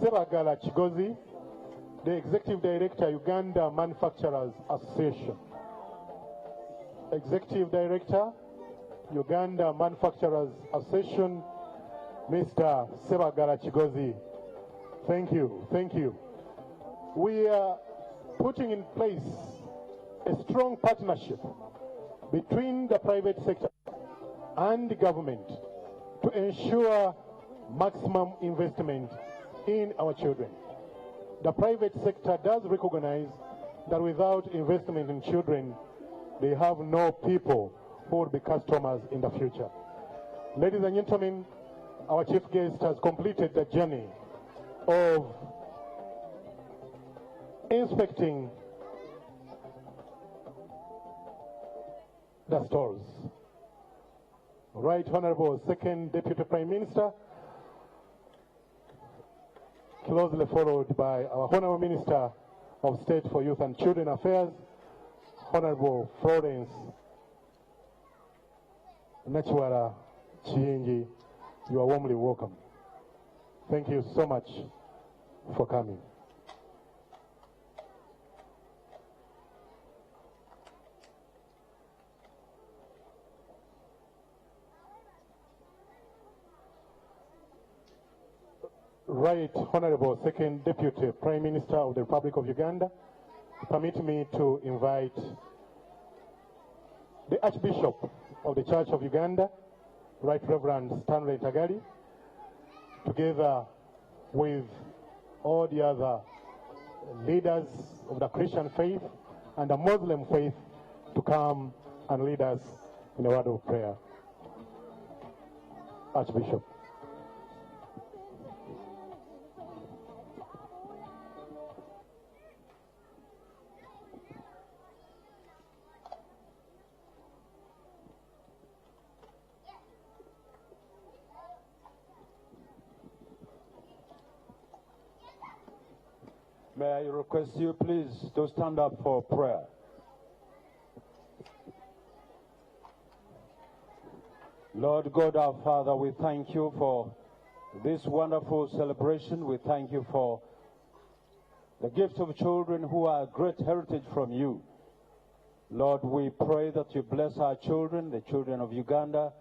Sebagala Kigozi, the Executive Director, Uganda Manufacturers Association. Executive Director, Uganda Manufacturers Association, Mr. Sebagala Kigozi. Thank you, thank you. We are putting in place a strong partnership between the private sector and the government to ensure maximum investment in our children. The private sector does recognize that without investment in children, they have no people who will be customers in the future. Ladies and gentlemen, our chief guest has completed the journey of inspecting the stores. Right Honorable Second Deputy Prime Minister, closely followed by our Honorable Minister of State for Youth and Children Affairs, Honorable Florence Nachiwara Chiengi. You are warmly welcome. Thank you so much for coming. Right Honorable Second Deputy Prime Minister of the Republic of Uganda, permit me to invite the Archbishop of the Church of Uganda, Right Reverend Stanley Tagali, together with all the other leaders of the Christian faith and the Muslim faith, to come and lead us in a word of prayer. Archbishop. May I request you please to stand up for prayer. Lord God our Father, we thank you for this wonderful celebration. We thank you for the gift of children who are a great heritage from you. Lord, we pray that you bless our children, the children of Uganda.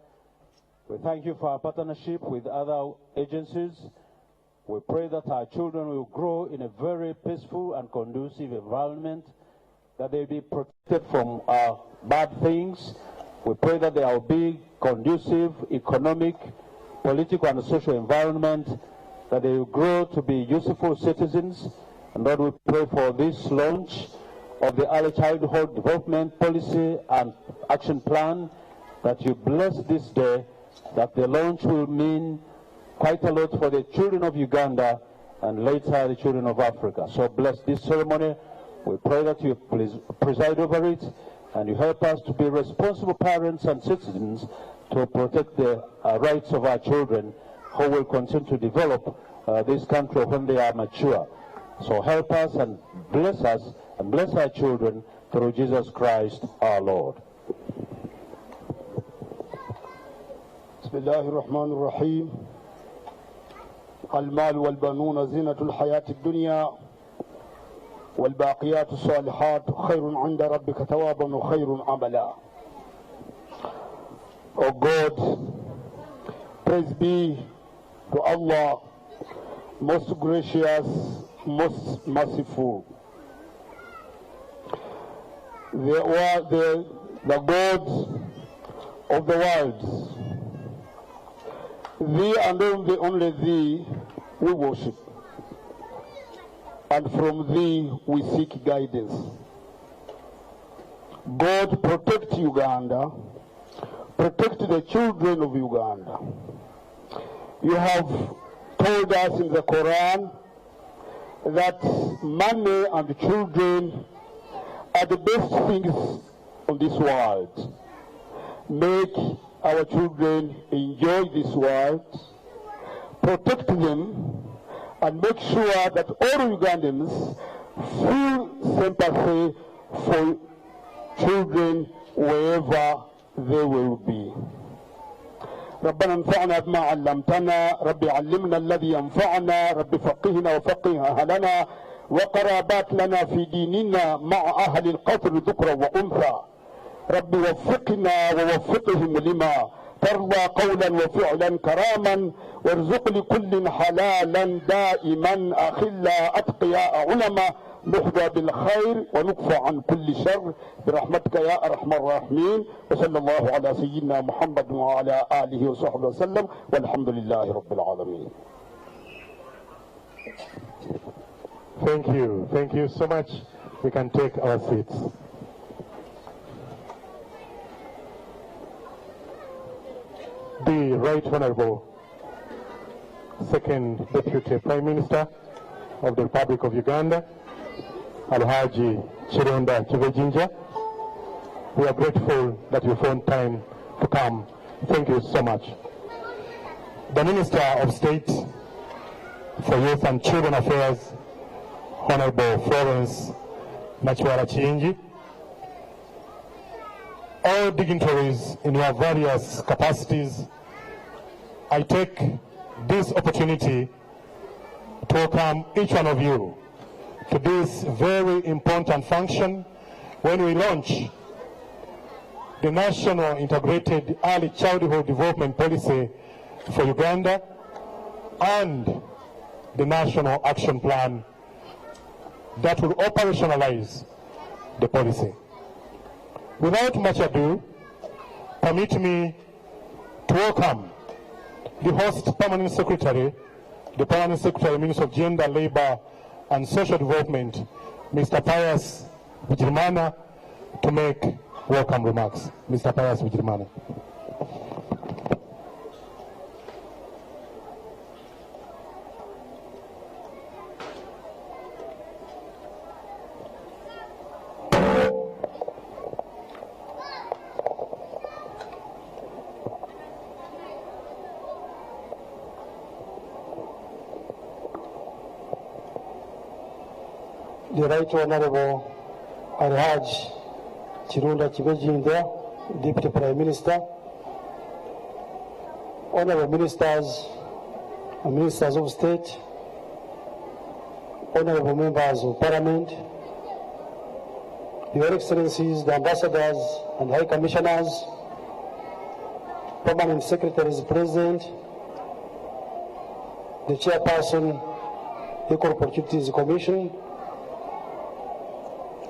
We thank you for our partnership with other agencies. We pray that our children will grow in a very peaceful and conducive environment, that they be protected from bad things. We pray that there will be conducive economic, political and social environment, that they will grow to be useful citizens. And Lord, we pray for this launch of the Early Childhood Development Policy and Action Plan, that you bless this day, that the launch will mean quite a lot for the children of Uganda and later the children of Africa. So bless this ceremony. We pray that you please preside over it and you help us to be responsible parents and citizens to protect the rights of our children, who will continue to develop this country when they are mature. So help us and bless our children through Jesus Christ our Lord. Bismillahirrahmanirrahim. المال والبنون زينة الحياة الدنيا والباقيات الصالحات خير عند ربك ثوابا وخير عملا. Oh God, praise be to Allah, most gracious, most merciful. The God of the world. Thee and only thee we worship, and from thee we seek guidance. God, protect Uganda, protect the children of Uganda. You have told us in the Quran that money and children are the best things on this world. Make our children enjoy this world, protect them, and make sure that all Ugandans feel sympathy for children wherever they will be. ربنا انفعنا بما علمتنا، رب علمنا الذي ينفعنا، رب فقهنا وفقه أهلنا وقرابات لنا في ديننا مع أهل القطر ذكرا وأنثى. رب وفقنا ووفقهم لما ترضى قولا وفعلا كراما، وارزق لكل حلالا دائما أخلا أتقياء علما، نحظى بالخير ونكفى عن كل شر برحمتك يا أرحم الراحمين. وصلى الله على سيدنا محمد وعلى آله وصحبه وسلم، والحمد لله رب العالمين. Thank you. Thank you so much. We can take our seats. The Right Honorable Second Deputy Prime Minister of the Republic of Uganda, Alhaji Chironda Kibejinja. We are grateful that you found time to come. Thank you so much. The Minister of State for Youth and Children Affairs, Honorable Florence Nachwara Chiinji, all dignitaries in your various capacities, I take this opportunity to welcome each one of you to this very important function when we launch the National Integrated Early Childhood Development Policy for Uganda and the National Action Plan that will operationalize the policy. Without much ado, permit me to welcome the host Permanent Secretary, the Permanent Secretary, Minister of Gender, Labour and Social Development, Mr. Pius Bigirimana, to make welcome remarks. Mr. Pius Bigirimana. The Right Honorable Alhaji Chironda Kibejinja, Deputy Prime Minister, Honorable Ministers and Ministers of State, Honorable Members of Parliament, Your Excellencies, the Ambassadors and High Commissioners, Permanent Secretaries present, the Chairperson, Equal Opportunities Commission,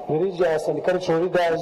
religious and cultural leaders,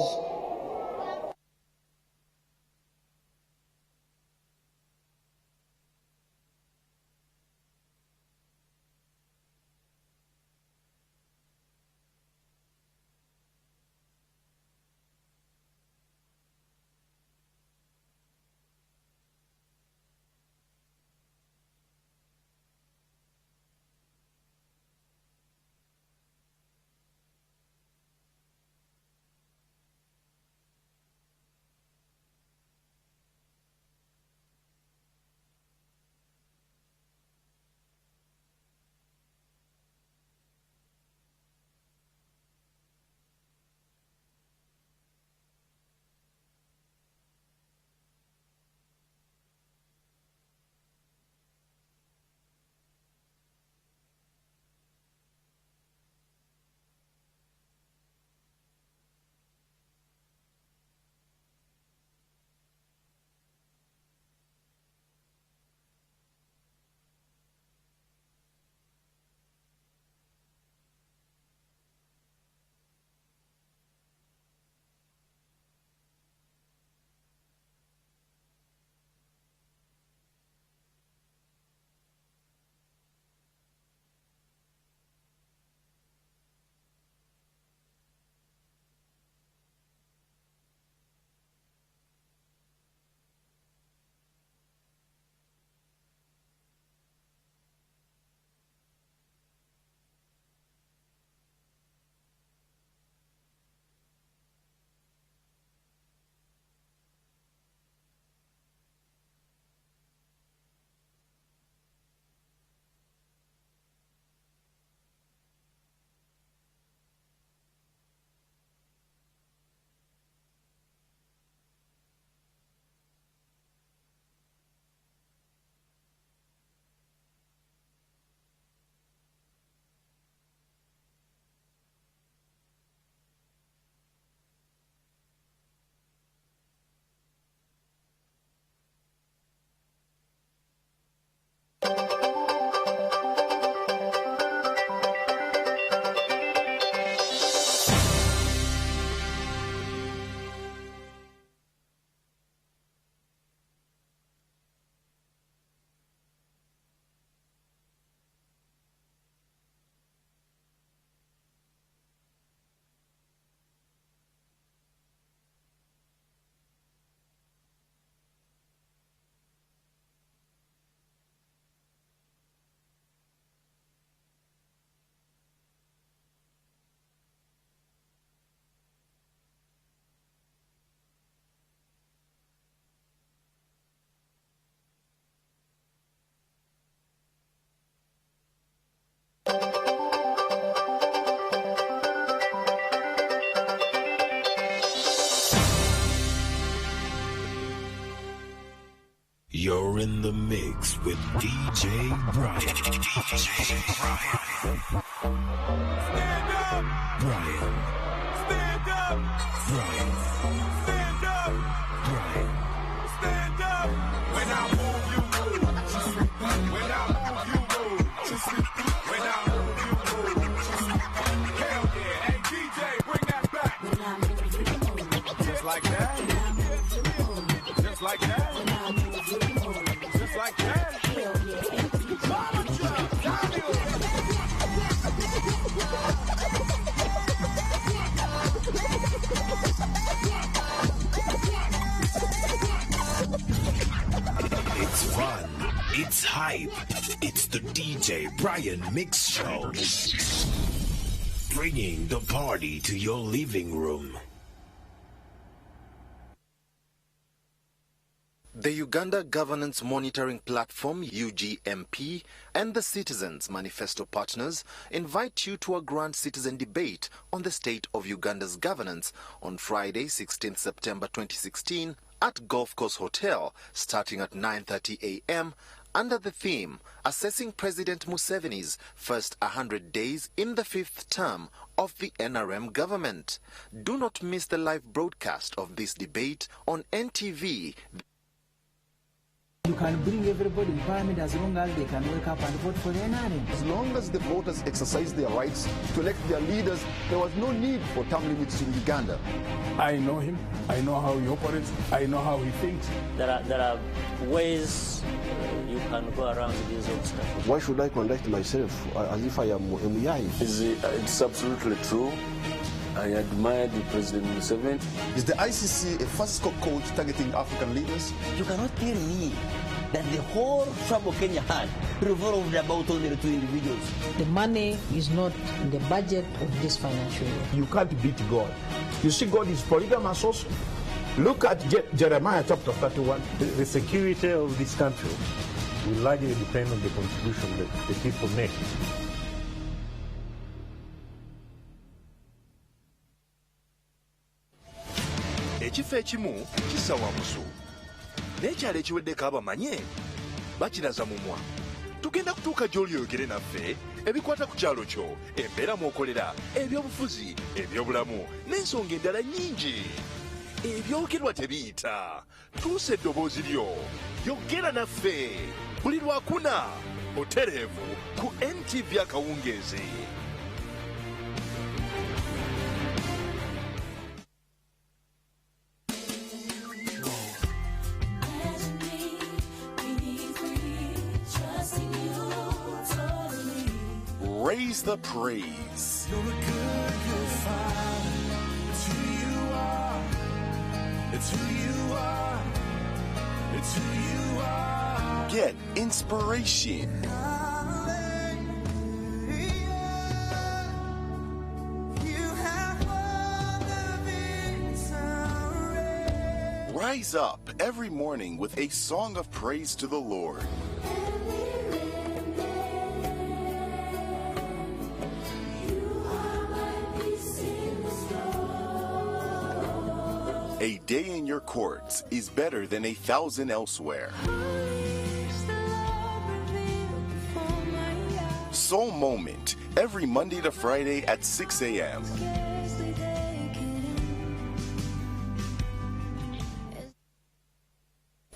in the mix with DJ Brian. DJ Brian. Stand up! Brian. Stand up! Brian. Stand up! Brian. Stand up! When I move, you move. When I move, you move. When I move, you move. Hell yeah. Hey, DJ, bring that back. Just like that. Just like that. Just like that. Mama drop, It's fun. It's hype. It's the DJ Brian Mix Show. Bringing the party to your living room. The Uganda Governance Monitoring Platform, UGMP, and the Citizens Manifesto partners invite you to a grand citizen debate on the state of Uganda's governance on Friday, 16 September 2016 at Golf Course Hotel, starting at 9:30 a.m. under the theme, Assessing President Museveni's First 100 Days in the Fifth Term of the NRM Government. Do not miss the live broadcast of this debate on NTV. You can bring everybody in parliament as long as they can wake up and vote for the NRM. As long as the voters exercise their rights to elect their leaders, there was no need for term limits in Uganda. I know him. I know how he operates. I know how he thinks. There are ways you can go around these obstacles. Why should I conduct myself as if I am MUI? It's absolutely true. I admire the President Museveni. Is the ICC a fiscal coach targeting African leaders? You cannot tell me that the whole trouble Kenya had revolved about only the two individuals. The money is not in the budget of this financial year. You can't beat God. You see, God is polygamous also. Look at Jeremiah chapter 31. The security of this country will largely depend on the contribution that the people make. Ekifo ekimu kissa wamusu n'ekyalo ekiweddeko abamanye bakiraza mumwa. Tugenda kutuuka gy'oli oyogere naffe ebikwata ku kyalo kyo, embeera mw'okolera, ebyobufuzi, ebyobulamu n'ensonga endala nnyingi. Ebyogerwa tebiyita. Tuusa eddoboozi lyo, yogera naffe buli lwakuna otereevu ku NTV akawungeezi. Raise the praise. You're a good, good father. It's who you are. It's who you are. It's who you are. Get inspiration. Rise up every morning with a song of praise to the Lord. A day in your courts is better than 1,000 elsewhere. Soul Moment, every Monday to Friday at 6 a.m.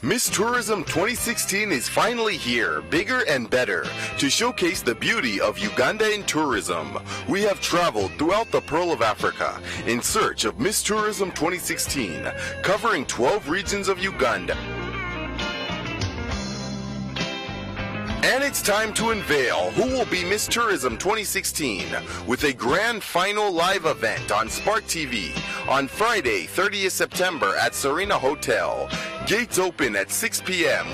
Miss Tourism 2016 is finally here, bigger and better, to showcase the beauty of Uganda in tourism. We have traveled throughout the Pearl of Africa in search of Miss Tourism 2016, covering 12 regions of Uganda. And it's time to unveil who will be Miss Tourism 2016 with a grand final live event on Spark TV on Friday, 30th September at Serena Hotel. Gates open at 6 p.m.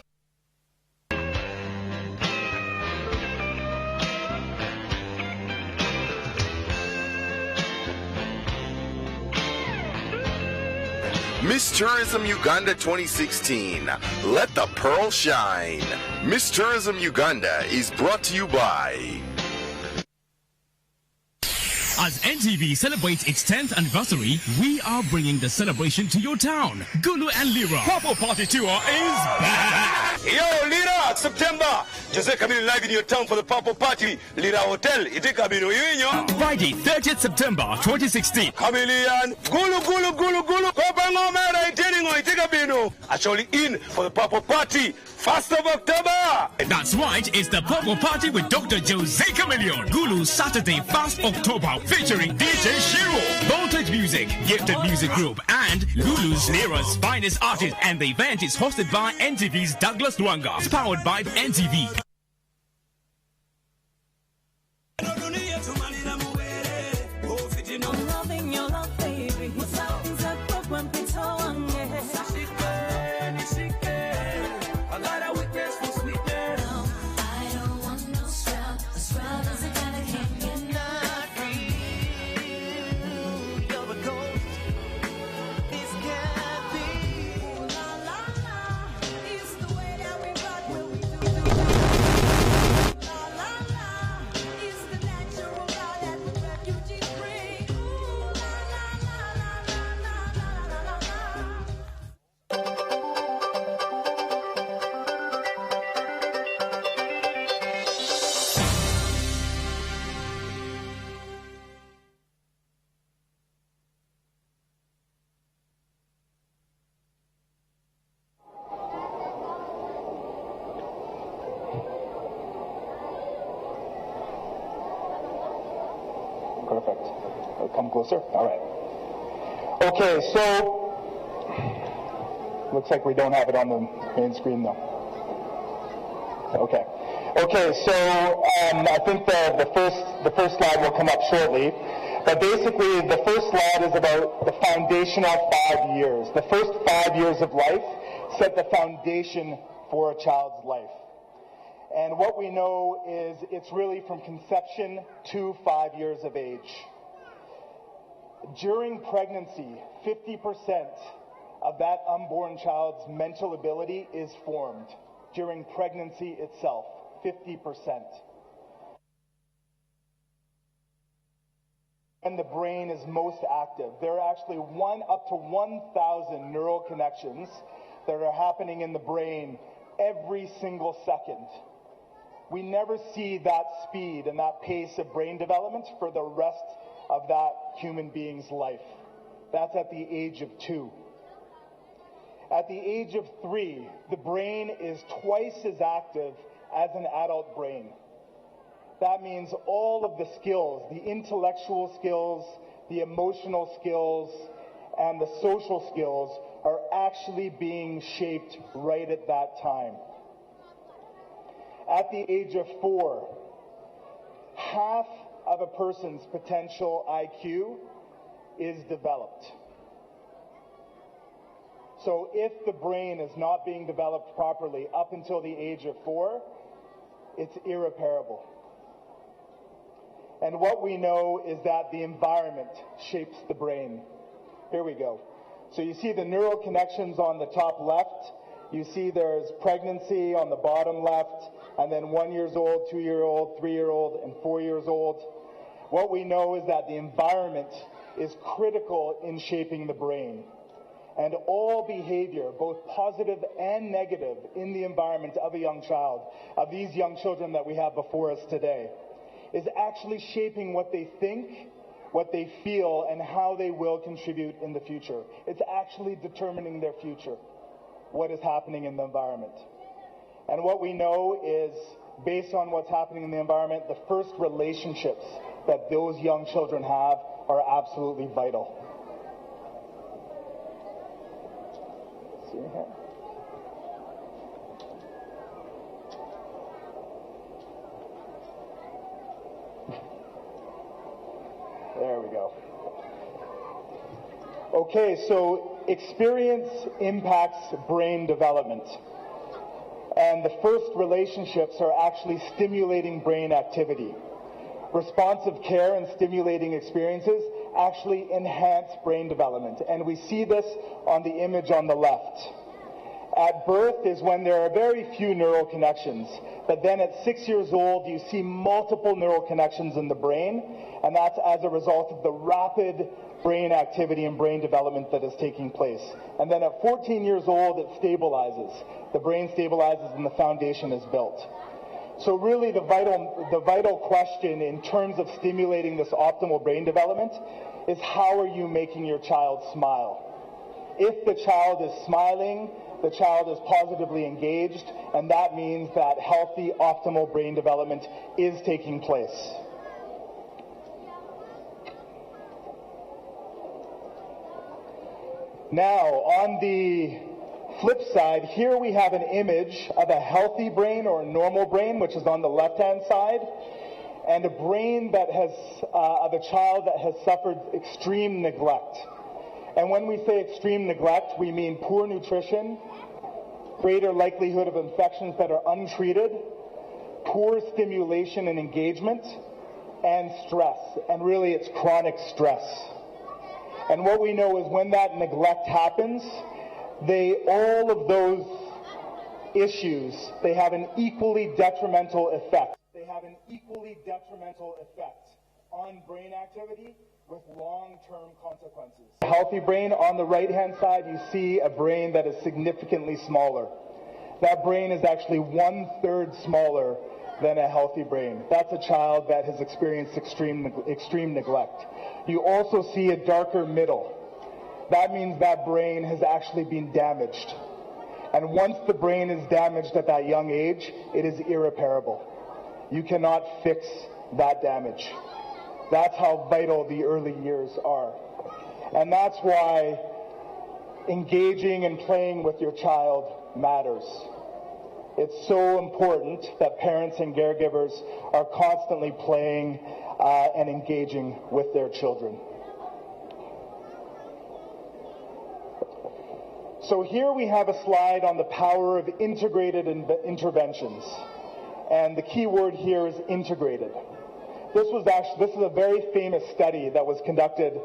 Miss Tourism Uganda 2016. Let the pearl shine. Miss Tourism Uganda is brought to you by As NTV celebrates its 10th anniversary, we are bringing the celebration to your town. Gulu and Lira Purple Party Tour is back. Yo, Lira, September. Jose coming live in your town for the Purple Party. Lira Hotel. Friday, 30th September 2016. Chameleon. Gulu. Actually in for the Purple Party. 1st of October. That's right, it's the Purple Party with Dr. Jose Chameleon. Gulu Saturday, 1st October, featuring DJ Shiro, Voltage Music, Gifted Music Group, and Lulu's Lira's finest artist. And the event is hosted by NTV's Douglas Luanga. It's powered by NTV. Perfect. Come closer. All right. Okay, so looks like we don't have it on the main screen though. Okay. Okay, so I think the first slide will come up shortly. But basically, the first slide is about the foundational 5 years. The first 5 years of life set the foundation for a child's life. And what we know is it's really from conception to 5 years of age. During pregnancy, 50% of that unborn child's mental ability is formed. During pregnancy itself, 50%. When the brain is most active, there are actually up to 1,000 neural connections that are happening in the brain every single second. We never see that speed and that pace of brain development for the rest of that human being's life. That's at the age of 2. At the age of 3, the brain is twice as active as an adult brain. That means all of the skills, the intellectual skills, the emotional skills, and the social skills are actually being shaped right at that time. At the age of 4, half of a person's potential IQ is developed. So if the brain is not being developed properly up until the age of 4, it's irreparable. And what we know is that the environment shapes the brain. Here we go. So you see the neural connections on the top left. You see there's pregnancy on the bottom left, and then 1 year old, 2 year old, 3 year old, and 4 years old. What we know is that the environment is critical in shaping the brain. And all behavior, both positive and negative, in the environment of a young child, of these young children that we have before us today, is actually shaping what they think, what they feel, and how they will contribute in the future. It's actually determining their future, what is happening in the environment. And what we know is, based on what's happening in the environment, the first relationships that those young children have are absolutely vital. Let's see here. There we go. Okay, so experience impacts brain development. And the first relationships are actually stimulating brain activity. Responsive care and stimulating experiences actually enhance brain development. And we see this on the image on the left. at birth is when there are very few neural connections. But then at 6 years old, you see multiple neural connections in the brain, and that's as a result of the rapid brain activity and brain development that is taking place. And then at 14 years old, it stabilizes. The brain stabilizes and the foundation is built. So really the vital question in terms of stimulating this optimal brain development is how are you making your child smile? If the child is smiling, the child is positively engaged, and that means that healthy, optimal brain development is taking place. Now, on the flip side, here we have an image of a healthy brain or a normal brain, which is on the left-hand side, and a brain that has, of a child that has suffered extreme neglect. And when we say extreme neglect, we mean poor nutrition, greater likelihood of infections that are untreated, poor stimulation and engagement, and stress. And really, it's chronic stress. And what we know is when that neglect happens, all of those issues, they have an equally detrimental effect. They have an equally detrimental effect on brain activity with long-term consequences. A healthy brain, on the right-hand side, you see a brain that is significantly smaller. That brain is actually 1/3 smaller than a healthy brain. That's a child that has experienced extreme neglect. You also see a darker middle. That means that brain has actually been damaged. And once the brain is damaged at that young age, it is irreparable. You cannot fix that damage. That's how vital the early years are. And that's why engaging and playing with your child matters. It's so important that parents and caregivers are constantly playing and engaging with their children. So here we have a slide on the power of integrated interventions. And the key word here is integrated. This is a very famous study that was conducted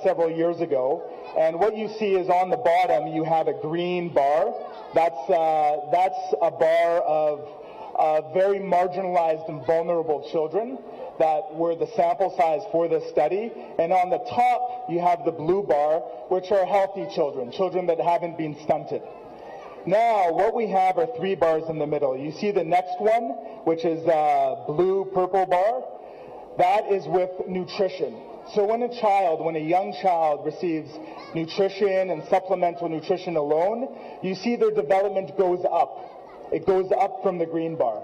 several years ago. And what you see is on the bottom, you have a green bar. That's a bar of very marginalized and vulnerable children that were the sample size for this study. And on the top, you have the blue bar, which are healthy children, children that haven't been stunted. Now, what we have are 3 bars in the middle. You see the next one, which is a blue-purple bar. That is with nutrition. So when a young child receives nutrition and supplemental nutrition alone, you see their development goes up. It goes up from the green bar.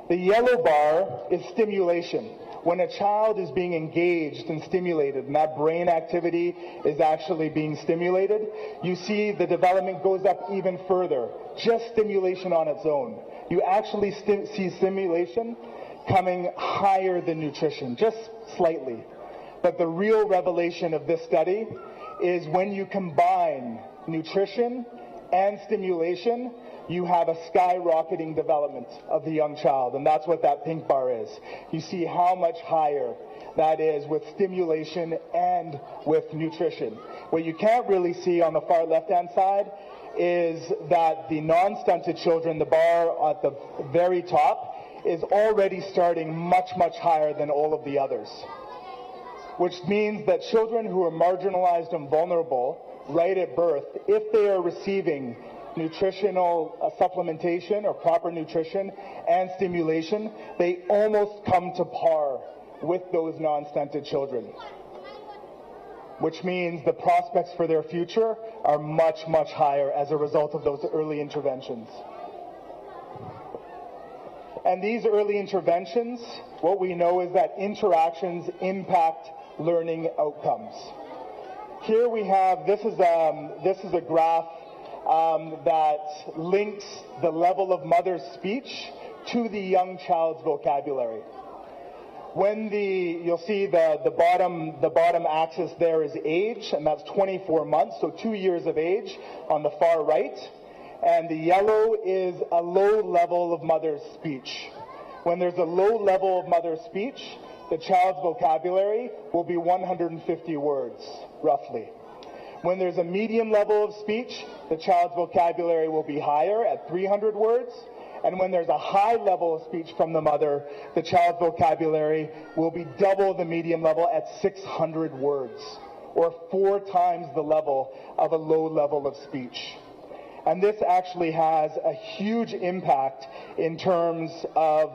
The yellow bar is stimulation. When a child is being engaged and stimulated, and that brain activity is actually being stimulated, you see the development goes up even further. Just stimulation on its own. You actually see stimulation coming higher than nutrition, just slightly. But the real revelation of this study is when you combine nutrition and stimulation, you have a skyrocketing development of the young child, and that's what that pink bar is. You see how much higher that is with stimulation and with nutrition. What you can't really see on the far left-hand side is that the non-stunted children, the bar at the very top, is already starting much, much higher than all of the others. Which means that children who are marginalized and vulnerable right at birth, if they are receiving nutritional supplementation or proper nutrition and stimulation, they almost come to par with those non-stunted children. Which means the prospects for their future are much, much higher as a result of those early interventions. And these early interventions, what we know is that interactions impact learning outcomes. Here we have, this is a graph that links the level of mother's speech to the young child's vocabulary. You'll see the bottom axis there is age, and that's 24 months, so 2 years of age on the far right. And the yellow is a low level of mother's speech. When there's a low level of mother's speech, the child's vocabulary will be 150 words, roughly. When there's a medium level of speech, the child's vocabulary will be higher at 300 words. And when there's a high level of speech from the mother, the child's vocabulary will be double the medium level at 600 words, or 4 times the level of a low level of speech. And this actually has a huge impact in terms of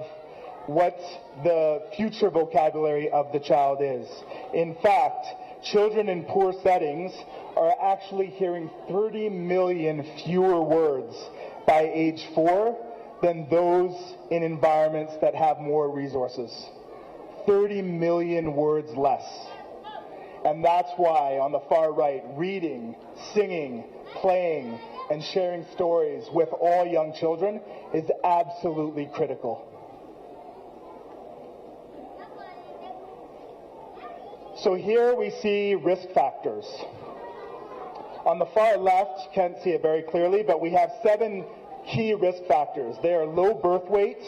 what the future vocabulary of the child is. In fact, children in poor settings are actually hearing 30 million fewer words by age 4 than those in environments that have more resources. 30 million words less. And that's why, on the far right, reading, singing, playing, and sharing stories with all young children is absolutely critical. So here we see risk factors. On the far left, you can't see it very clearly, but we have 7 key risk factors. They are low birth weight,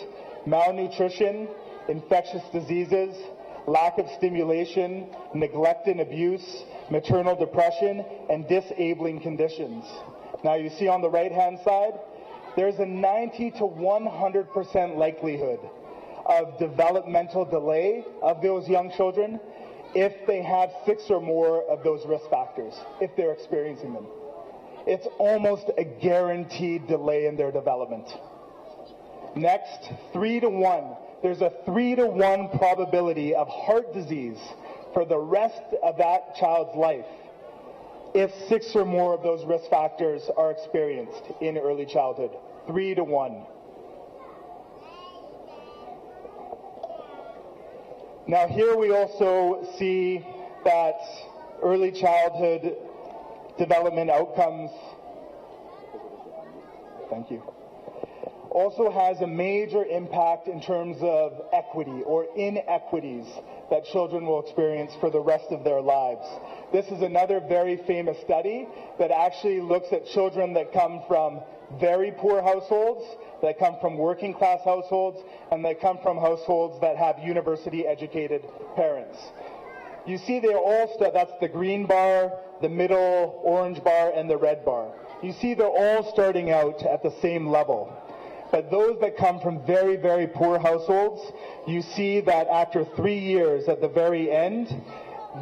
malnutrition, infectious diseases, lack of stimulation, neglect and abuse, maternal depression, and disabling conditions. Now you see on the right-hand side, there's a 90 to 100% likelihood of developmental delay of those young children if they have 6 or more of those risk factors, if they're experiencing them. It's almost a guaranteed delay in their development. Next, 3 to 1. There's a 3 to 1 probability of heart disease for the rest of that child's life if 6 or more of those risk factors are experienced in early childhood. 3 to 1. Now here we also see that early childhood development outcomes, thank you, also has a major impact in terms of equity or inequities that children will experience for the rest of their lives. This is another very famous study that actually looks at children that come from very poor households, that come from working class households, and that come from households that have university educated parents. You see they're all, that's the green bar, the middle orange bar, and the red bar. You see they're all starting out at the same level. But those that come from very, very poor households, you see that after 3 years at the very end,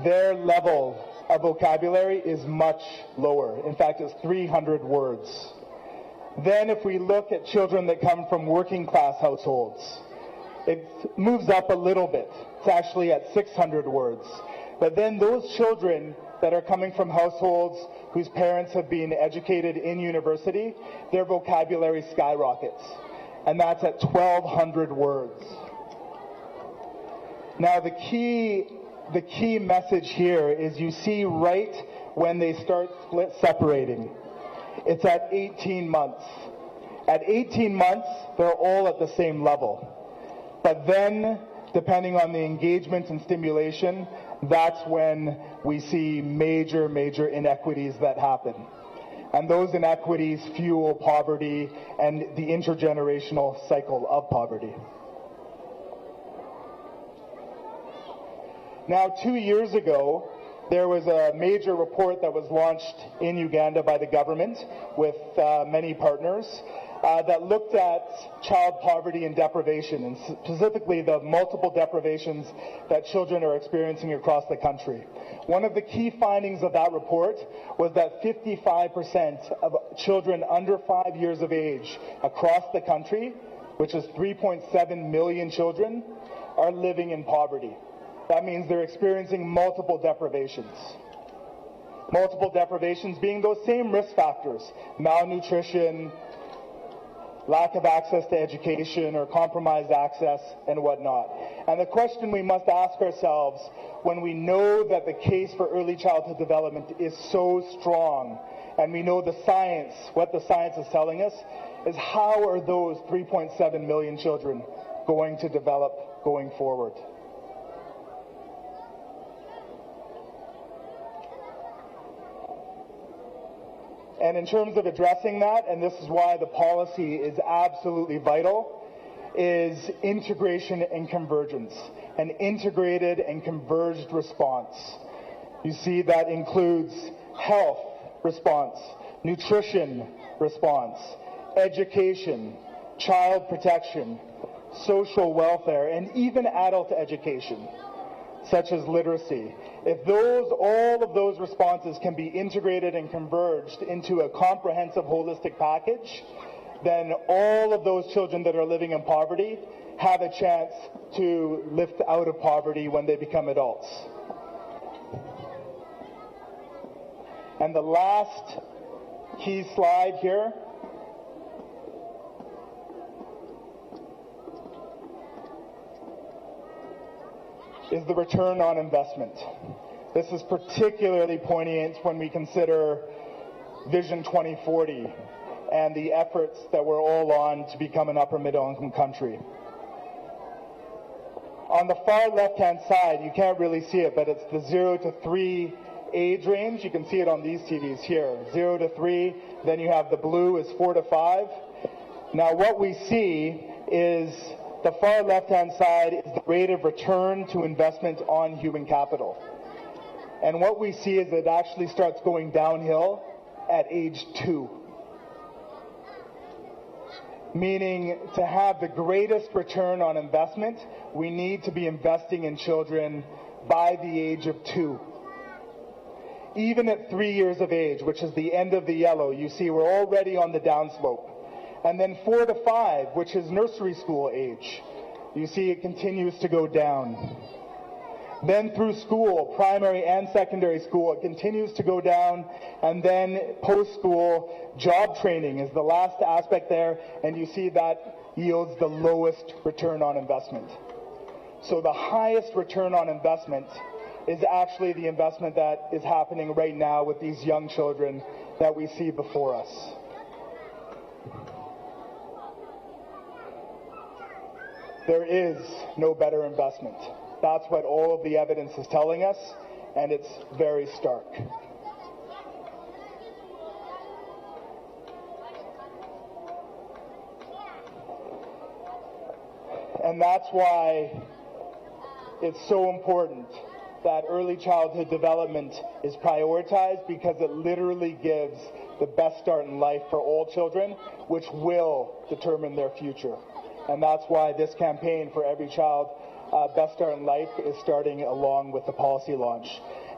their level of vocabulary is much lower. In fact, it's 300 words. Then if we look at children that come from working class households, it moves up a little bit. It's actually at 600 words. But then those children that are coming from households whose parents have been educated in university, their vocabulary skyrockets. And that's at 1,200 words. Now the key message here is you see right when they start separating. It's at 18 months. At 18 months, they're all at the same level. But then, depending on the engagement and stimulation, that's when we see major, major inequities that happen. And those inequities fuel poverty and the intergenerational cycle of poverty. Now, 2 years ago, there was a major report that was launched in Uganda by the government with many partners that looked at child poverty and deprivation, and specifically the multiple deprivations that children are experiencing across the country. One of the key findings of that report was that 55% of children under 5 years of age across the country, which is 3.7 million children, are living in poverty. That means they're experiencing multiple deprivations. Multiple deprivations being those same risk factors: malnutrition, lack of access to education, or compromised access, and whatnot. And the question we must ask ourselves when we know that the case for early childhood development is so strong, and we know the science, what the science is telling us, is how are those 3.7 million children going to develop going forward? And in terms of addressing that, and this is why the policy is absolutely vital, is integration and convergence, an integrated and converged response. You see that includes health response, nutrition response, education, child protection, social welfare, and even adult education, such as literacy. If all of those responses can be integrated and converged into a comprehensive, holistic package, then all of those children that are living in poverty have a chance to lift out of poverty when they become adults. And the last key slide here is the return on investment. This is particularly poignant when we consider Vision 2040 and the efforts that we're all on to become an upper middle income country. On the far left-hand side, you can't really see it, but it's the 0 to 3 age range. You can see it on these TVs here, 0 to 3. Then you have the blue is 4 to 5. Now what we see is the far left-hand side is the rate of return to investment on human capital. And what we see is it actually starts going downhill at age 2. Meaning, to have the greatest return on investment, we need to be investing in children by the age of 2. Even at 3 years of age, which is the end of the yellow, you see we're already on the downslope. And then 4 to 5, which is nursery school age, you see it continues to go down. Then through school, primary and secondary school, it continues to go down. And then post-school, job training is the last aspect there, and you see that yields the lowest return on investment. So the highest return on investment is actually the investment that is happening right now with these young children that we see before us. There is no better investment. That's what all of the evidence is telling us, and it's very stark. And that's why it's so important that early childhood development is prioritized, because it literally gives the best start in life for all children, which will determine their future. And that's why this campaign for Every Child Best Start in Life is starting along with the policy launch.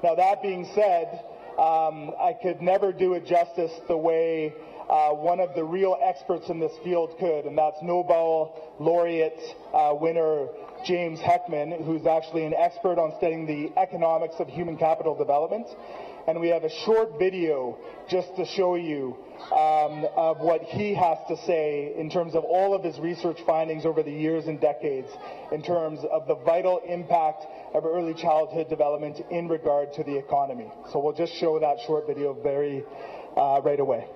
Now, that being said, I could never do it justice the way one of the real experts in this field could, and that's Nobel laureate winner James Heckman, who's actually an expert on studying the economics of human capital development. And we have a short video just to show you of what he has to say in terms of all of his research findings over the years and decades in terms of the vital impact of early childhood development in regard to the economy. So we'll just show that short video right away.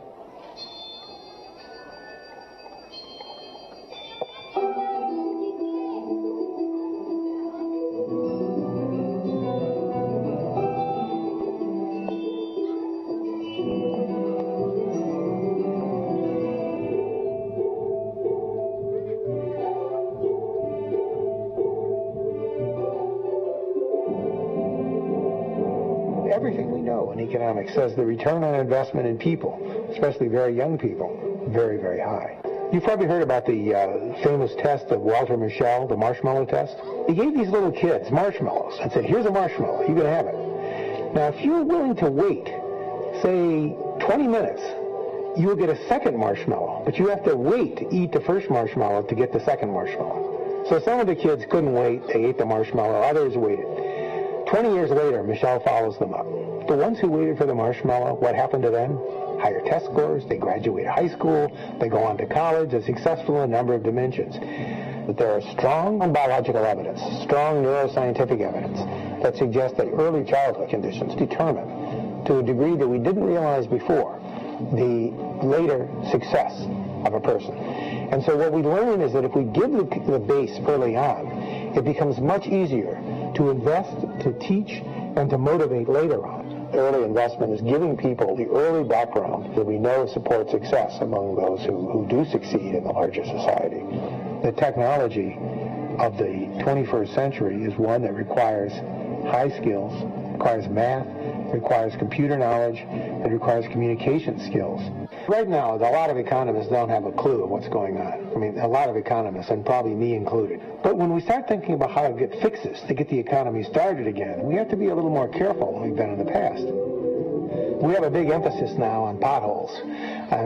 Everything we know in economics says the return on investment in people, especially very young people, very, very high. You've probably heard about the famous test of Walter Mischel, the marshmallow test. He gave these little kids marshmallows and said, here's a marshmallow, you can have it. Now, if you're willing to wait, say, 20 minutes, you will get a second marshmallow, but you have to wait to eat the first marshmallow to get the second marshmallow. So some of the kids couldn't wait, they ate the marshmallow, others waited. 20 years later, Michelle follows them up. The ones who waited for the marshmallow, what happened to them? Higher test scores, they graduate high school, they go on to college, they're successful in a number of dimensions. But there are strong biological evidence, strong neuroscientific evidence that suggests that early childhood conditions determine, to a degree that we didn't realize before, the later success of a person. And so what we learn is that if we give the base early on, it becomes much easier to invest, to teach, and to motivate later on. Early investment is giving people the early background that we know supports success among those who do succeed in the larger society. The technology of the 21st century is one that requires high skills, requires math, it requires computer knowledge, it requires communication skills. Right now, a lot of economists don't have a clue of what's going on. I mean, a lot of economists, and probably me included. But when we start thinking about how to get fixes to get the economy started again, we have to be a little more careful than we've been in the past. We have a big emphasis now on potholes,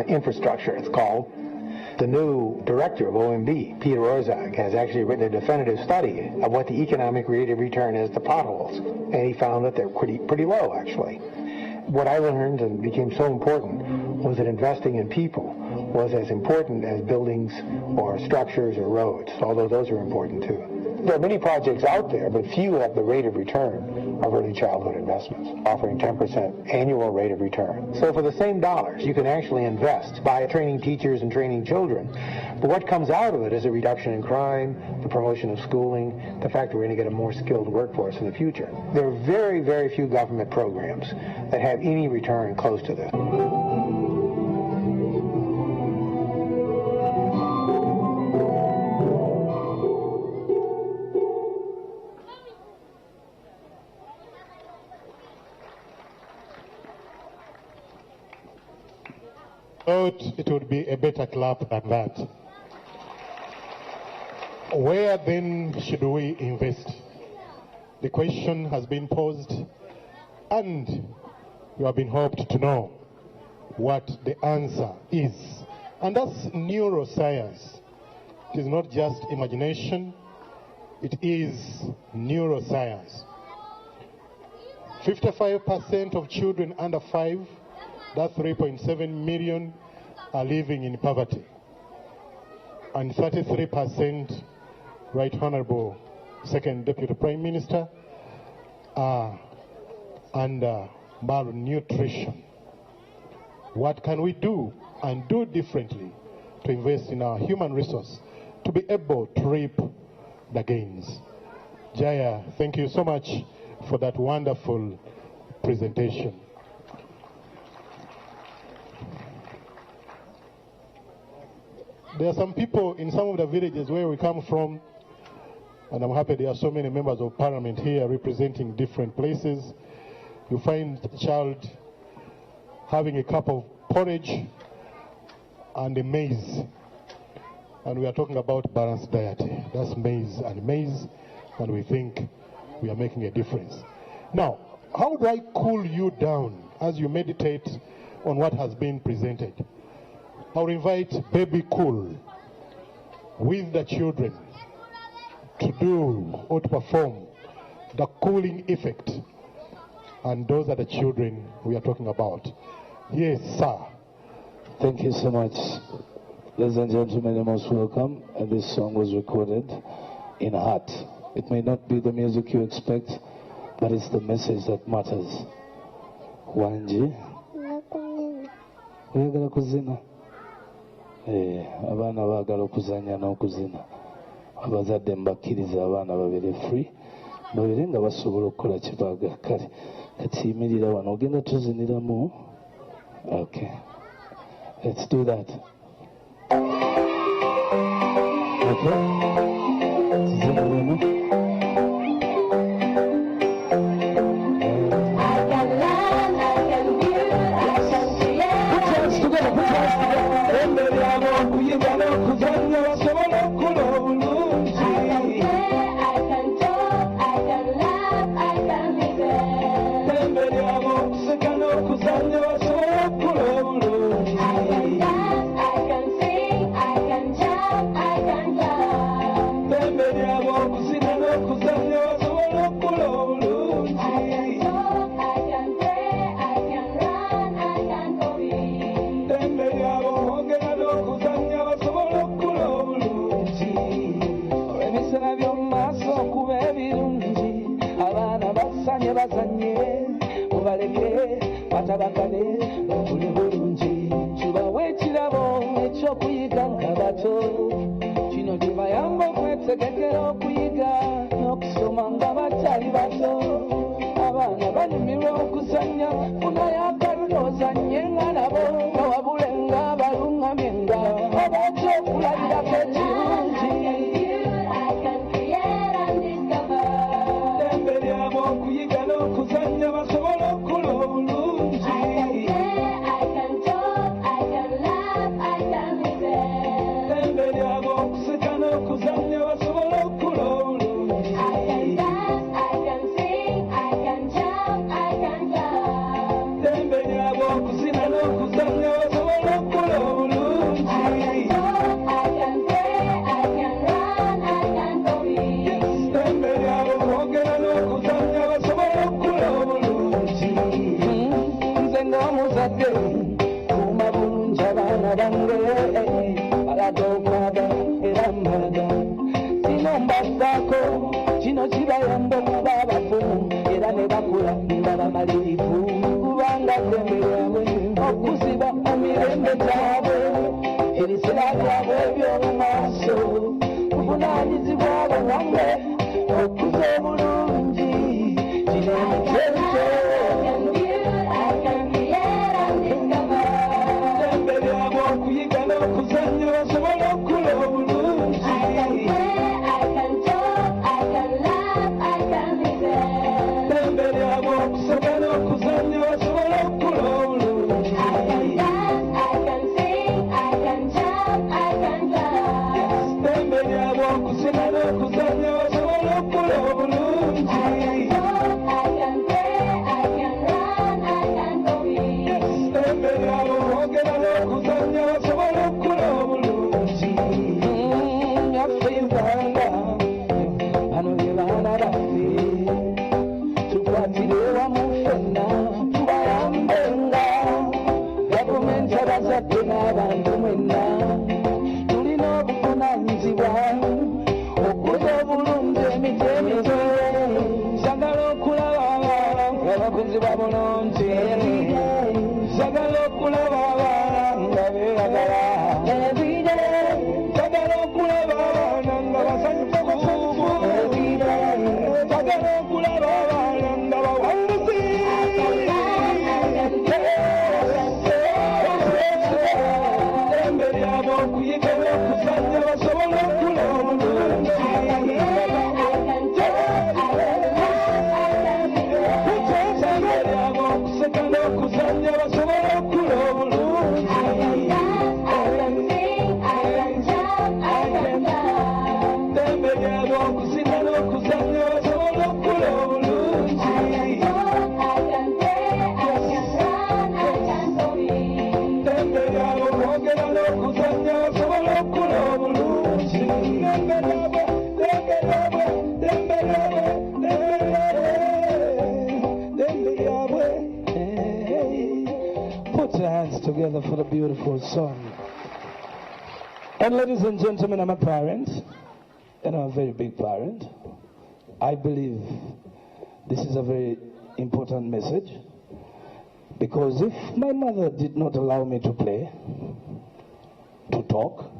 infrastructure it's called. The new director of OMB, Peter Orzag, has actually written a definitive study of what the economic rate of return is to potholes, and he found that they're pretty low, actually. What I learned and became so important was that investing in people was as important as buildings or structures or roads, although those are important too. There are many projects out there, but few have the rate of return of early childhood investments, offering 10% annual rate of return. So for the same dollars, you can actually invest by training teachers and training children. But what comes out of it is a reduction in crime, the promotion of schooling, the fact that we're going to get a more skilled workforce in the future. There are very, very few government programs that have any return close to this. Thought it would be a better clap than that. Where then should we invest? The question has been posed, and you have been hoped to know what the answer is. And that's neuroscience. It is not just imagination, it is neuroscience. 55% of children under 5, that's 3.7 million, are living in poverty. And 33%, Right Honorable Second Deputy Prime Minister, are under malnutrition. What can we do and do differently to invest in our human resource to be able to reap the gains? Jaya, thank you so much for that wonderful presentation. There are some people in some of the villages where we come from, and I'm happy there are so many members of parliament here representing different places. You find a child having a cup of porridge and a maize. And we are talking about balanced diet. That's maize, and we think we are making a difference. Now, how do I cool you down as you meditate on what has been presented? I'll invite Baby Cool with the children to do or to perform the cooling effect. And those are the children we are talking about. Yes, sir. Thank you so much. Ladies and gentlemen, you're most welcome. And this song was recorded in heart. It may not be the music you expect, but it's the message that matters. Wanji? Oyagala kuzina? Abaana baagala okuzanya n'okuzina. Abazadde mbakkiriza abaana babere free, babere nga basobola okukola kye baagala. Kale kati yimirira wano ogenda tuziniramu. Okay, let's do that. Okay, tuziniremu. I can create and discover. okuzannya basobole okula obulungi. Ddembe lyabwe okuseka n'okuzannya basobole okula obulungi. Ddembe lyabwe okuzina n'okuzannya basobole okula obulungi. Ddembe lyabwe okwogera n'okuzannya basobole okula obulungi. Nze ng'omuzadde kuuma bulungi abaana bange balagookwagala era mbalaga kino mbassaako kino kibayamba okuba abafumu era ne bakula nga bamalirivu kubanga ddembe lyabwe okuziba emirembe gyabwe ebiseera byabwe eby'omu maaso buvunaanyizibwa bwange okuza obulungi kino emikyejo ddembe lyabwe okuyiga n'okuzannya basobole okula obulungi. Ddembe lyabwe okuseka n'okuzannya basobole okula obulungi. Ddembe lyabwe okuseka n'okuzannya basobole okula obulungi. Ddembe lyabwe okwogera n'okuzannya basobole okula obulungi. Yaffe Uganda bano be baana baffe tukwatire wamu ffenna tubayambenga gavumenti abazadde n'abantu mwenna tulina obuvunaanyizibwa okuza obulungi emiti emito njagala okulaba abaana nga bakuzibwa bulungi njagala okulaba abaana nga beeyagala njagala okulaba abaana nga basanyufu busuufu njagala okulaba abaana nga bawanguzi ddembe lyabwe okuyiga n'okuzannya basobole okula obulungi. Ddembe lyabwe okuseka n'okuzannya basobole okula obulungi. Ddembe lyabwe okuzina n'okuzannya basobole okula obulungi. Ddembe lyabwe okwogera n'okuzannya basobole okula obulungi. Ddembe lyabwe, ddembe lyabwe, ddembe lyabwe, ddembe lyabwe, ddembe lyabwe. Put your hands together for the beautiful song. And ladies and gentlemen, I'm a parent, and I'm a very big parent. I believe this is a very important message, because if my mother did not allow me to play, to talk,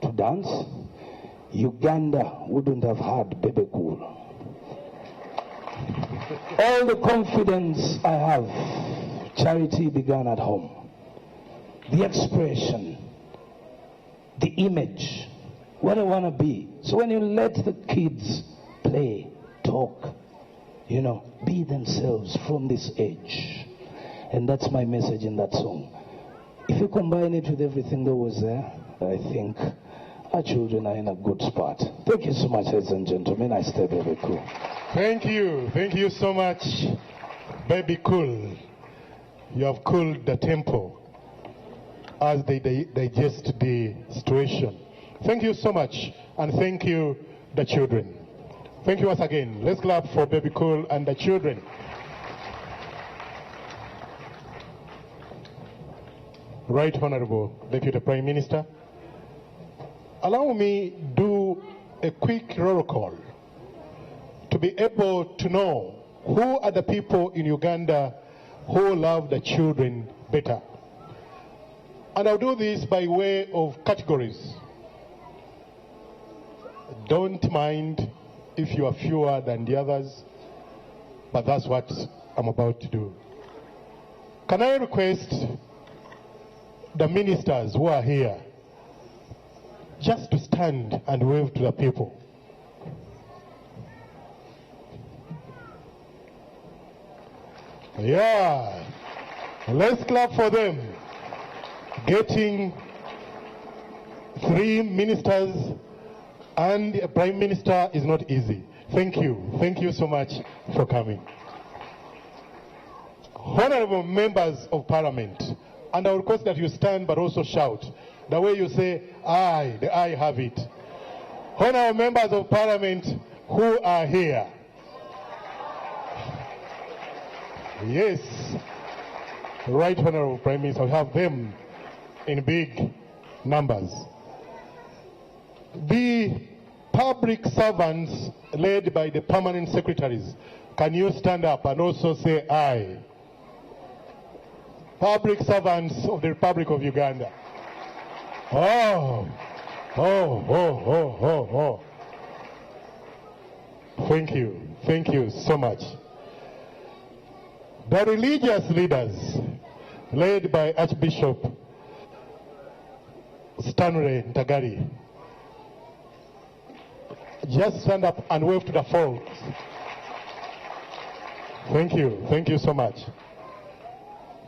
to dance, Uganda wouldn't have had Baby Cool. All the confidence I have, charity began at home. The expression, the image, what I want to be. So when you let the kids play, talk, be themselves from this age. And that's my message in that song. If you combine it with everything that was there, I think our children are in a good spot. Thank you so much, ladies and gentlemen. I stay Baby Cool. Thank you. Thank you so much, Baby Cool. You have cooled the tempo as they digest the situation. Thank you so much, and thank you, the children. Thank you once again. Let's clap for Baby Cool and the children. Right Honorable Deputy Prime Minister, allow me do a quick roll call to be able to know who are the people in Uganda who love the children better. And I'll do this by way of categories. Don't mind if you are fewer than the others, but that's what I'm about to do. Can I request the ministers who are here just to stand and wave to the people? Yeah. Let's clap for them. Getting 3 ministers and a prime minister is not easy. Thank you. Thank you so much for coming. Honorable members of parliament, and I request that you stand but also shout. The way you say, aye, the aye have it. Honorable members of parliament who are here. Yes. Right, Honorable Prime Minister, we have them in big numbers. The public servants led by the permanent secretaries, can you stand up and also say aye? Public servants of the Republic of Uganda. Oh. Thank you. Thank you so much. The religious leaders, led by Archbishop Stanley Ntagari. Just stand up and wave to the folks. Thank you. Thank you so much.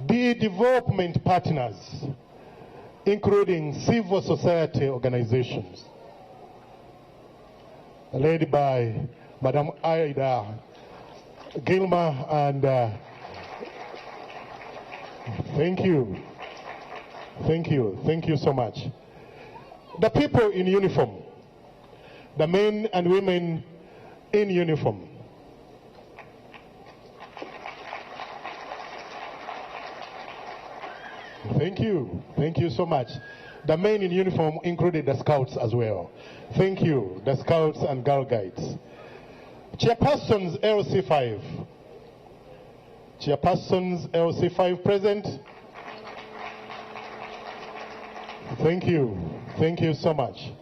The development partners, including civil society organizations, led by Madam Aida Gilmer, and thank you. Thank you. Thank you so much. The people in uniform, the men and women in uniform. Thank you. Thank you so much. The men in uniform included the scouts as well. Thank you, the scouts and Girl Guides. Chairpersons LC5. Chairpersons LC5 present. Thank you. Thank you so much.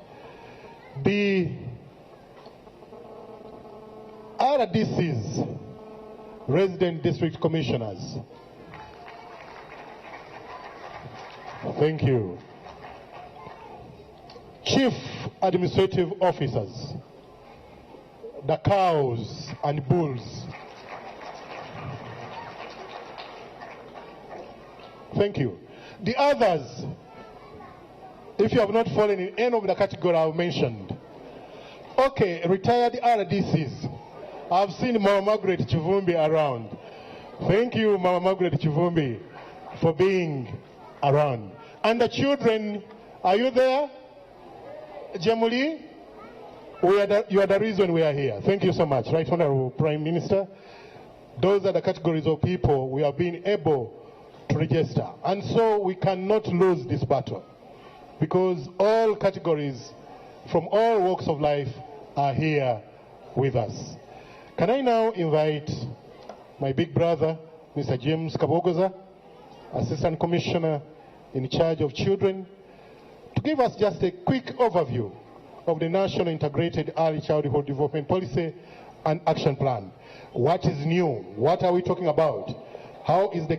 The RDCs, Resident District Commissioners. Thank you. Chief Administrative Officers, the cows and bulls. Thank you. The others, if you have not fallen in any of the category I've mentioned. Okay, retired RDCs. I've seen Mama Margaret Chivumbi around. Thank you, Mama Margaret Chivumbi, for being around. And the children, are you there? Jamuli, you are the reason we are here. Thank you so much. Right, Honorable Prime Minister. Those are the categories of people we have been able to register. And so we cannot lose this battle, because all categories from all walks of life are here with us. Can I now invite my big brother, Mr. James Kabogoza, Assistant Commissioner in charge of children, to give us just a quick overview of the National Integrated Early Childhood Development Policy and Action Plan. What is new? What are we talking about? How is this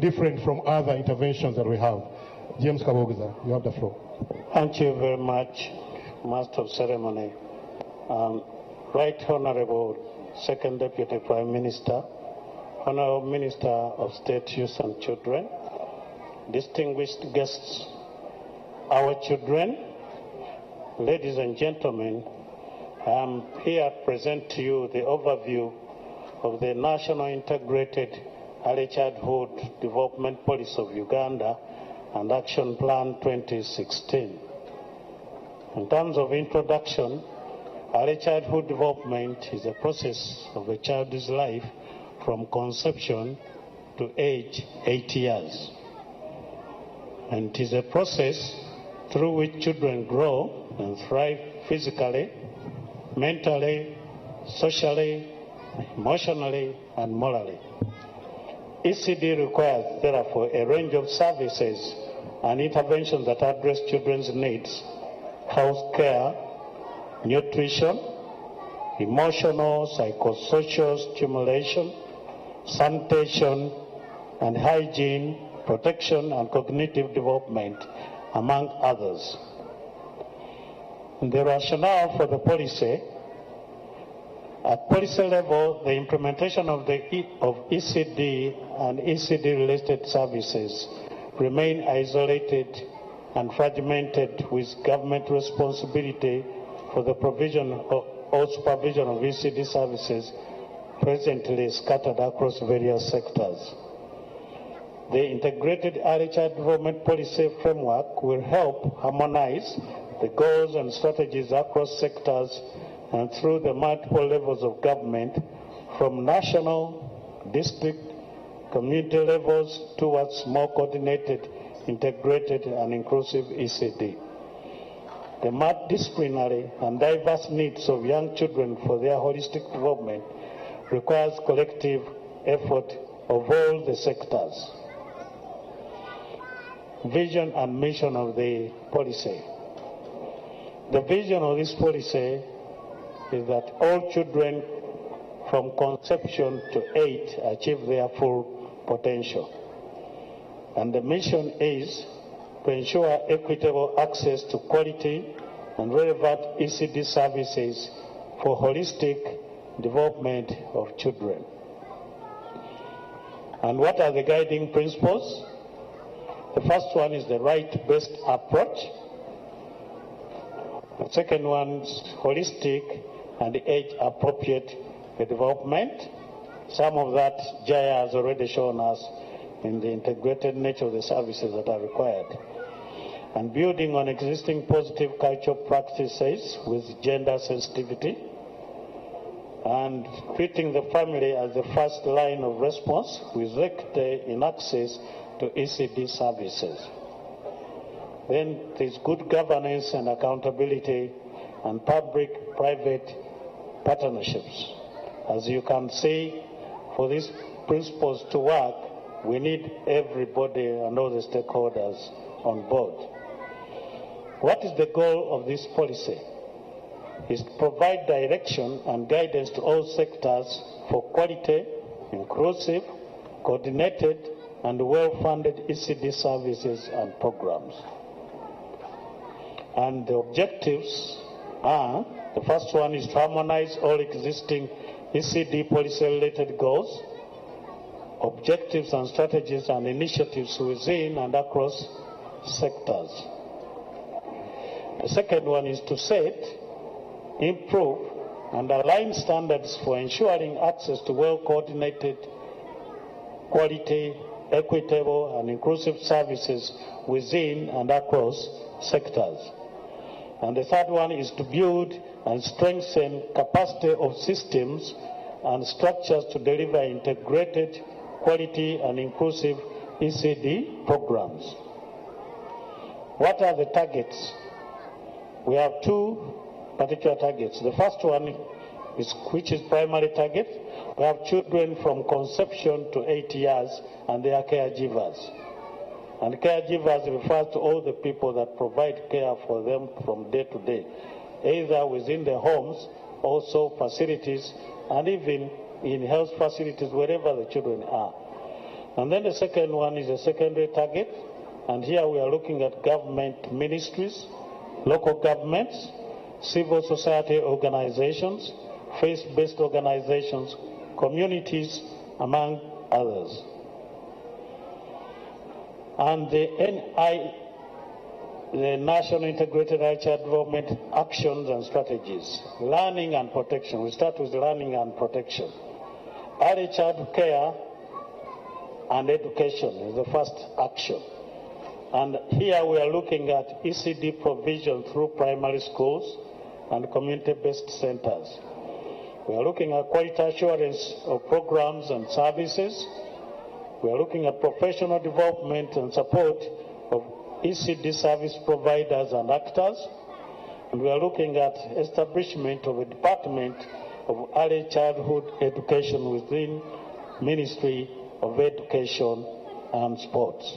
different from other interventions that we have? James Kabogoza, you have the floor. Thank you very much, Master of Ceremony. Right Honorable Second Deputy Prime Minister, Honorable Minister of State, Youth and Children, distinguished guests, our children, ladies and gentlemen, I am here to present to you the overview of the National Integrated Early Childhood Development Policy of Uganda and Action Plan 2016. In terms of introduction, early childhood development is a process of a child's life from conception to age 8 years. And it is a process through which children grow and thrive physically, mentally, socially, emotionally, and morally. ECD requires, therefore, a range of services and interventions that address children's needs: health care, nutrition, emotional, psychosocial stimulation, sanitation, and hygiene, protection, and cognitive development, among others. The rationale for the policy At policy level, the implementation of ECD and ECD-related services remain isolated and fragmented, with government responsibility for the provision or supervision of ECD services presently scattered across various sectors. The integrated early child development policy framework will help harmonize the goals and strategies across sectors and through the multiple levels of government, from national, district, community levels towards more coordinated, integrated and inclusive ECD. The multidisciplinary and diverse needs of young children for their holistic development requires collective effort of all the sectors. Vision and mission of the policy. The vision of this policy is that all children from conception to age achieve their full potential. And the mission is to ensure equitable access to quality and relevant ECD services for holistic development of children. And what are the guiding principles? The first one is the right-based approach. The second one is holistic and age-appropriate development. Some of that Jaya has already shown us in the integrated nature of the services that are required. And building on existing positive cultural practices with gender sensitivity, and treating the family as the first line of response with equity in access to ECD services. Then there's good governance and accountability and public-private partnerships. As you can see, for these principles to work, we need everybody and all the stakeholders on board. What is the goal of this policy? Is to provide direction and guidance to all sectors for quality, inclusive, coordinated, and well-funded ECD services and programs. And the objectives are, the first one is to harmonize all existing ECD policy-related goals, objectives and strategies and initiatives within and across sectors. The second one is to set, improve, and align standards for ensuring access to well-coordinated, quality, equitable, and inclusive services within and across sectors. And the third one is to build and strengthen capacity of systems and structures to deliver integrated, quality, and inclusive ECD programs. What are the targets? We have two particular targets. The first one is, which is primary target. We have children from conception to 8 years and their caregivers. And caregivers refers to all the people that provide care for them from day to day, either within their homes, also facilities, and even in health facilities, wherever the children are. And then the second one is a secondary target. And here we are looking at government ministries, local governments, civil society organizations, faith-based organizations, communities, among others. And the National Integrated Early Child Development Actions and Strategies. Learning and protection. We start with learning and protection. Early child care and education is the first action. And here we are looking at ECD provision through primary schools and community-based centers. We are looking at quality assurance of programs and services. We are looking at professional development and support of ECD service providers and actors. And we are looking at establishment of a department of early childhood education within Ministry of Education and Sports.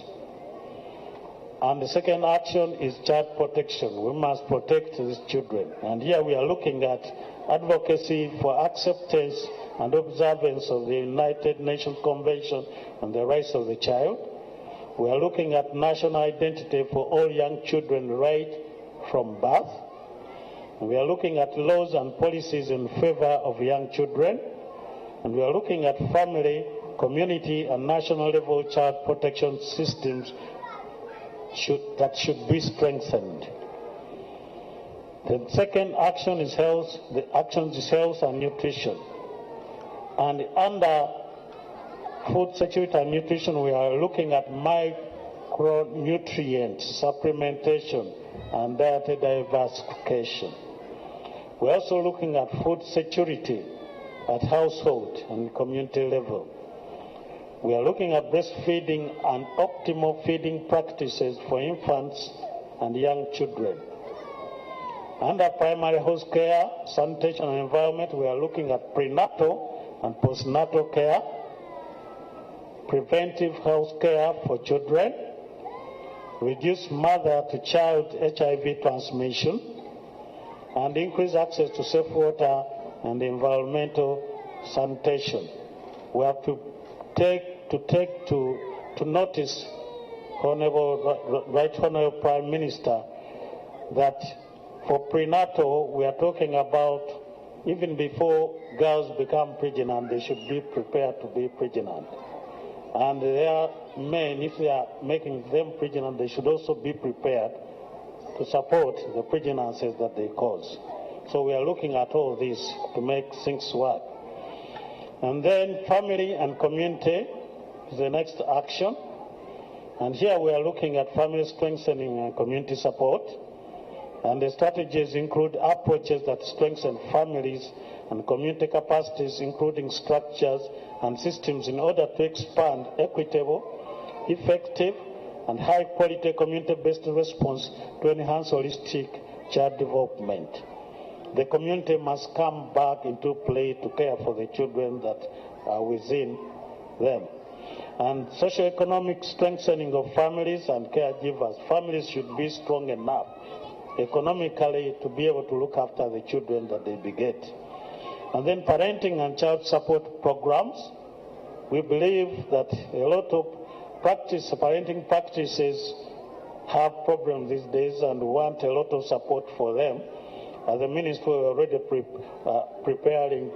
And the second action is child protection. We must protect these children. And here we are looking at advocacy for acceptance and observance of the United Nations Convention on the Rights of the Child. We are looking at national identity for all young children right from birth. We are looking at laws and policies in favor of young children. And we are looking at family, community, and national level child protection systems that should be strengthened. The second action is health. The action is health and nutrition. And under food security and nutrition, we are looking at micronutrient supplementation and dietary diversification. We're also looking at food security at household and community level. We are looking at breastfeeding and optimal feeding practices for infants and young children. Under primary health care, sanitation and environment, we are looking at prenatal and postnatal care, preventive health care for children, reduce mother-to-child HIV transmission, and increase access to safe water and environmental sanitation. We have to notice, Right Honorable Prime Minister, that for prenatal, we are talking about even before girls become pregnant, they should be prepared to be pregnant. And their men, if they are making them pregnant, they should also be prepared to support the pregnancies that they cause. So we are looking at all this to make things work. And then family and community is the next action. And here we are looking at family strengthening and community support. And the strategies include approaches that strengthen families and community capacities, including structures and systems in order to expand equitable, effective, and high-quality community-based response to enhance holistic child development. The community must come back into play to care for the children that are within them. And socioeconomic strengthening of families and caregivers. Families should be strong enough economically to be able to look after the children that they beget. And then parenting and child support programs. We believe that a lot of parenting practices have problems these days and want a lot of support for them. As the ministry, we're already preparing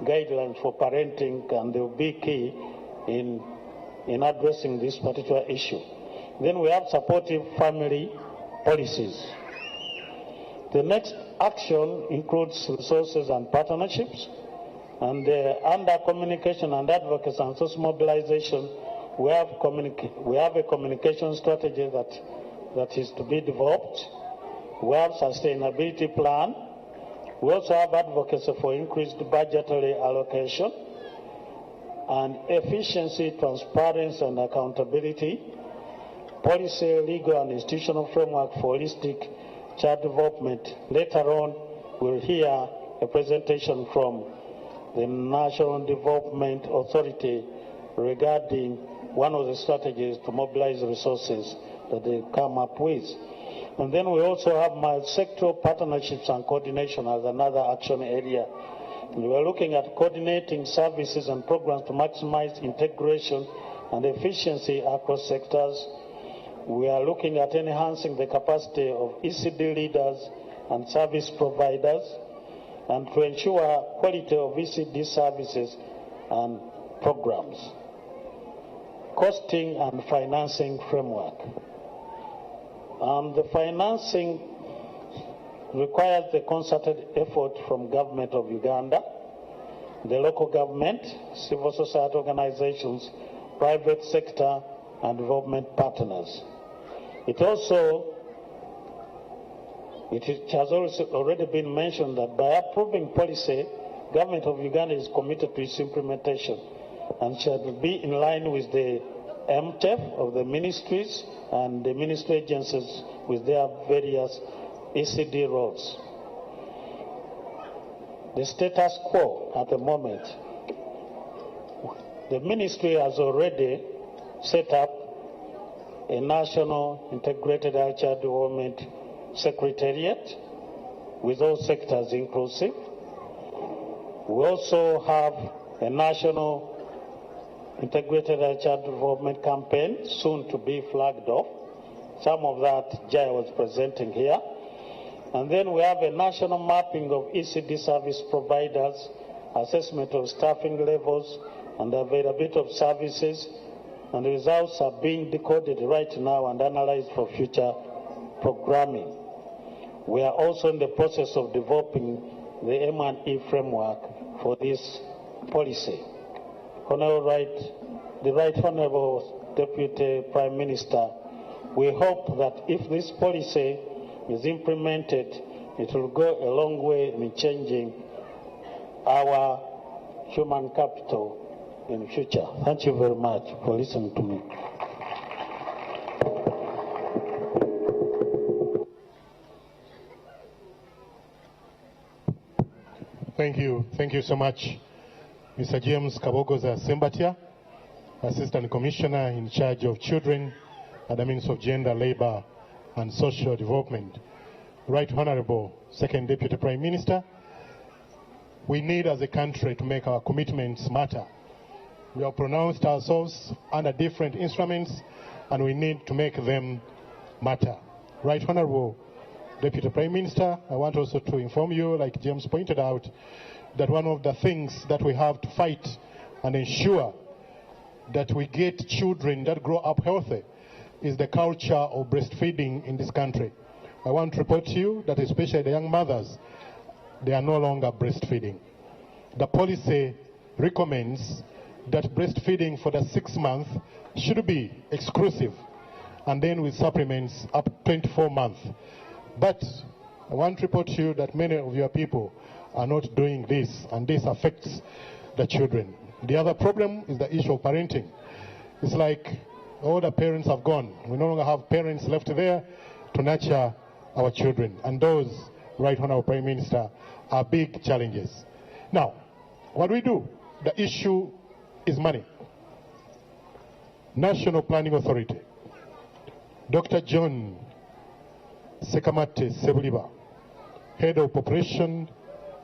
guidelines for parenting, and they will be key in addressing this particular issue. Then we have supportive family policies. The next action includes resources and partnerships. And under communication and advocacy and social mobilization, we have a communication strategy that is to be developed. We have sustainability plan. We also have advocacy for increased budgetary allocation and efficiency, transparency, and accountability, policy, legal, and institutional framework for holistic child development. Later on, we'll hear a presentation from the National Development Authority regarding one of the strategies to mobilize resources that they come up with. And then we also have sectoral partnerships and coordination as another action area. We are looking at coordinating services and programs to maximize integration and efficiency across sectors. We are looking at enhancing the capacity of ECD leaders and service providers, and to ensure quality of ECD services and programs. Costing and financing framework. The financing requires the concerted effort from government of Uganda, the local government, civil society organizations, private sector, and development partners. It has also already been mentioned that by approving policy, government of Uganda is committed to its implementation and shall be in line with the MTEF of the ministries and the ministry agencies with their various ECD roles. The status quo at the moment. The ministry has already set up a national integrated child development secretariat with all sectors inclusive. We also have a national integrated child development campaign soon to be flagged off. Some of that Jai was presenting here. And then we have a national mapping of ECD service providers, assessment of staffing levels, and availability of services, and the results are being decoded right now and analyzed for future programming. We are also in the process of developing the M&E framework for this policy. The Right Honorable Deputy Prime Minister, we hope that if this policy is implemented, it will go a long way in changing our human capital in the future. Thank you very much for listening to me. Thank you so much, Mr. James Kabogoza Sembatia, Assistant Commissioner in charge of Children and the Ministry of Gender, Labor and Social Development. Right Honorable Second Deputy Prime Minister, we need as a country to make our commitments matter. We have pronounced ourselves under different instruments and we need to make them matter. Right Honorable Deputy Prime Minister, I want also to inform you, like James pointed out, that one of the things that we have to fight and ensure that we get children that grow up healthy is the culture of breastfeeding in this country. I want to report to you that especially the young mothers, they are no longer breastfeeding. The policy recommends that breastfeeding for the 6 months should be exclusive, and then with supplements up to 24 months. But I want to report to you that many of your people are not doing this, and this affects the children. The other problem is the issue of parenting. It's like all the parents have gone. We no longer have parents left there to nurture our children. And those, Right Honorable Prime Minister, are big challenges. Now, what do we do? The issue is money. National Planning Authority. Dr. John Sekamate Sebuliba, Head of Population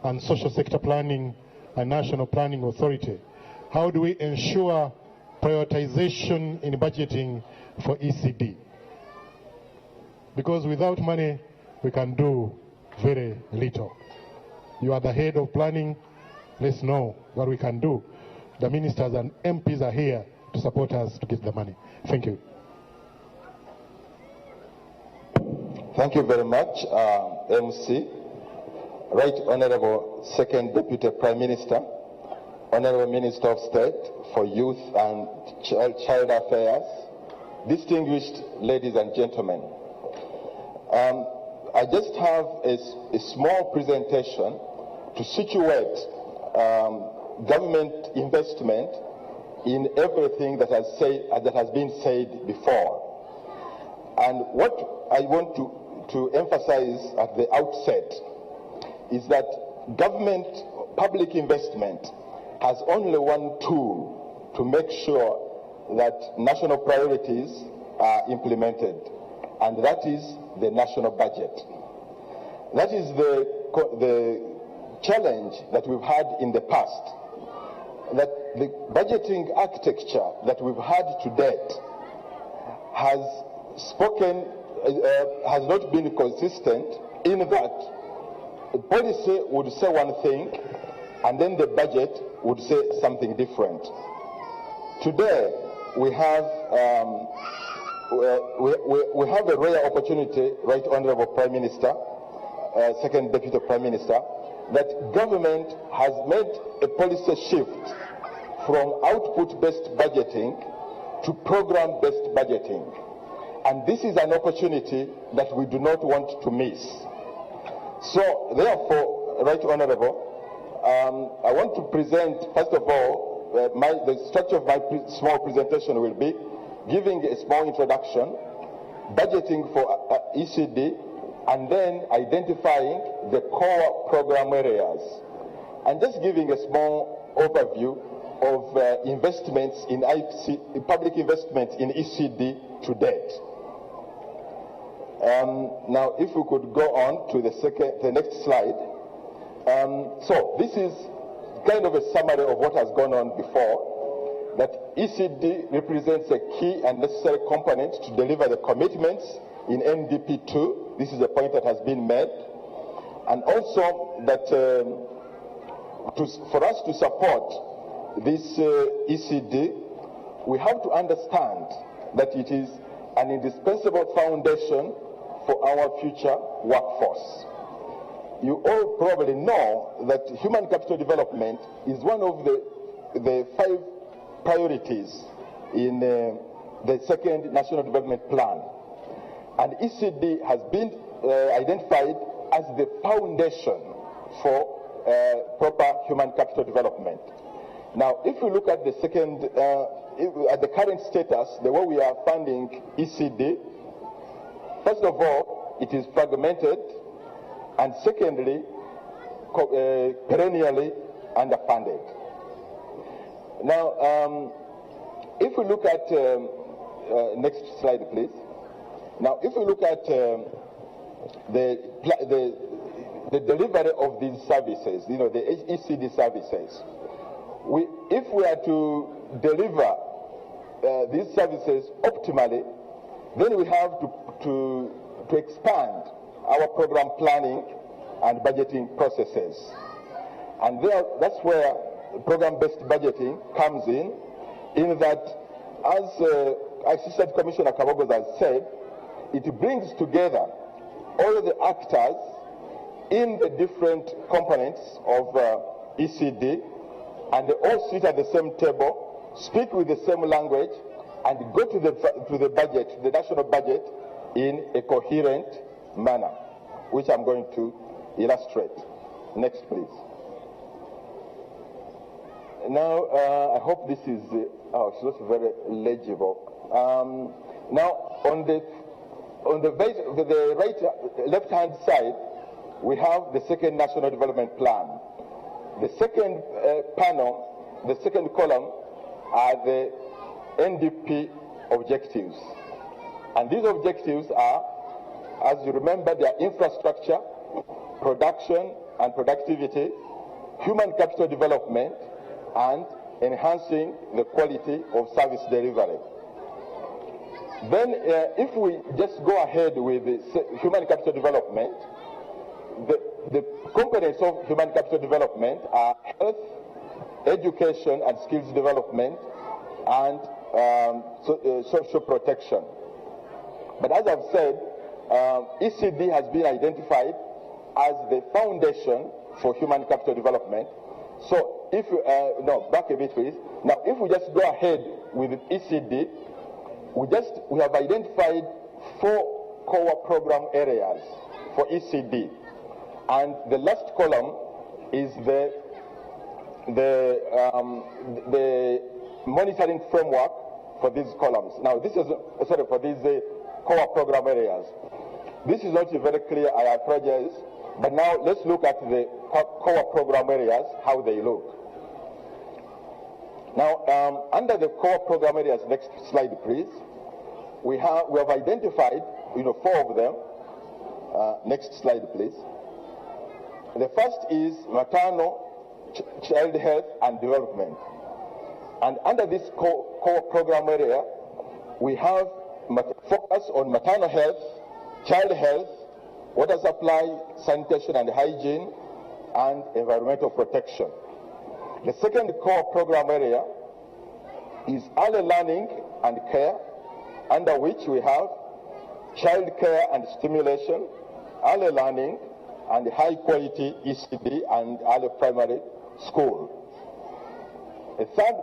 and Social Sector Planning and National Planning Authority. How do we ensure prioritization in budgeting for ECD? Because without money, we can do very little. You are the head of planning. Let's know what we can do. The ministers and MPs are here to support us to get the money. Thank you. Thank you very much, MC. Right Honorable Second Deputy Prime Minister, Honorable Minister of State for Youth and Child Affairs, distinguished ladies and gentlemen. I just have a small presentation to situate government investment in everything that has been said before. And what I want to emphasize at the outset is that government public investment has only one tool to make sure that national priorities are implemented, and that is the national budget. That is the challenge that we've had in the past, that the budgeting architecture that we've had to date has not been consistent, in that the policy would say one thing and then the budget would say something different. Today we have a rare opportunity, Right Honorable Prime Minister, Second Deputy Prime Minister, that government has made a policy shift from output-based budgeting to program-based budgeting. And this is an opportunity that we do not want to miss. So, therefore, Right Honorable, I want to present, first of all, the structure of my small presentation will be giving a small introduction, budgeting for ECD, and then identifying the core program areas, and just giving a small overview of investments in public investments in ECD to date. Now, if we could go on to the next slide. So this is kind of a summary of what has gone on before, that ECD represents a key and necessary component to deliver the commitments in NDP 2. This is a point that has been made. And also that for us to support this ECD, we have to understand that it is an indispensable foundation for our future workforce. You all probably know that human capital development is one of the 5 priorities in the second National Development Plan. And ECD has been identified as the foundation for proper human capital development. Now, if we look at the second, at the current status, the way we are funding ECD, first of all, it is fragmented, and secondly, perennially underfunded. Now, if we look at, next slide please. Now, if we look at the delivery of these services, you know, the ECD services, if we are to deliver these services optimally, then we have to expand our program planning and budgeting processes. And that's where program-based budgeting comes in that, as Assistant Commissioner Kabogos has said, it brings together all the actors in the different components of ECD, and they all sit at the same table, speak with the same language, and go to the budget, the national budget, in a coherent manner, which I'm going to illustrate. Next, please. Now, I hope this is, it's not very legible. Now, on the left-hand side, we have the second National Development Plan. The second panel, the second column, are the NDP objectives. And these objectives are, as you remember, they are infrastructure, production and productivity, human capital development, and enhancing the quality of service delivery. Then, if we just go ahead with the human capital development, the components of human capital development are health, education and skills development, and social protection. But as I've said, ECD has been identified as the foundation for human capital development. So if you, no, back a bit please. Now if we just go ahead with ECD, we have identified 4 core program areas for ECD. And the last column is the monitoring framework for these columns. Now this is, for these core program areas. This is not very clear, I apologize, but now let's look at the core program areas, how they look. Now, under the core program areas, next slide please, we have identified, 4 of them. Next slide please. The first is maternal child health and development. And under this core program area, we have focus on maternal health, child health, water supply, sanitation and hygiene, and environmental protection. The second core program area is early learning and care, under which we have child care and stimulation, early learning, and high quality ECD and early primary school. The third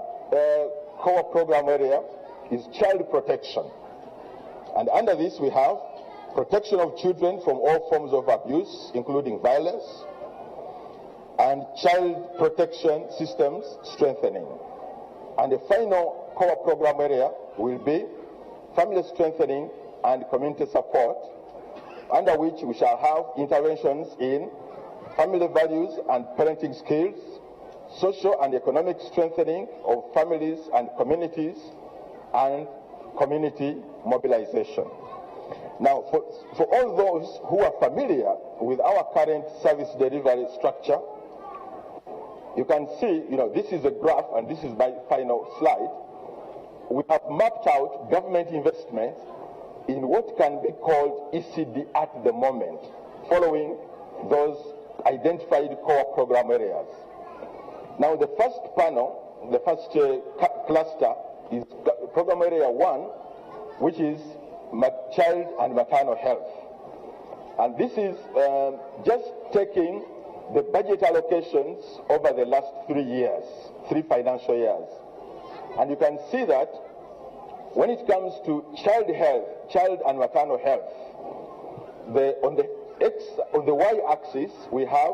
core program area is child protection. And under this we have protection of children from all forms of abuse, including violence, and child protection systems strengthening. And the final core program area will be family strengthening and community support, under which we shall have interventions in family values and parenting skills, social and economic strengthening of families and communities, and community mobilization. Now, for all those who are familiar with our current service delivery structure, you can see, this is a graph, and this is my final slide. We have mapped out government investment in what can be called ECD at the moment, following those identified core program areas. Now the first panel, the first cluster is program area 1, which is child and maternal health. And this is just taking the budget allocations over the last 3 years, 3 financial years. And you can see that when it comes to child and maternal health, on the y-axis we have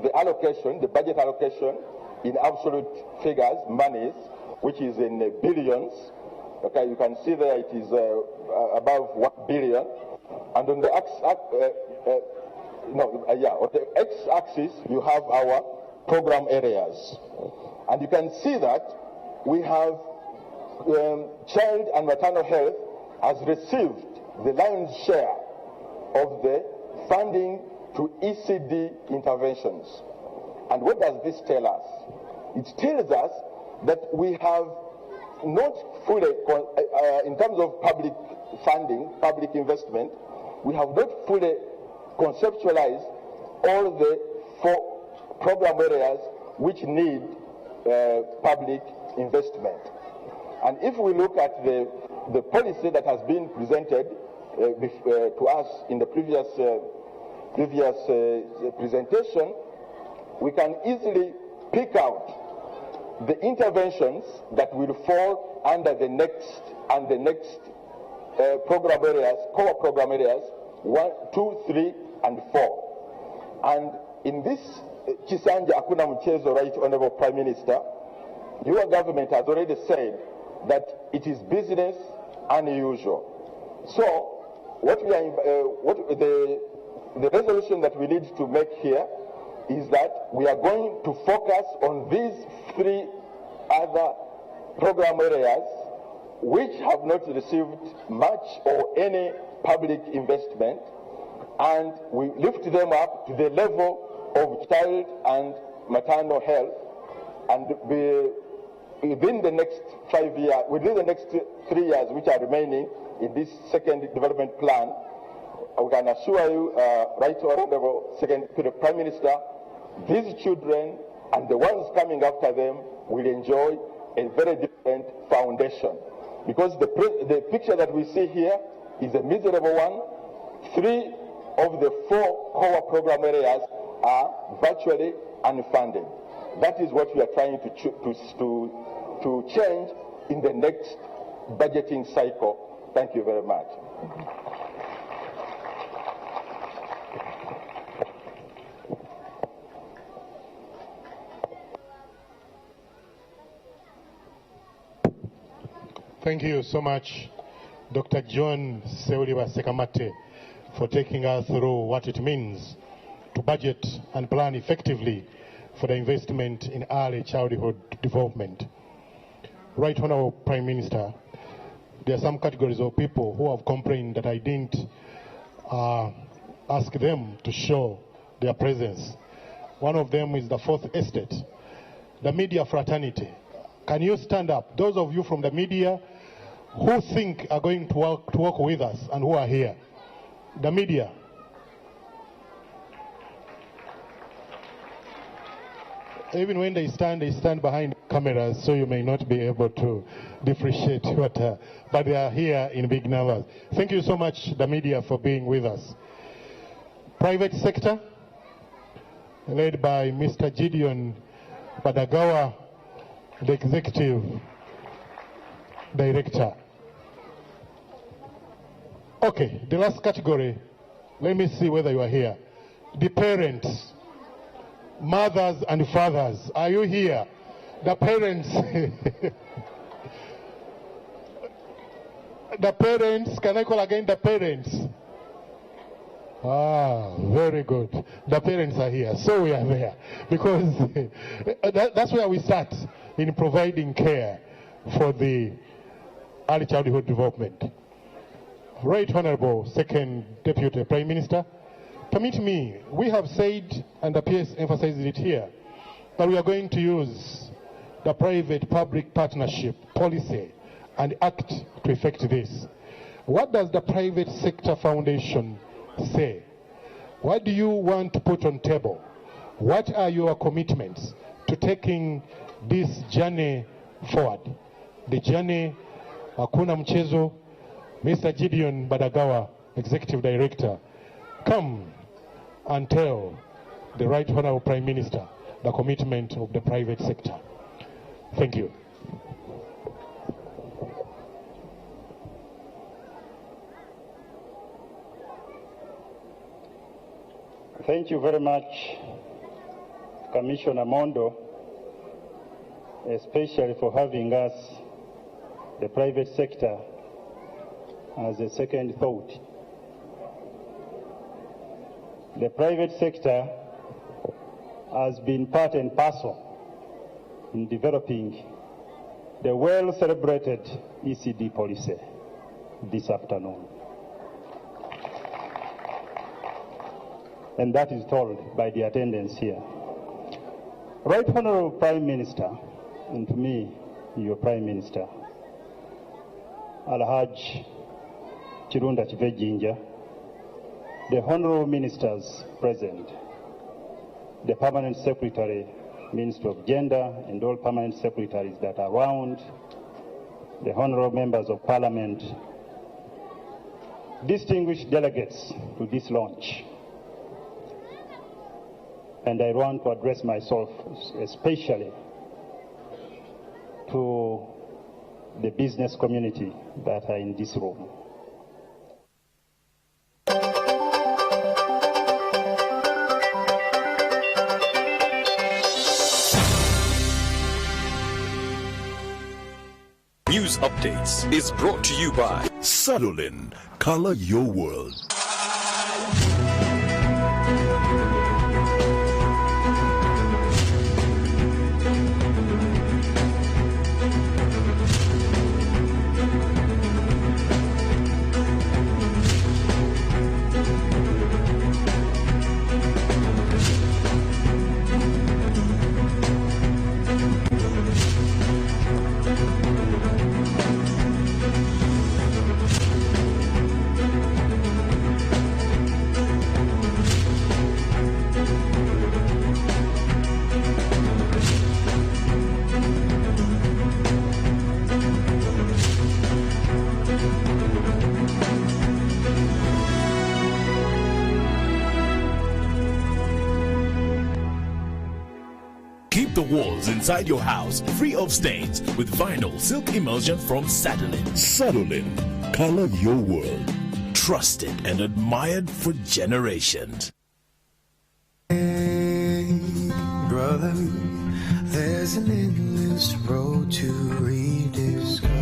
the allocation, the budget allocation in absolute figures, monies, which is in billions. Okay, you can see there it is above 1 billion. And on the on the x-axis you have our program areas. And you can see that we have child and maternal health has received the lion's share of the funding to ECD interventions. And what does this tell us? It tells us that we have not fully, in terms of public funding, public investment, we have not fully conceptualized all the 4 program areas which need public investment. And if we look at the policy that has been presented to us in the previous presentation, we can easily pick out the interventions that will fall under the next program areas, core program areas 1, 2, 3, and 4. And in this Chisanja Akuna Mchezo, Right Honorable Prime Minister, your government has already said that it is business unusual. So what the resolution that we need to make here is that we are going to focus on these 3 other program areas which have not received much or any public investment, and we lift them up to the level of child and maternal health, and within the next 5 years, within the next 3 years which are remaining in this second development plan, we can assure you, Right Honorable Second Prime Minister, these children and the ones coming after them will enjoy a very different foundation. Because the picture that we see here is a miserable one. 3 of the 4 core program areas are virtually unfunded. That is what we are trying to change in the next budgeting cycle. Thank you very much. Thank you so much, Dr. John Seuliwa Sekamate, for taking us through what it means to budget and plan effectively for the investment in early childhood development. Right Honorable Prime Minister, there are some categories of people who have complained that I didn't ask them to show their presence. One of them is the Fourth Estate, the media fraternity. Can you stand up? Those of you from the media who think are going to work with us and who are here. The media. Even when they stand behind cameras, so you may not be able to differentiate what, but they are here in big numbers. Thank you so much, the media, for being with us. Private sector, led by Mr. Gideon Badagawa, the Executive Director. Okay, the last category, let me see whether you are here. The parents, mothers and fathers, are you here? The parents, the parents, can I call again the parents? Ah, very good. The parents are here, so we are there. Because that's where we start in providing care for the early childhood development. Right Honorable Second Deputy Prime Minister, permit me, we have said, and the PS emphasized it here, that we are going to use the private-public partnership policy and act to effect this. What does the private sector foundation say? What do you want to put on table? What are your commitments to taking this journey forward? The journey, hakuna mchezo. Mr. Gideon Badagawa, Executive Director, come and tell the Right Honorable Prime Minister the commitment of the private sector. Thank you. Thank you very much, Commissioner Mondo, especially for having us, the private sector, as a second thought. The private sector has been part and parcel in developing the well-celebrated ECD policy this afternoon. And that is told by the attendance here. Right Honorable Prime Minister, and to me, your Prime Minister, Alhaj Chirunda Chivejinja, the Honorable Ministers present, the Permanent Secretary, Minister of Gender, and all Permanent Secretaries that are around, the Honorable Members of Parliament, distinguished delegates to this launch. And I want to address myself especially to the business community that are in this room. News Updates is brought to you by Sadolin, color your world. Keep the walls inside your house free of stains with vinyl silk emulsion from Sadolin. Sadolin, color your world. Trusted and admired for generations. Hey, brother, there's an endless road to rediscover.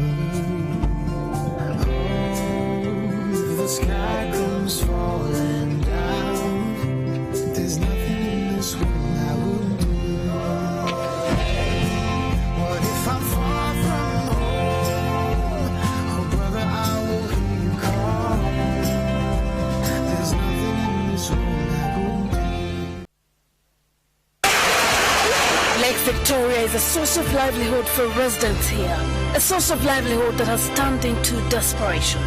Oh, the sky comes falling down. There's nothing in this world I wouldn't do. What if I'm far from home? Oh, brother, I will hear you call. There's nothing in this world I wouldn't do. Lake Victoria is a source of livelihood for residents here. A source of livelihood that has turned into desperation.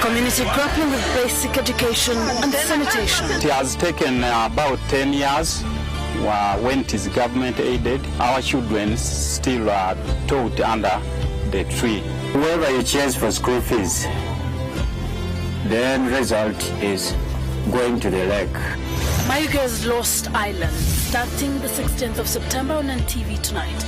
Community grappling with basic education and sanitation. It has taken about 10 years when it is government aided. Our children still are taught under the tree. Whoever you choose for school fees, the end result is going to the lake. Mayuga's Lost Island, starting the 16th of September on NTV tonight.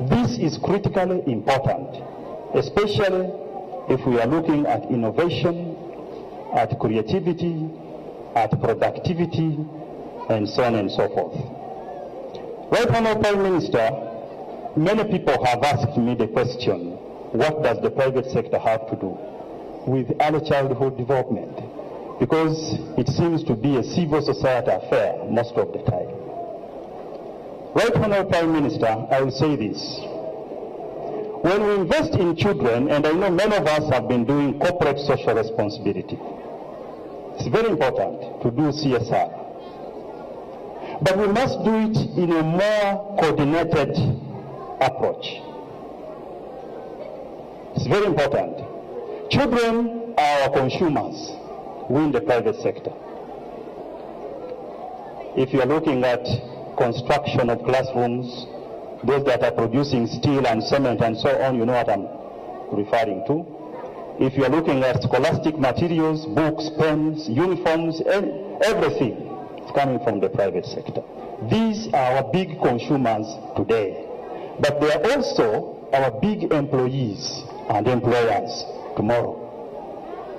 This is critically important, especially if we are looking at innovation, at creativity, at productivity, and so on and so forth. Right Honourable Prime Minister, many people have asked me the question, what does the private sector have to do with early childhood development? Because it seems to be a civil society affair most of the time. Right Honourable Prime Minister, I will say this. When we invest in children, and I know many of us have been doing corporate social responsibility, it's very important to do CSR. But we must do it in a more coordinated approach. It's very important. Children are our consumers. We in the private sector. If you are looking at construction of classrooms, those that are producing steel and cement and so on, you know what I'm referring to. If you are looking at scholastic materials, books, pens, uniforms, everything is coming from the private sector. These are our big consumers today, but they are also our big employees and employers tomorrow.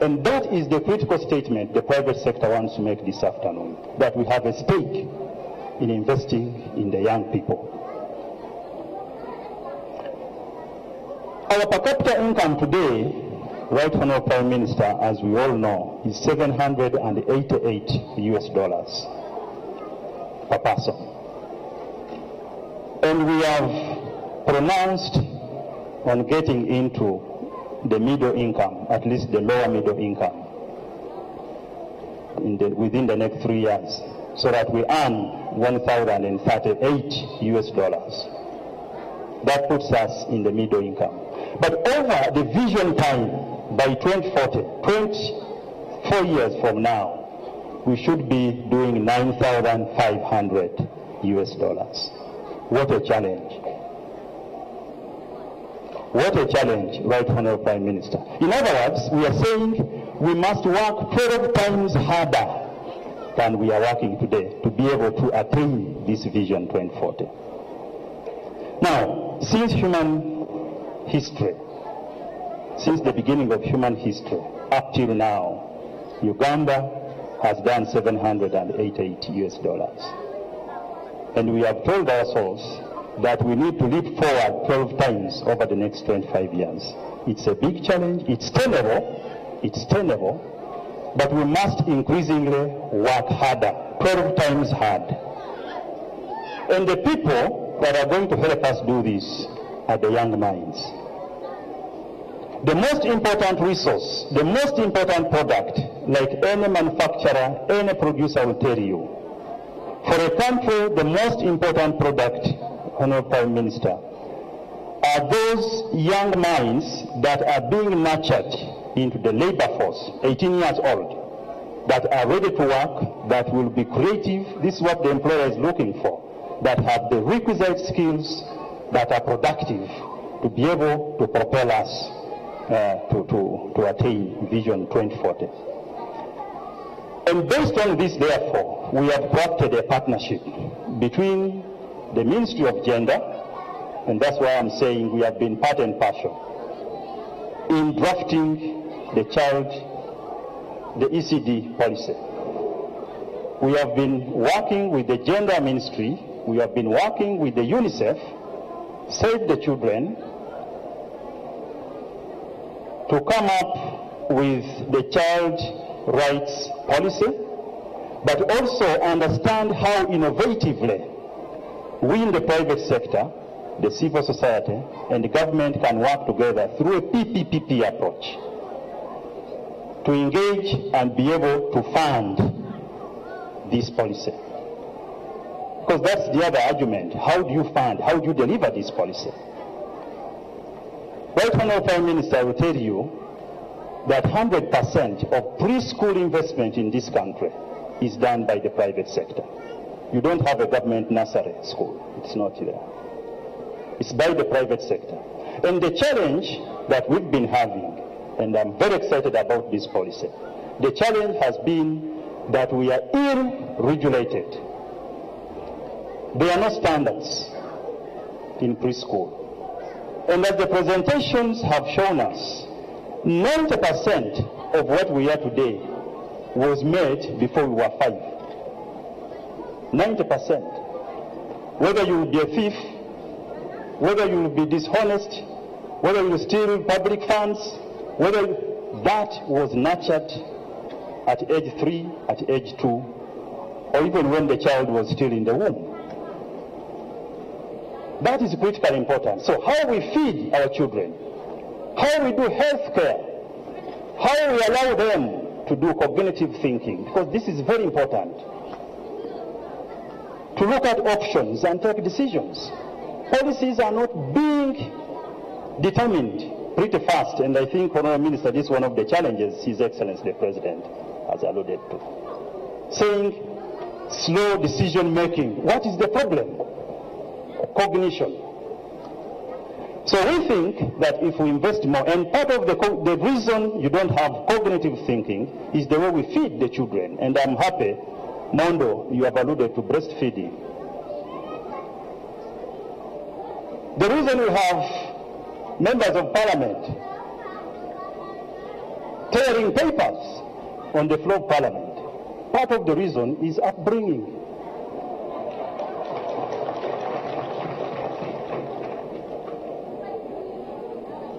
And that is the critical statement the private sector wants to make this afternoon, that we have a stake in investing in the young people. Our per capita income today, Right Honorable Prime Minister, as we all know, is $788 US per person. And we have pronounced on getting into the middle income, at least the lower middle income, within the next 3 years, so that we earn $1,038 US. That puts us in the middle income. But over the vision time, by 2040, 24 years from now, we should be doing $9,500 US. What a challenge. What a challenge, Right Honorable Prime Minister. In other words, we are saying we must work 12 times harder than we are working today to be able to attain this Vision 2040. Now, since human history, since the beginning of human history, up till now, Uganda has done $788 US. And we have told ourselves that we need to leap forward 12 times over the next 25 years. It's a big challenge, it's tenable, but we must increasingly work harder, 12 times hard. And the people that are going to help us do this are the young minds. The most important resource, the most important product, like any manufacturer, any producer will tell you, for a country, the most important product, Honorable Prime Minister, are those young minds that are being nurtured into the labor force, 18 years old, that are ready to work, that will be creative. This is what the employer is looking for, that have the requisite skills, that are productive, to be able to propel us to attain Vision 2040. And based on this, therefore, we have crafted a partnership between the Ministry of Gender, and that's why I'm saying we have been part and parcel in drafting the ECD policy. We have been working with the Gender Ministry, we have been working with the UNICEF, Save the Children, to come up with the child rights policy, but also understand how innovatively we in the private sector, the civil society, and the government can work together through a PPPP approach to engage and be able to fund this policy. Because that's the other argument. How do you fund? How do you deliver this policy? Right Honorable Prime Minister, I will tell you that 100% of preschool investment in this country is done by the private sector. You don't have a government nursery school. It's not there. It's by the private sector. And the challenge that we've been having, and I'm very excited about this policy, the challenge has been that we are ill-regulated. There are no standards in preschool. And as the presentations have shown us, 90% of what we are today was made before we were 5. 90%. Whether you will be a thief, whether you will be dishonest, whether you will steal public funds, whether that was nurtured at age 3, at age 2, or even when the child was still in the womb. That is critically important. So how we feed our children, how we do health care, how we allow them to do cognitive thinking, because this is very important. to look at options and take decisions. Policies are not being determined pretty fast, and I think, Honourable Minister, this is one of the challenges His Excellency the President has alluded to. Saying slow decision making. What is the problem? Cognition. So we think that if we invest more, and part of the reason you don't have cognitive thinking is the way we feed the children. And I'm happy, Mondo, you have alluded to breastfeeding. The reason we have members of parliament tearing papers on the floor of parliament, part of the reason is upbringing.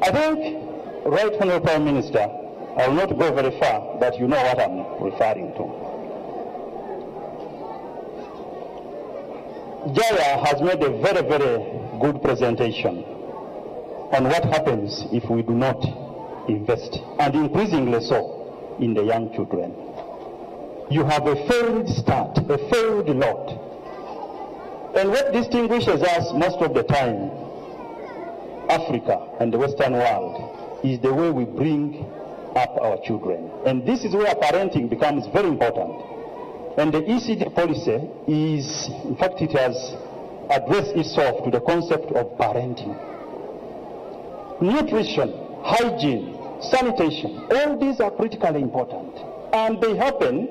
I think, Right Honourable Prime Minister, I will not go very far, but you know what I'm referring to. Jaya has made a very, very good presentation on what happens if we do not invest, and increasingly so, in the young children. You have a failed start, a failed lot. And what distinguishes us most of the time, Africa and the Western world, is the way we bring up our children. And this is where parenting becomes very important. And the ECD policy is, in fact, it has addressed itself to the concept of parenting. Nutrition, hygiene, sanitation, all these are critically important. And they happen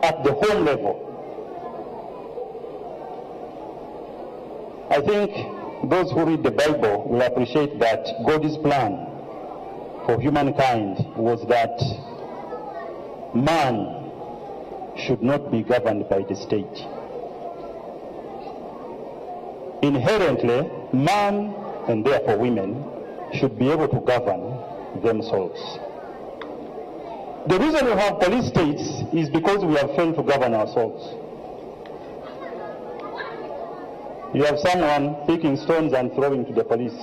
at the home level. I think those who read the Bible will appreciate that God's plan for humankind was that man should not be governed by the state. Inherently, man, and therefore women, should be able to govern themselves. The reason we have police states is because we have failed to govern ourselves. You have someone picking stones and throwing to the police.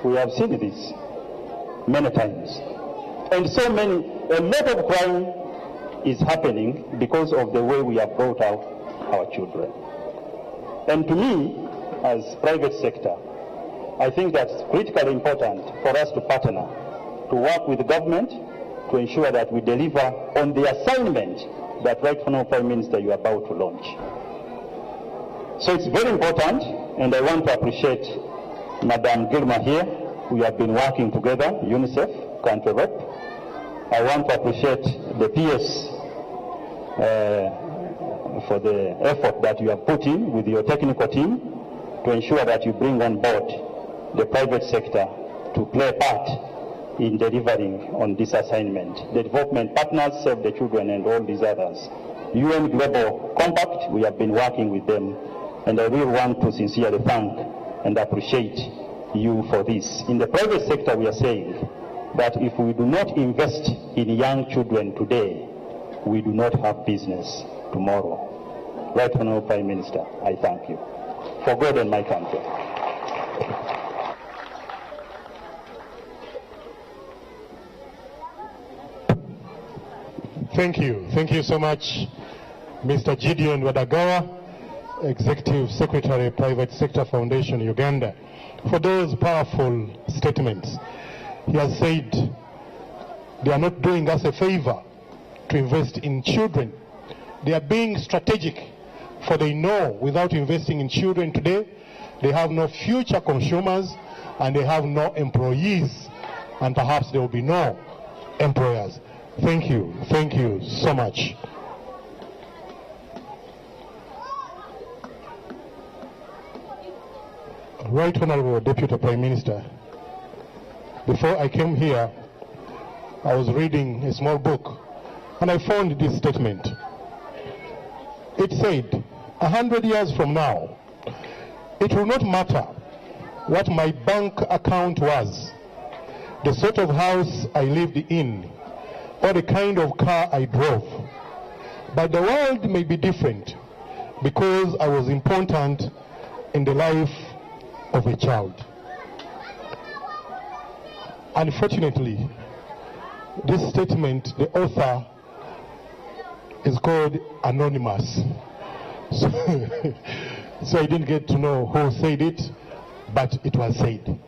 We have seen this many times. And a lot of crime is happening because of the way we have brought out our children. And to me, as private sector, I think that's critically important for us to partner, to work with the government to ensure that we deliver on the assignment that Right Honourable Prime Minister you are about to launch. So it's very important, and I want to appreciate Madam Gilma here. We have been working together, UNICEF, country rep. I want to appreciate the PS for the effort that you have put in with your technical team to ensure that you bring on board the private sector to play a part in delivering on this assignment. The development partners, Save the Children, and all these others. UN Global Compact, we have been working with them, and I really want to sincerely thank and appreciate you for this. In the private sector, we are saying that if we do not invest in young children today, we do not have business tomorrow. Right Honourable Prime Minister, I thank you. For God and my country. Thank you. Thank you so much, Mr. Gideon Wadagawa, Executive Secretary, Private Sector Foundation, Uganda, for those powerful statements. He has said they are not doing us a favor to invest in children. They are being strategic, for they know without investing in children today, they have no future consumers and they have no employees, and perhaps there will be no employers. Thank you so much. Right Honourable Deputy Prime Minister, before I came here, I was reading a small book and I found this statement. It said, 100 years from now, it will not matter what my bank account was, the sort of house I lived in, or the kind of car I drove. But the world may be different because I was important in the life of a child. Unfortunately, this statement, the author is called Anonymous. So, so I didn't get to know who said it, but it was said.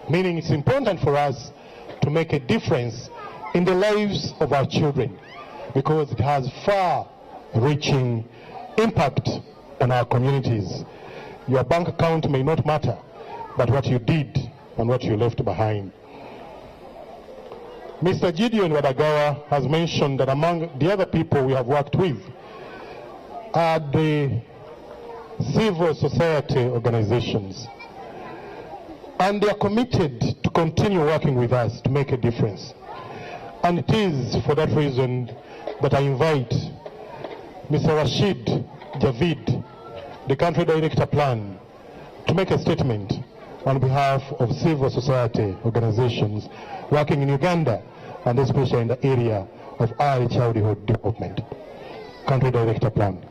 Meaning it's important for us to make a difference in the lives of our children, because it has far-reaching impact on our communities. Your bank account may not matter, but what you did and what you left behind. Mr. Gideon Wadagawa has mentioned that among the other people we have worked with are the civil society organizations. And they are committed to continue working with us to make a difference. And it is for that reason that I invite Mr. Rashid Javid, the country director plan, to make a statement on behalf of civil society organizations working in Uganda, and especially in the area of early childhood development. Country director plan.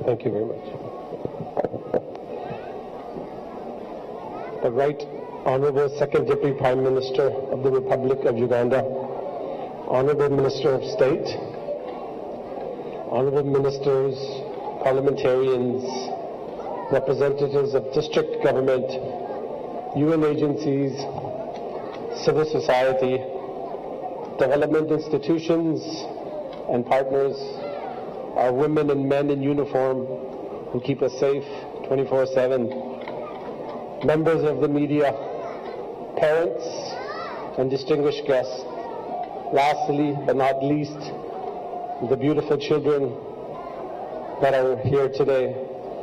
Thank you very much. The Right Honorable Second Deputy Prime Minister of the Republic of Uganda, Honorable Minister of State, Honorable Ministers, parliamentarians, representatives of district government, UN agencies, civil society, development institutions and partners, our women and men in uniform who keep us safe 24/7, members of the media, parents, and distinguished guests. Lastly, but not least, the beautiful children that are here today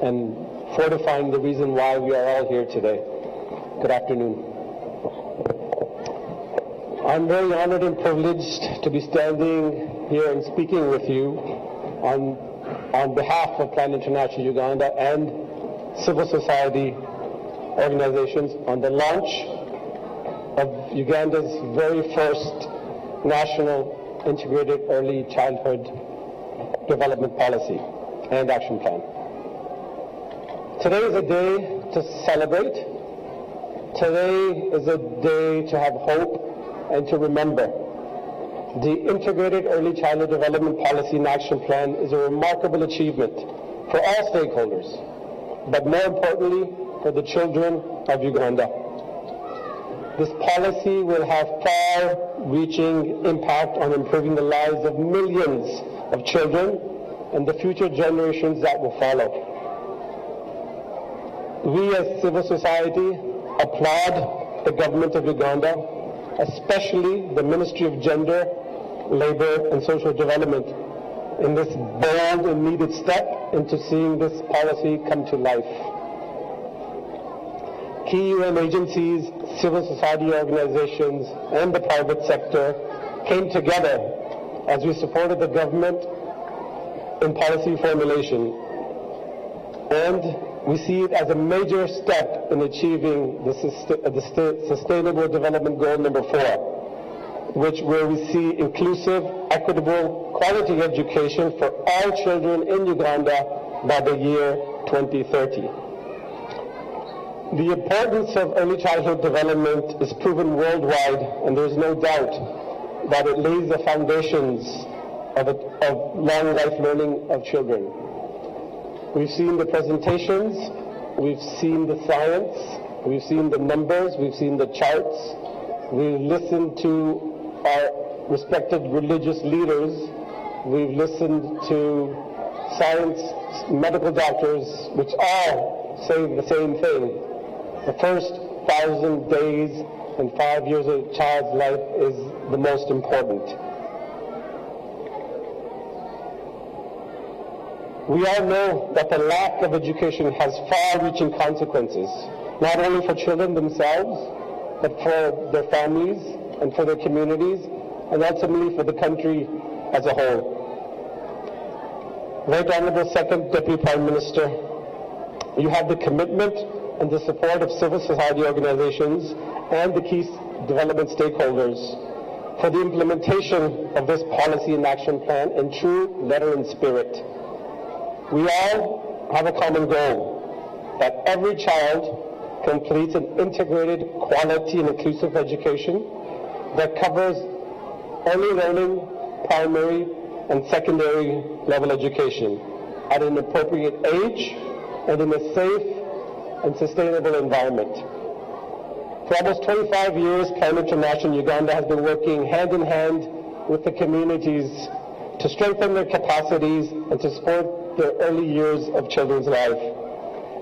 and fortifying the reason why we are all here today. Good afternoon. I'm very honored and privileged to be standing here and speaking with you on behalf of Plan International Uganda and civil society organizations on the launch of Uganda's very first national integrated early childhood development policy and action plan. Today is a day to celebrate. Today is a day to have hope and to remember. The integrated early childhood development policy and action plan is a remarkable achievement for all stakeholders, but more importantly, for the children of Uganda. This policy will have far-reaching impact on improving the lives of millions of children and the future generations that will follow. We as civil society applaud the government of Uganda, especially the Ministry of Gender, Labor and Social Development, in this bold and needed step into seeing this policy come to life. Key UN agencies, civil society organizations, and the private sector came together as we supported the government in policy formulation. And we see it as a major step in achieving the Sustainable Development Goal number 4, where we see inclusive, equitable, quality education for all children in Uganda by the year 2030. The importance of early childhood development is proven worldwide, and there is no doubt that it lays the foundations of long life learning of children. We've seen the presentations, we've seen the science, we've seen the numbers, we've seen the charts, we've listened to our respected religious leaders, we've listened to science, medical doctors, which all say the same thing. The first 1,000 days and 5 years of a child's life is the most important. We all know that the lack of education has far-reaching consequences, not only for children themselves, but for their families and for their communities, and ultimately for the country as a whole. Right Honorable Second Deputy Prime Minister, you have the commitment and the support of civil society organizations and the key development stakeholders for the implementation of this policy and action plan in true letter and spirit. We all have a common goal, that every child completes an integrated, quality and inclusive education that covers early learning, primary and secondary level education at an appropriate age and in a safe and sustainable environment. For almost 25 years, Climate International Uganda has been working hand in hand with the communities to strengthen their capacities and to support the early years of children's life.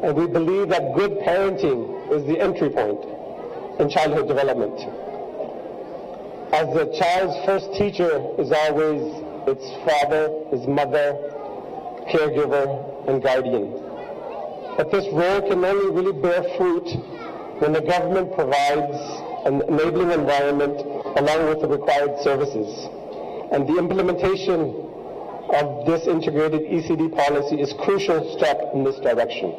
And we believe that good parenting is the entry point in childhood development. As the child's first teacher is always its father, his mother, caregiver, and guardian. But this role can only really bear fruit when the government provides an enabling environment along with the required services. And the implementation of this integrated ECD policy is a crucial step in this direction.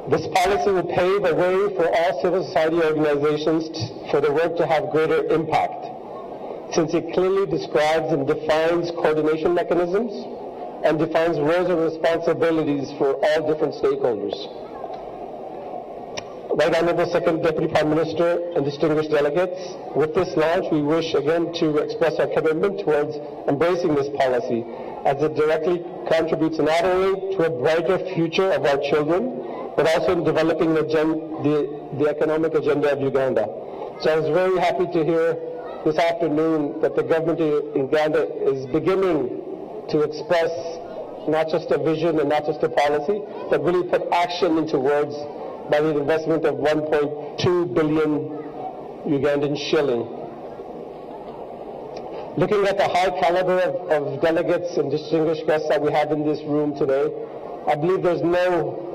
This policy will pave a way for all civil society organizations for their work to have greater impact, since it clearly describes and defines coordination mechanisms and defines roles and responsibilities for all different stakeholders. Right Honorable Second Deputy Prime Minister and distinguished delegates, with this launch we wish again to express our commitment towards embracing this policy, as it directly contributes not only to a brighter future of our children, but also in developing the economic agenda of Uganda. So I was very happy to hear this afternoon that the government of Uganda is beginning to express not just a vision and not just a policy, but really put action into words by the investment of 1.2 billion Ugandan shilling. Looking at the high caliber of delegates and distinguished guests that we have in this room today, I believe there's no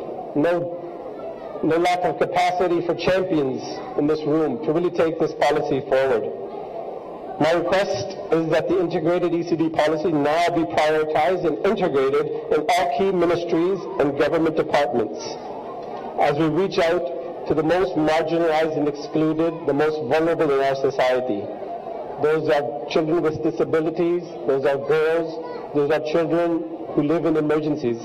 lack of capacity for champions in this room to really take this policy forward. My request is that the integrated ECD policy now be prioritized and integrated in all key ministries and government departments as we reach out to the most marginalized and excluded, the most vulnerable in our society. Those are children with disabilities, those are girls, those are children who live in emergencies.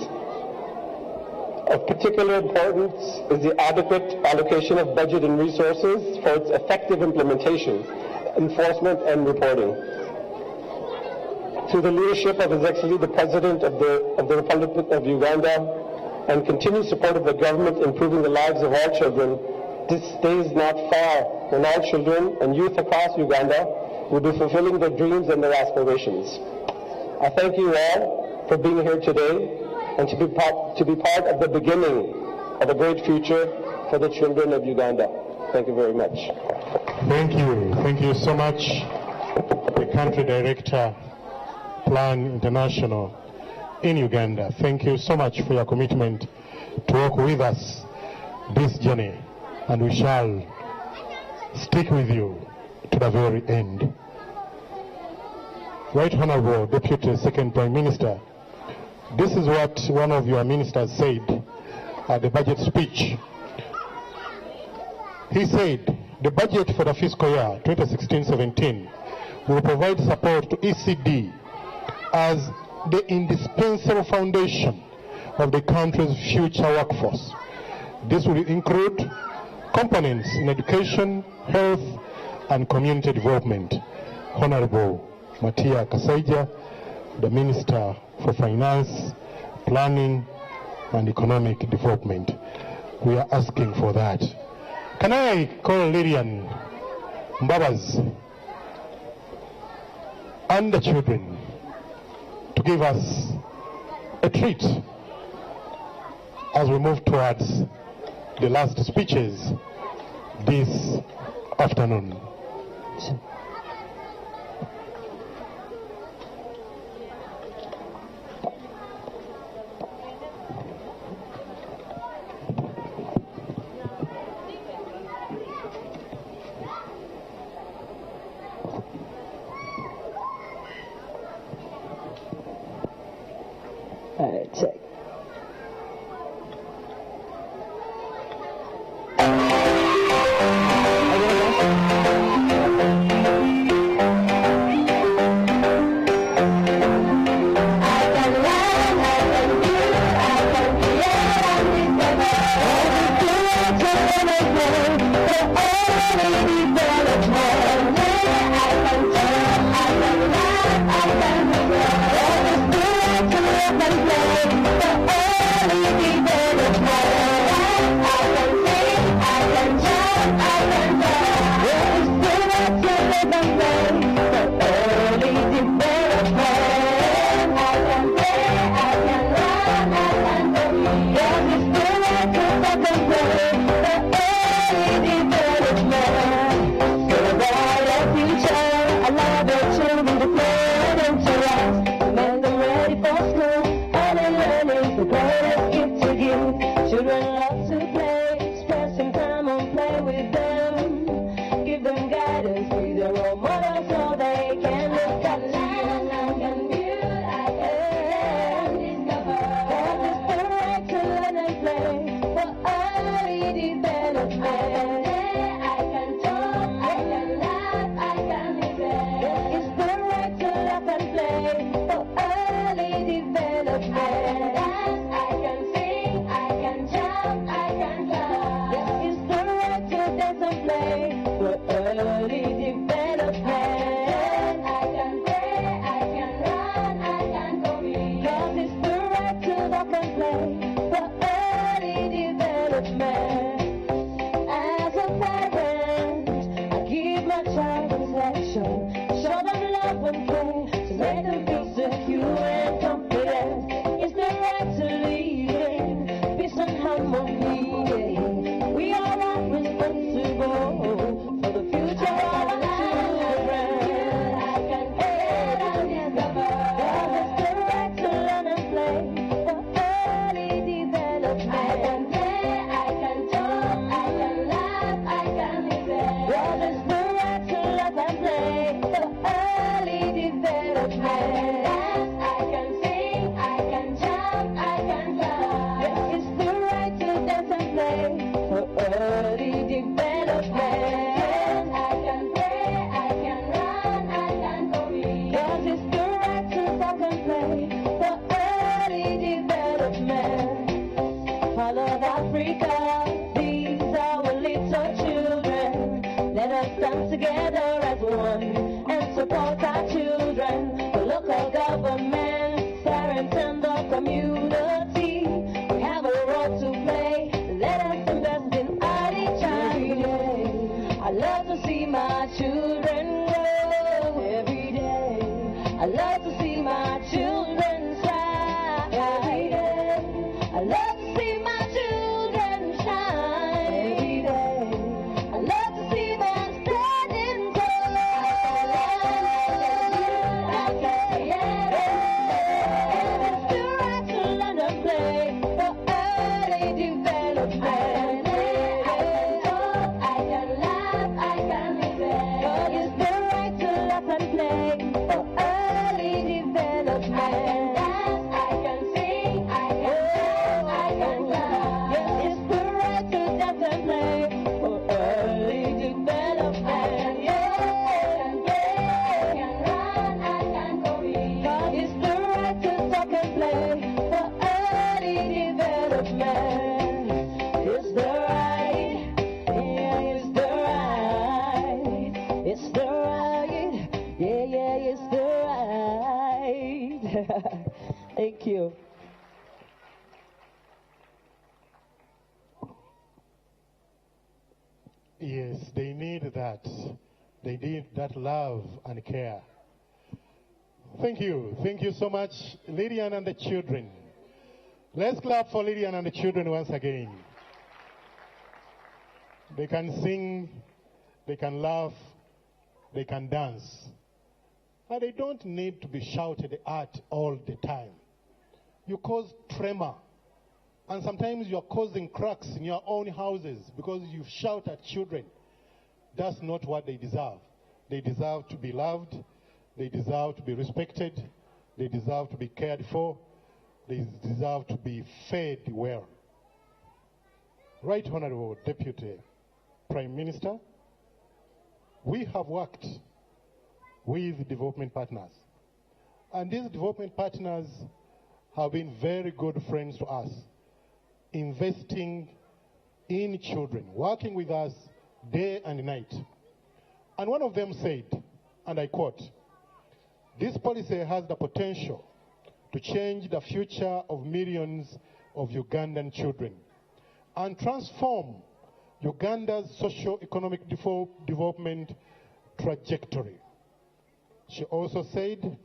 Of particular importance is the adequate allocation of budget and resources for its effective implementation, enforcement, and reporting. Through the leadership of His Excellency the President of the Republic of Uganda and continued support of the government improving the lives of all children, this day is not far when all children and youth across Uganda will be fulfilling their dreams and their aspirations. I thank you all for being here today and to be part of the beginning of a great future for the children of Uganda. Thank you very much. Thank you. Thank you so much, the Country Director, Plan International in Uganda. Thank you so much for your commitment to work with us this journey, and we shall stick with you to the very end. Right Honorable Deputy Second Prime Minister, this is what one of your ministers said at the budget speech. He said the budget for the fiscal year 2016-17 will provide support to ECD as the indispensable foundation of the country's future workforce. This will include components in education, health, and community development. Honorable Matia Kasaija, the Minister for Finance, Planning, and Economic Development. We are asking for that. Can I call Lilian Mbabaz and the children to give us a treat as we move towards the last speeches this afternoon? Check. together as one and support our children, the local government, parents and the community. We have a role to play. Let us invest in early childhood. I love to see my children grow every day. I love to see my children shine every day. I love to see my children shine every day. I love to see them standing tall. I can and it's the right to learn and play for early development. I can talk, I can laugh, I can listen. God is the right to laugh and play for early development. I can dance, I can sing, I can shout, I can laugh. Yes, it's the right to dance and play for early development. I can play, I can run, I can go read. God is the right to talk and play for early development. It's the right, yeah, it's the right, it's the right, yeah, it's the right. Thank you. Yes, they need that. They need that love and care. Thank you. Thank you so much, Lydian and the children. Let's clap for Lydian and the children once again. They can sing, they can laugh, they can dance. And they don't need to be shouted at all the time. You cause tremor. And sometimes you're causing cracks in your own houses because you shout at children. That's not what they deserve. They deserve to be loved. They deserve to be respected. They deserve to be cared for. They deserve to be fed well. Right Honorable Deputy Prime Minister, we have worked with development partners. And these development partners have been very good friends to us, investing in children, working with us day and night. And one of them said, and I quote, "This policy has the potential to change the future of millions of Ugandan children and transform Uganda's socio-economic development trajectory." She also said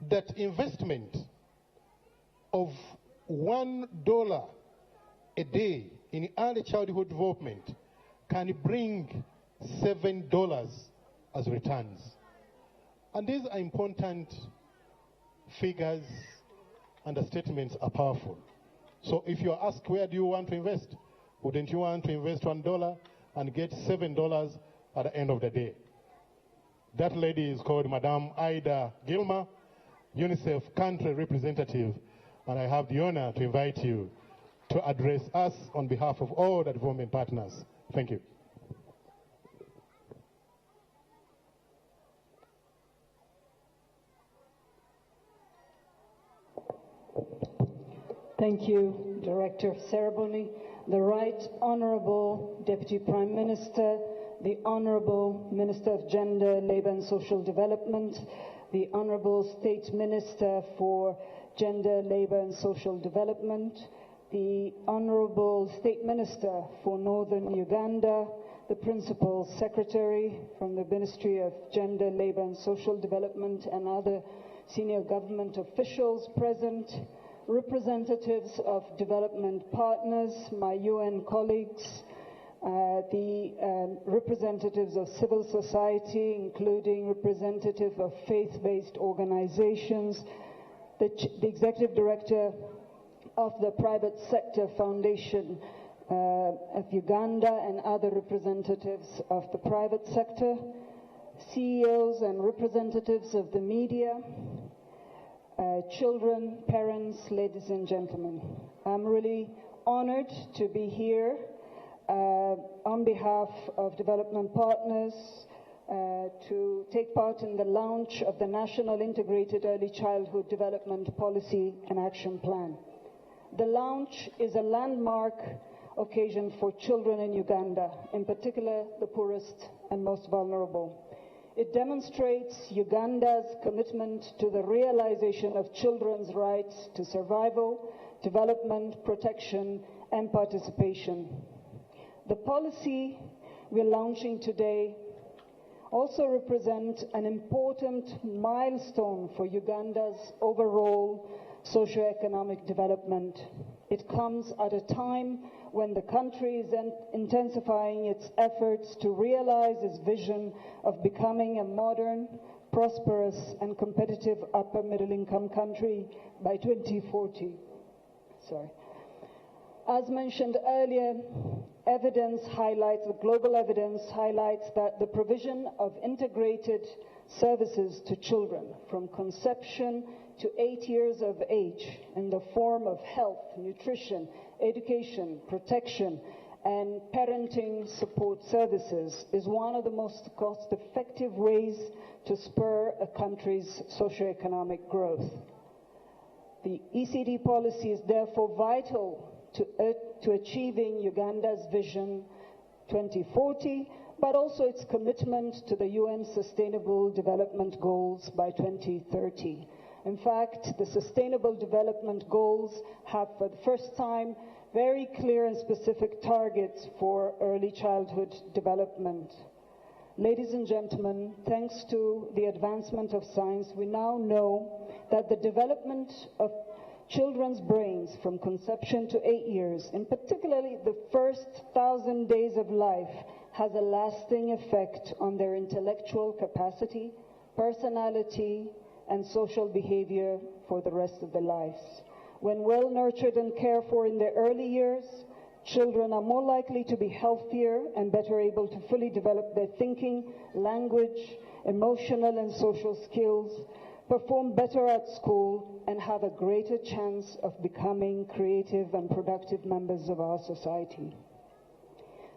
that investment of $1 a day in early childhood development can bring $7 as returns. And these are important figures, and the statements are powerful. So if you are asked, where do you want to invest? Wouldn't you want to invest $1 and get $7 at the end of the day? That lady is called Madame Ida Gilmer, UNICEF country representative, and I have the honor to invite you to address us on behalf of all the development partners. Thank you. Thank you, Director of Ceremony. The Right Honorable Deputy Prime Minister, the Honorable Minister of Gender, Labour and Social Development, the Honorable State Minister for Gender, Labour and Social Development, the Honorable State Minister for Northern Uganda, the Principal Secretary from the Ministry of Gender, Labour and Social Development, and other senior government officials present, representatives of development partners, my UN colleagues, the representatives of civil society, including representatives of faith-based organizations, the Executive Director of the Private Sector Foundation of Uganda, and other representatives of the private sector, CEOs and representatives of the media, children, parents, ladies and gentlemen. I'm really honored to be here on behalf of development partners to take part in the launch of the National Integrated Early Childhood Development Policy and Action Plan. The launch is a landmark occasion for children in Uganda, in particular the poorest and most vulnerable. It demonstrates Uganda's commitment to the realization of children's rights to survival, development, protection, and participation. The policy we're launching today also represents an important milestone for Uganda's overall socio-economic development. It comes at a time when the country is intensifying its efforts to realize its vision of becoming a modern, prosperous, and competitive upper middle-income country by 2040. As mentioned earlier, global evidence highlights that the provision of integrated services to children from conception to 8 years of age in the form of health, nutrition, education, protection, and parenting support services is one of the most cost-effective ways to spur a country's socioeconomic growth. The ECD policy is therefore vital to achieving Uganda's Vision 2040, but also its commitment to the UN Sustainable Development Goals by 2030. In fact, the Sustainable Development Goals have, for the first time, very clear and specific targets for early childhood development. Ladies and gentlemen, thanks to the advancement of science, we now know that the development of children's brains from conception to 8 years, in particularly the first 1,000 days of life, has a lasting effect on their intellectual capacity, personality, and social behavior for the rest of their lives. When well nurtured and cared for in their early years, children are more likely to be healthier and better able to fully develop their thinking, language, emotional and social skills, perform better at school, and have a greater chance of becoming creative and productive members of our society.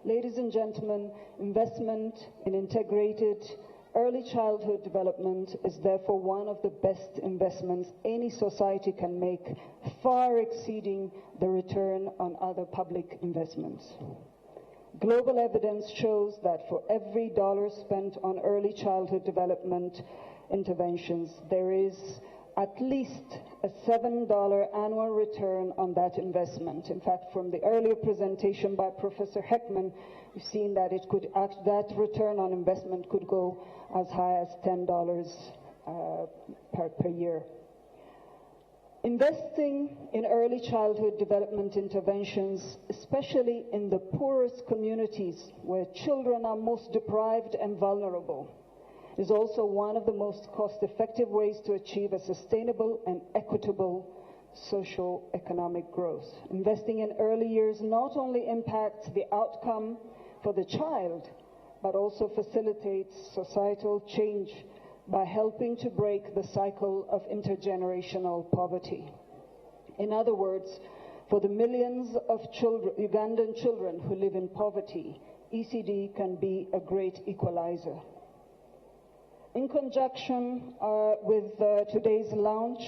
Ladies and gentlemen, investment in integrated early childhood development is therefore one of the best investments any society can make, far exceeding the return on other public investments. Global evidence shows that for every dollar spent on early childhood development interventions, there is at least a $7 annual return on that investment. In fact, from the earlier presentation by Professor Heckman, we've seen that that return on investment could go as high as $10 per year. Investing in early childhood development interventions, especially in the poorest communities where children are most deprived and vulnerable, is also one of the most cost-effective ways to achieve a sustainable and equitable socio-economic growth. Investing in early years not only impacts the outcome for the child, but also facilitates societal change by helping to break the cycle of intergenerational poverty. In other words, for the millions of Ugandan children who live in poverty, ECD can be a great equalizer. In conjunction with today's launch,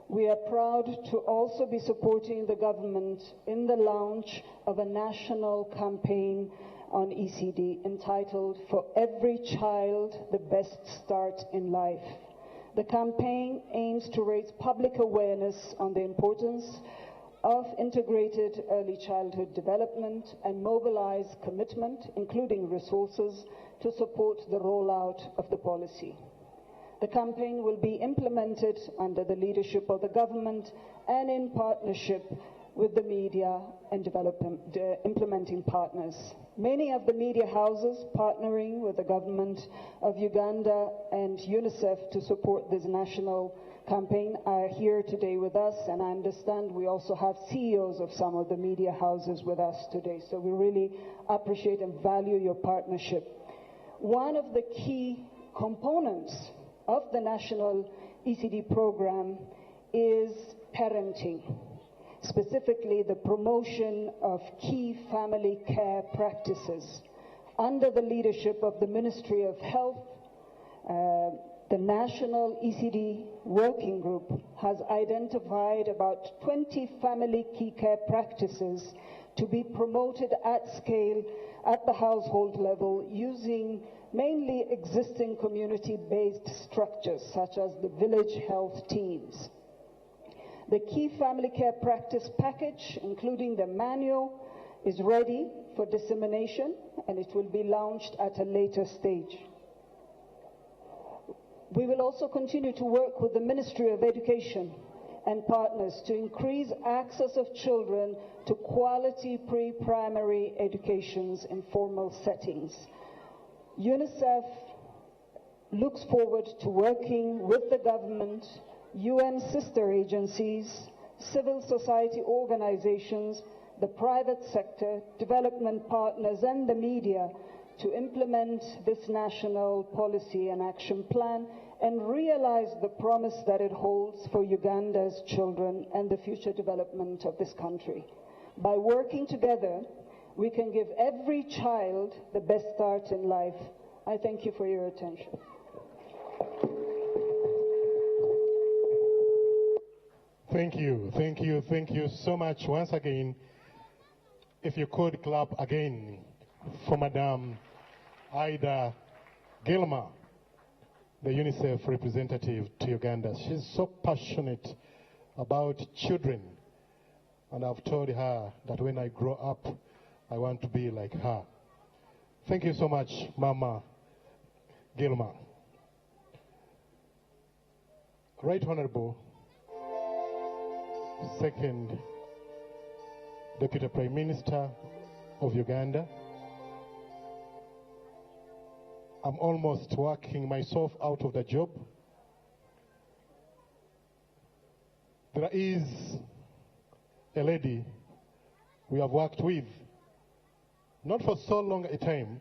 we are proud to also be supporting the government in the launch of a national campaign on ECD entitled "For Every Child, the Best Start in Life." The campaign aims to raise public awareness on the importance of integrated early childhood development and mobilize commitment, including resources, to support the rollout of the policy. The campaign will be implemented under the leadership of the government and in partnership with the media and implementing partners. Many of the media houses partnering with the government of Uganda and UNICEF to support this national campaign are here today with us, and I understand we also have CEOs of some of the media houses with us today, so we really appreciate and value your partnership. One of the key components of the national ECD program is parenting, specifically the promotion of key family care practices under the leadership of the Ministry of Health, The National ECD Working Group has identified about 20 family key care practices to be promoted at scale at the household level using mainly existing community-based structures such as the village health teams. The key family care practice package, including the manual, is ready for dissemination and it will be launched at a later stage. We will also continue to work with the Ministry of Education and partners to increase access of children to quality pre-primary educations in formal settings. UNICEF looks forward to working with the government, UN sister agencies, civil society organizations, the private sector, development partners, and the media to implement this national policy and action plan and realize the promise that it holds for Uganda's children and the future development of this country. By working together, we can give every child the best start in life. I thank you for your attention. Thank you so much once again. If you could clap again for Madame Ida Gilmer, the UNICEF representative to Uganda. She's so passionate about children, and I've told her that when I grow up, I want to be like her. Thank you so much, Mama Gilmer. Right Honorable Second Deputy Prime Minister of Uganda. I'm almost working myself out of the job. There is a lady we have worked with, not for so long a time,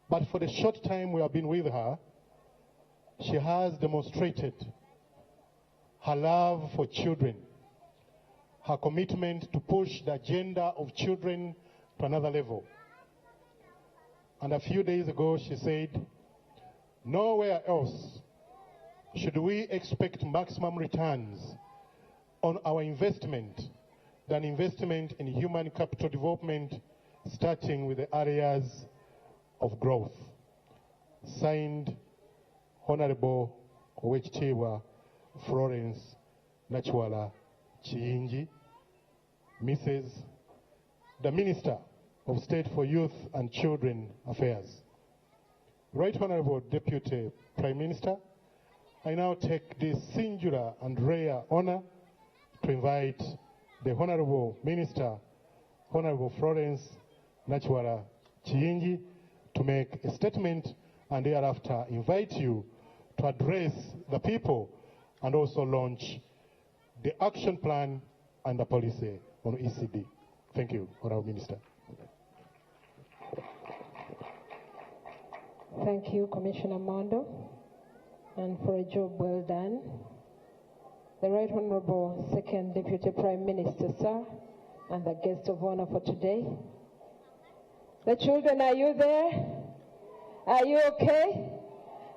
but for the short time we have been with her, she has demonstrated her love for children, her commitment to push the agenda of children to another level. And a few days ago she said, nowhere else should we expect maximum returns on our investment than investment in human capital development, starting with the areas of growth. Signed, Honorable Owekitiibwa Florence Nachwala Chiyingi, Mrs. the Minister of State for Youth and Children Affairs. Right Honorable Deputy Prime Minister, I now take this singular and rare honor to invite the Honorable Minister, Honorable Florence Nachwala Chiyingi, to make a statement and thereafter invite you to address the people and also launch the action plan and the policy on ECD. Thank you, Honorable Minister. Thank you, Commissioner Mondo, and for a job well done. The Right Honorable Second Deputy Prime Minister, sir, and the guest of honor for today. The children, are you there? Are you okay?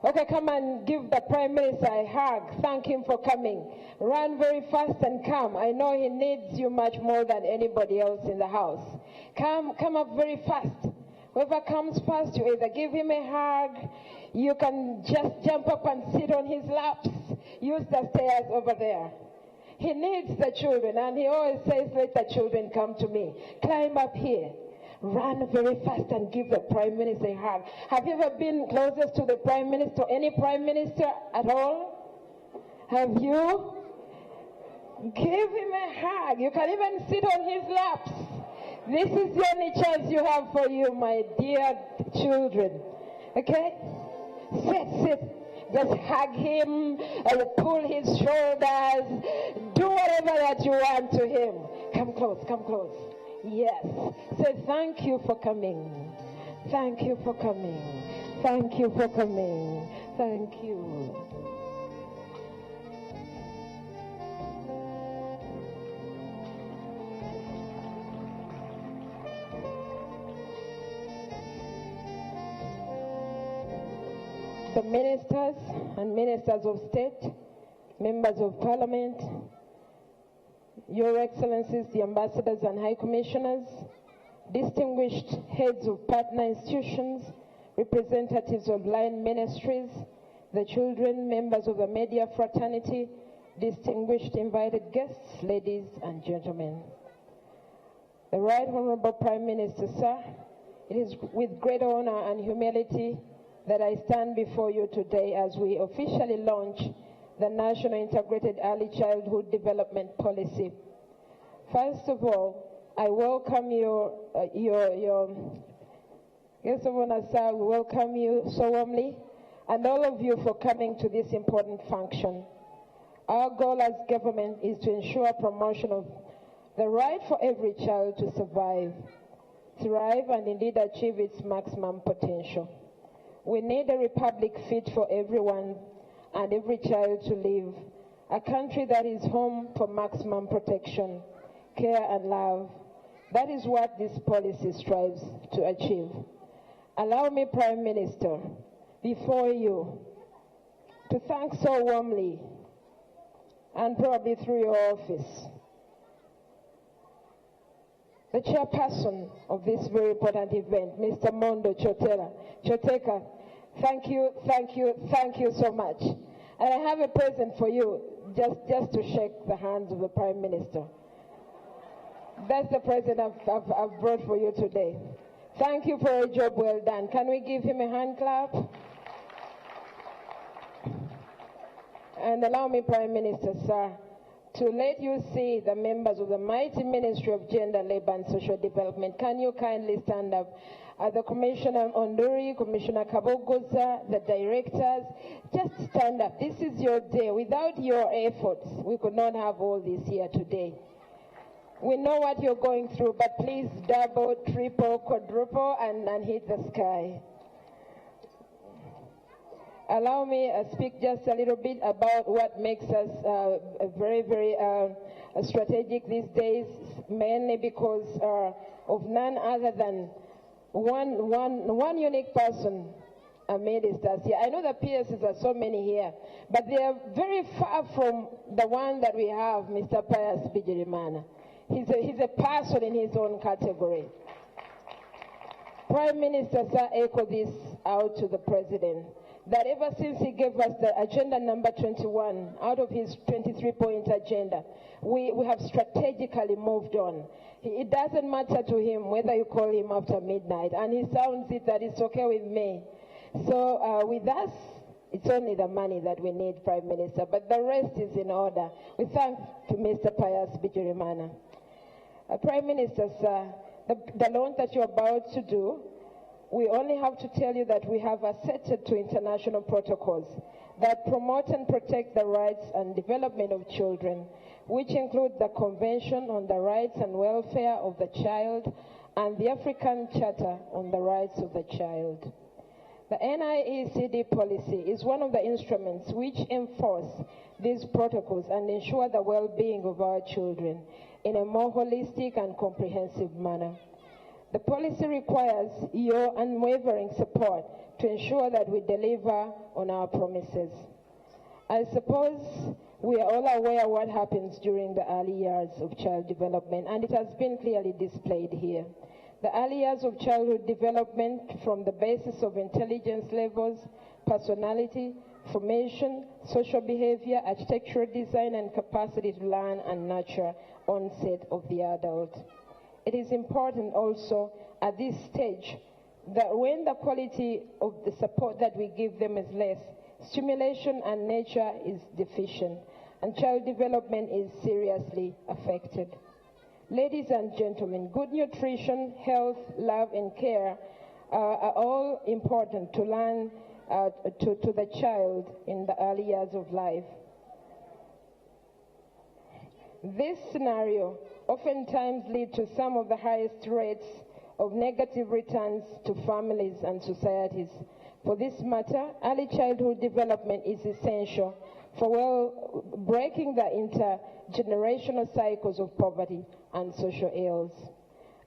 Okay, come and give the Prime Minister a hug. Thank him for coming. Run very fast and come. I know he needs you much more than anybody else in the house. Come up very fast. Whoever comes first, you either give him a hug, you can just jump up and sit on his laps, use the stairs over there. He needs the children, and he always says, let the children come to me. Climb up here. Run very fast and give the Prime Minister a hug. Have you ever been closest to the Prime Minister, any Prime Minister at all? Have you? Give him a hug. You can even sit on his laps. This is the only chance you have for you, my dear children. Okay? Sit. Just hug him, pull his shoulders, do whatever that you want to him. Come close. Yes. Say thank you for coming. Thank you for coming. Thank you for coming. Thank you. Mr. Ministers and Ministers of State, Members of Parliament, Your Excellencies, the Ambassadors and High Commissioners, distinguished heads of partner institutions, representatives of line ministries, the children, members of the media fraternity, distinguished invited guests, ladies and gentlemen. The Right Honorable Prime Minister, sir, it is with great honor and humility that I stand before you today as we officially launch the National Integrated Early Childhood Development Policy. First of all, I welcome your guest of honor, sir. We welcome you so warmly, and all of you for coming to this important function. Our goal as government is to ensure promotion of the right for every child to survive, thrive, and indeed achieve its maximum potential. We need a republic fit for everyone and every child to live, a country that is home for maximum protection, care, and love. That is what this policy strives to achieve. Allow me, Prime Minister, before you, to thank so warmly, and probably through your office, the chairperson of this very important event, Mr. Mondo Choteka. Thank you, thank you, thank you so much. And I have a present for you, just to shake the hands of the Prime Minister. That's the present I've brought for you today. Thank you for a job well done. Can we give him a hand clap? And allow me, Prime Minister, sir, to let you see the members of the mighty Ministry of Gender, Labor and Social Development. Can you kindly stand up? The Commissioner Onduri, Commissioner Kabogoza, the directors, just stand up. This is your day. Without your efforts, we could not have all this here today. We know what you're going through, but please double, triple, quadruple, and hit the sky. Allow me to speak just a little bit about what makes us very, very strategic these days, mainly because of none other than one unique person amidst us here. I know the PSs are so many here, but they are very far from the one that we have, Mr. Pius Bigirimana. He's a person in his own category. Prime Minister, sir, echo this out to the President, that ever since he gave us the agenda number 21 out of his 23-point agenda, we have strategically moved on. It doesn't matter to him whether you call him after midnight, and he sounds it that it's okay with me. So with us, it's only the money that we need, Prime Minister, but the rest is in order. We thank to Mr. Pius Bigirimana. Prime Minister, sir, the launch that you're about to do, we only have to tell you that we have assented to international protocols that promote and protect the rights and development of children, which include the Convention on the Rights and Welfare of the Child and the African Charter on the Rights of the Child. The NIECD policy is one of the instruments which enforce these protocols and ensure the well-being of our children in a more holistic and comprehensive manner. The policy requires your unwavering support to ensure that we deliver on our promises. I suppose we are all aware of what happens during the early years of child development, and it has been clearly displayed here. The early years of childhood development, from the basis of intelligence levels, personality, formation, social behavior, architectural design, and capacity to learn and nurture onset of the adult. It is important also at this stage that when the quality of the support that we give them is less, stimulation and nature is deficient, and child development is seriously affected. Ladies and gentlemen, good nutrition, health, love, and care are all important to learn to the child in the early years of life. This scenario oftentimes leads to some of the highest rates of negative returns to families and societies. For this matter, early childhood development is essential for breaking the intergenerational cycles of poverty and social ills.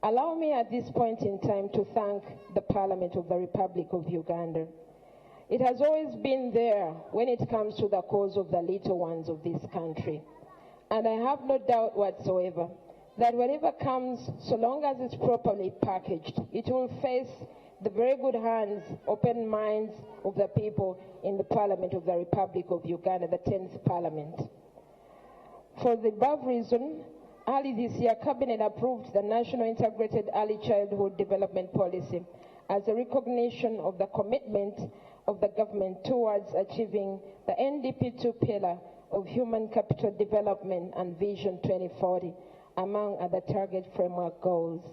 Allow me at this point in time to thank the Parliament of the Republic of Uganda. It has always been there when it comes to the cause of the little ones of this country. And I have no doubt whatsoever that whatever comes, so long as it's properly packaged, it will face the very good hands, open minds of the people in the Parliament of the Republic of Uganda, the 10th Parliament. For the above reason, early this year, Cabinet approved the National Integrated Early Childhood Development Policy as a recognition of the commitment of the government towards achieving the NDP 2 pillar of Human Capital Development and Vision 2040, among other target framework goals.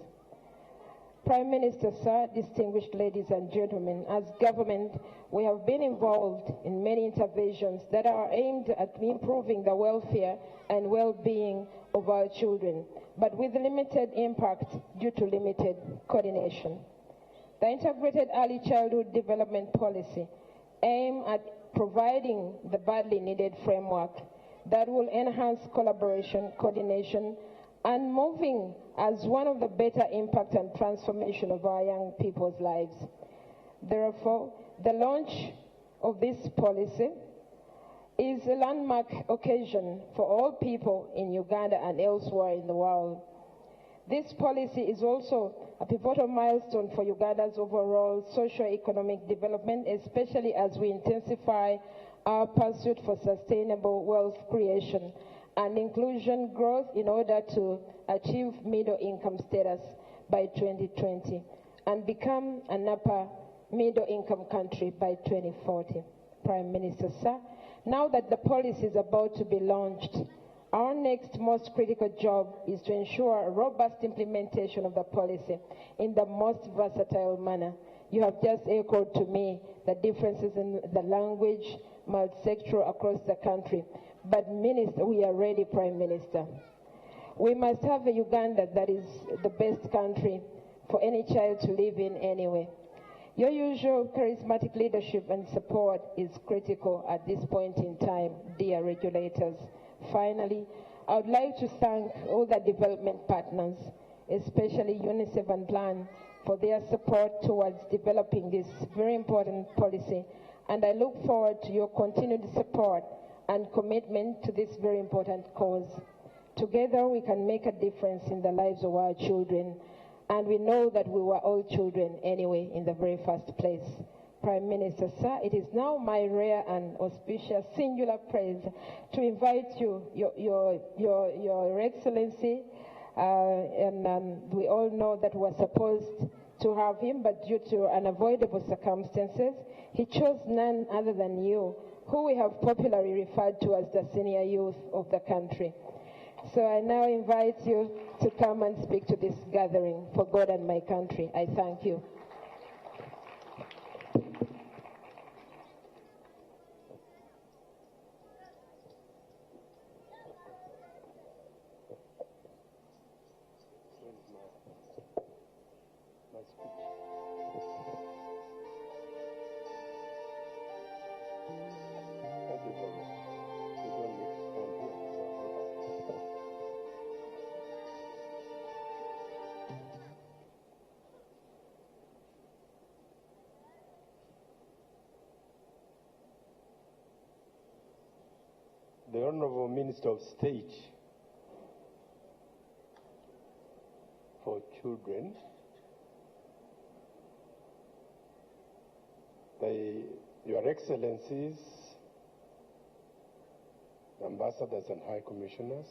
Prime Minister, sir, distinguished ladies and gentlemen, as government, we have been involved in many interventions that are aimed at improving the welfare and well-being of our children, but with limited impact due to limited coordination. The Integrated Early Childhood Development Policy aims at providing the badly needed framework that will enhance collaboration, coordination, and moving as one of the better impact and transformation of our young people's lives. Therefore, the launch of this policy is a landmark occasion for all people in Uganda and elsewhere in the world. This policy is also a pivotal milestone for Uganda's overall socio-economic development, especially as we intensify our pursuit for sustainable wealth creation and inclusion growth in order to achieve middle income status by 2020 and become an upper middle income country by 2040. Prime Minister, sir, now that the policy is about to be launched, our next most critical job is to ensure a robust implementation of the policy in the most versatile manner. You have just echoed to me the differences in the language, multi-sectoral across the country. But Minister, we are ready, Prime Minister. We must have a Uganda that is the best country for any child to live in anyway. Your usual charismatic leadership and support is critical at this point in time, dear regulators. Finally, I would like to thank all the development partners, especially UNICEF and Plan, for their support towards developing this very important policy, and I look forward to your continued support and commitment to this very important cause. Together we can make a difference in the lives of our children, and we know that we were all children anyway in the very first place. Prime Minister, sir, it is now my rare and auspicious singular praise to invite you, Your Excellency, and we all know that we were supposed to have him, but due to unavoidable circumstances, he chose none other than you, who we have popularly referred to as the senior youth of the country. So I now invite you to come and speak to this gathering for God and my country. I thank you. The Honorable Minister of State for Children, Your Excellencies, Ambassadors and High Commissioners,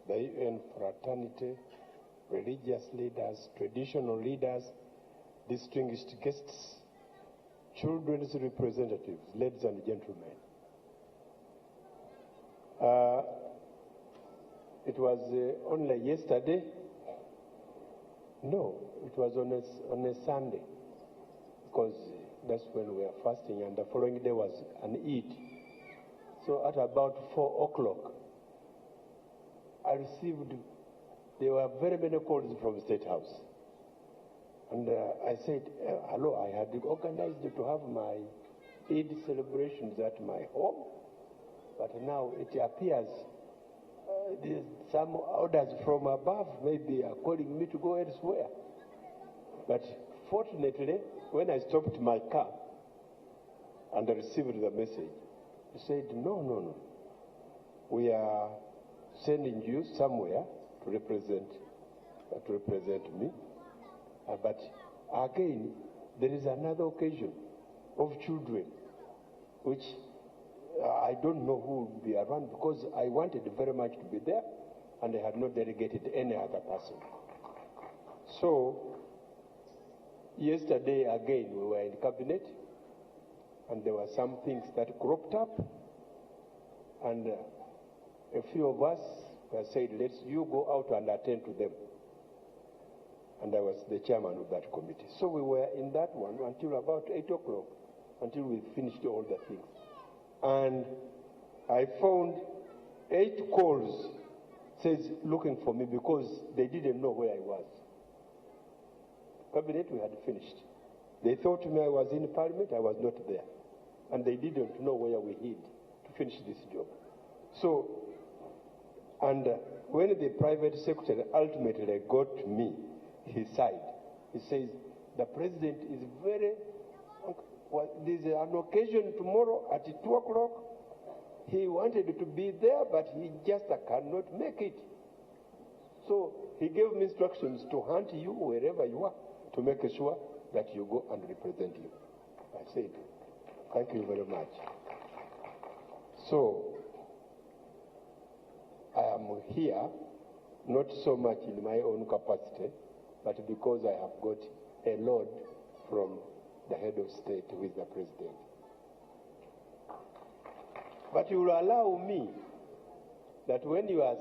the UN fraternity, religious leaders, traditional leaders, distinguished guests, children's representatives, ladies and gentlemen. It was only yesterday. No, it was on a Sunday, because that's when we are fasting, and the following day was an Eid. So at about 4 o'clock, there were very many calls from the State House. And I said, hello, I had organized to have my Eid celebrations at my home, but now it appears some orders from above maybe are calling me to go elsewhere. But fortunately, when I stopped my car, and received the message, he said, no. We are sending you somewhere to represent me. But again, there is another occasion of children, which I don't know who will be around, because I wanted very much to be there, and I had not delegated any other person. So, yesterday again we were in cabinet, and there were some things that cropped up, and a few of us said, you go out and attend to them. And I was the chairman of that committee. So we were in that one until about 8 o'clock, until we finished all the things. And I found 8 calls, says, looking for me, because they didn't know where I was. Cabinet, we had finished. They thought me I was in Parliament, I was not there. And they didn't know where we hid to finish this job. So, and when the private secretary ultimately got to me, he sighed. He says, the president is very, there's an occasion tomorrow at 2 o'clock. He wanted to be there, but he just cannot make it. So he gave me instructions to hunt you wherever you are, to make sure that you go and represent you. I said, thank you very much. So I am here, not so much in my own capacity, but because I have got a load from the head of state, who is the president. But you will allow me that when you are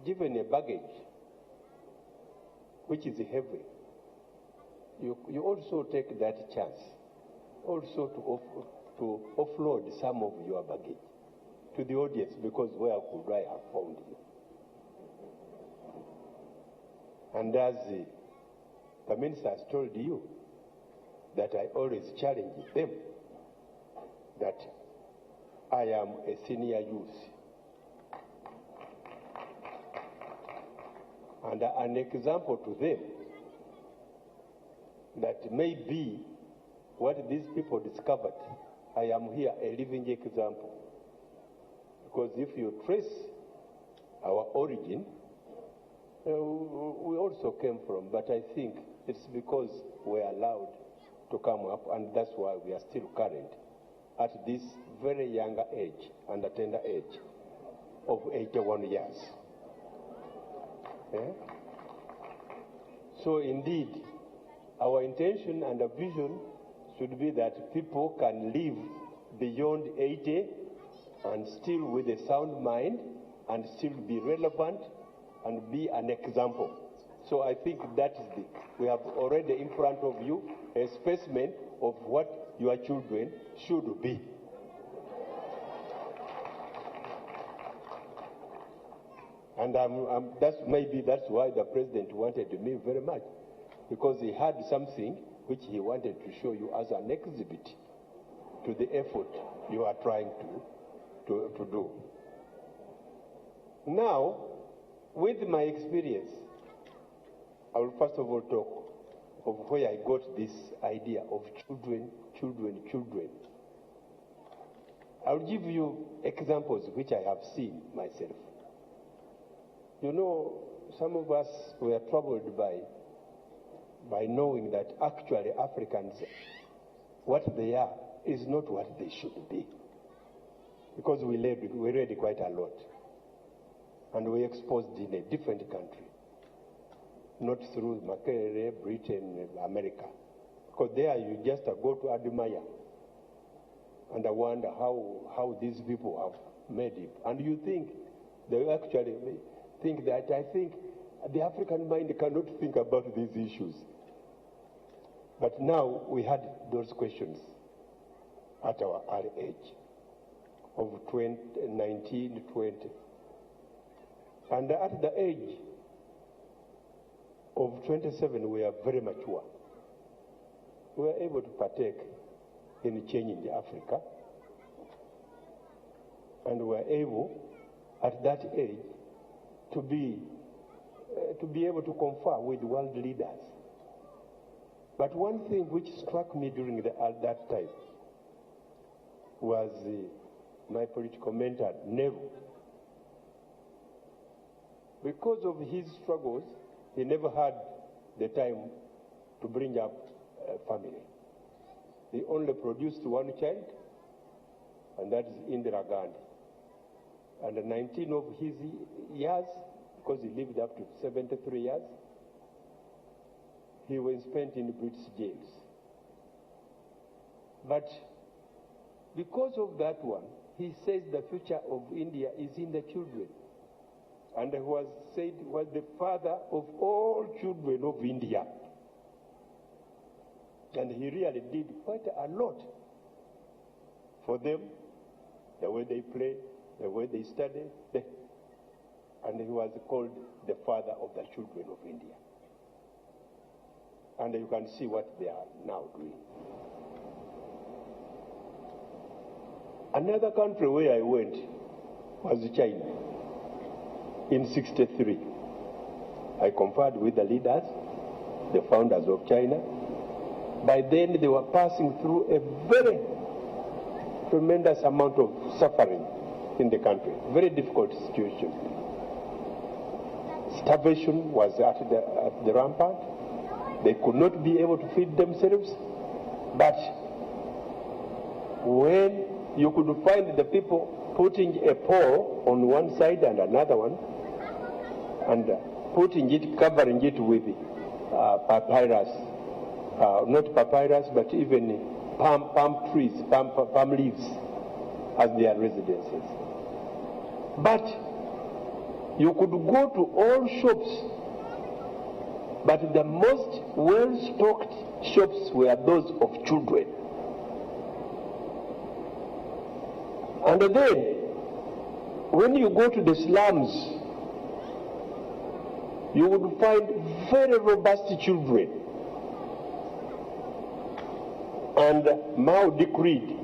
given a baggage, which is heavy, you also take that chance, also to offload some of your baggage to the audience, because where could I have found you? And as the minister has told you, that I always challenge them that I am a senior youth. And an example to them that may be what these people discovered. I am here a living example. Because if you trace our origin, we also came from, but I think it's because we're allowed to come up, and that's why we are still current at this very younger age and a tender age of 81 years. Yeah? So indeed, our intention and our vision should be that people can live beyond 80 and still with a sound mind and still be relevant and be an example. So I think that is we have already in front of you a specimen of what your children should be. And maybe that's why the president wanted me very much, because he had something which he wanted to show you as an exhibit to the effort you are trying to do. Now, with my experience, I will first of all talk of where I got this idea of children. I'll give you examples which I have seen myself. You know, some of us were troubled by knowing that actually Africans, what they are is not what they should be. Because we read quite a lot. And we exposed in a different country. Not through Makerere, Britain, America. Because there you just go to admire. And I wonder how these people have made it. And you think, they actually think that, I think the African mind cannot think about these issues. But now we had those questions at our early age of 19, 20. And at the age of 27, we are very mature. We are able to partake in changing Africa. And we are able, at that age, to be able to confer with world leaders. But one thing which struck me during that time was my political mentor, Nehru. Because of his struggles, he never had the time to bring up a family. He only produced one child, and that is Indira Gandhi. And 19 of his years, because he lived up to 73 years, he was spent in British jails. But because of that one, he says the future of India is in the children. And he was said was the father of all children of India. And he really did quite a lot for them, the way they play, the way they study. And he was called the father of the children of India. And you can see what they are now doing. Another country where I went was China. In '63, I conferred with the leaders, the founders of China. By then, they were passing through a very tremendous amount of suffering in the country, very difficult situation. Starvation was at the rampart. They could not be able to feed themselves. But when you could find the people putting a pole on one side and another one, and putting it, covering it with papyrus, not papyrus, but even palm trees, palm leaves as their residences. But you could go to all shops, but the most well-stocked shops were those of children. And then, when you go to the slums, you would find very robust children. And Mao decreed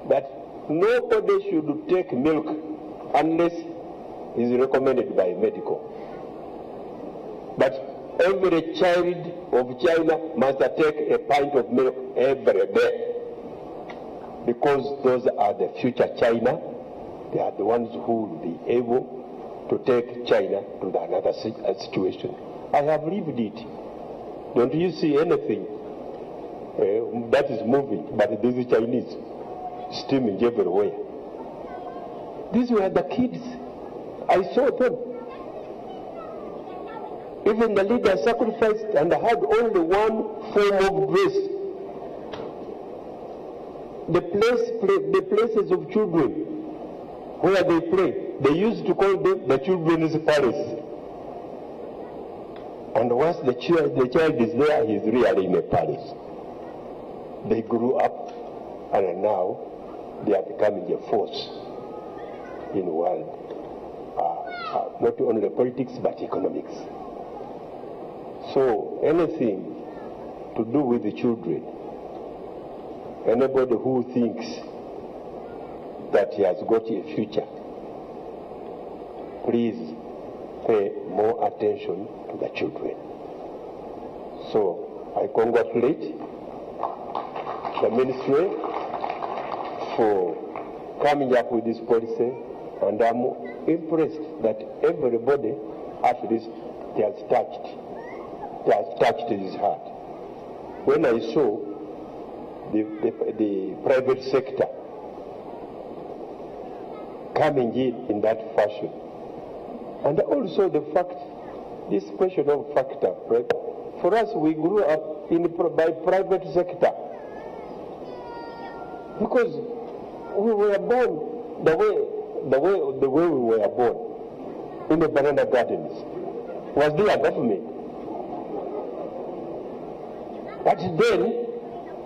that nobody should take milk unless it is recommended by medical. But every child of China must take a pint of milk every day, because those are the future China. They are the ones who will be able to take China to another situation. I have lived it. Don't you see anything that is moving, but these Chinese steaming everywhere. These were the kids. I saw them. Even the leader sacrificed and had only one form of dress. The places of children where they play, they used to call them the children's palace. And once the child is there, he is really in a palace. They grew up, and now they are becoming a force in the world, not only politics but economics. So anything to do with the children, anybody who thinks that he has got a future, please pay more attention to the children. So I congratulate the ministry for coming up with this policy, and I'm impressed that everybody at least has touched his heart. When I saw the private sector coming in that fashion, and also the fact, this question of factor, right? For us, we grew up by private sector, because we were born the way we were born in the banana gardens. Was there a government? But then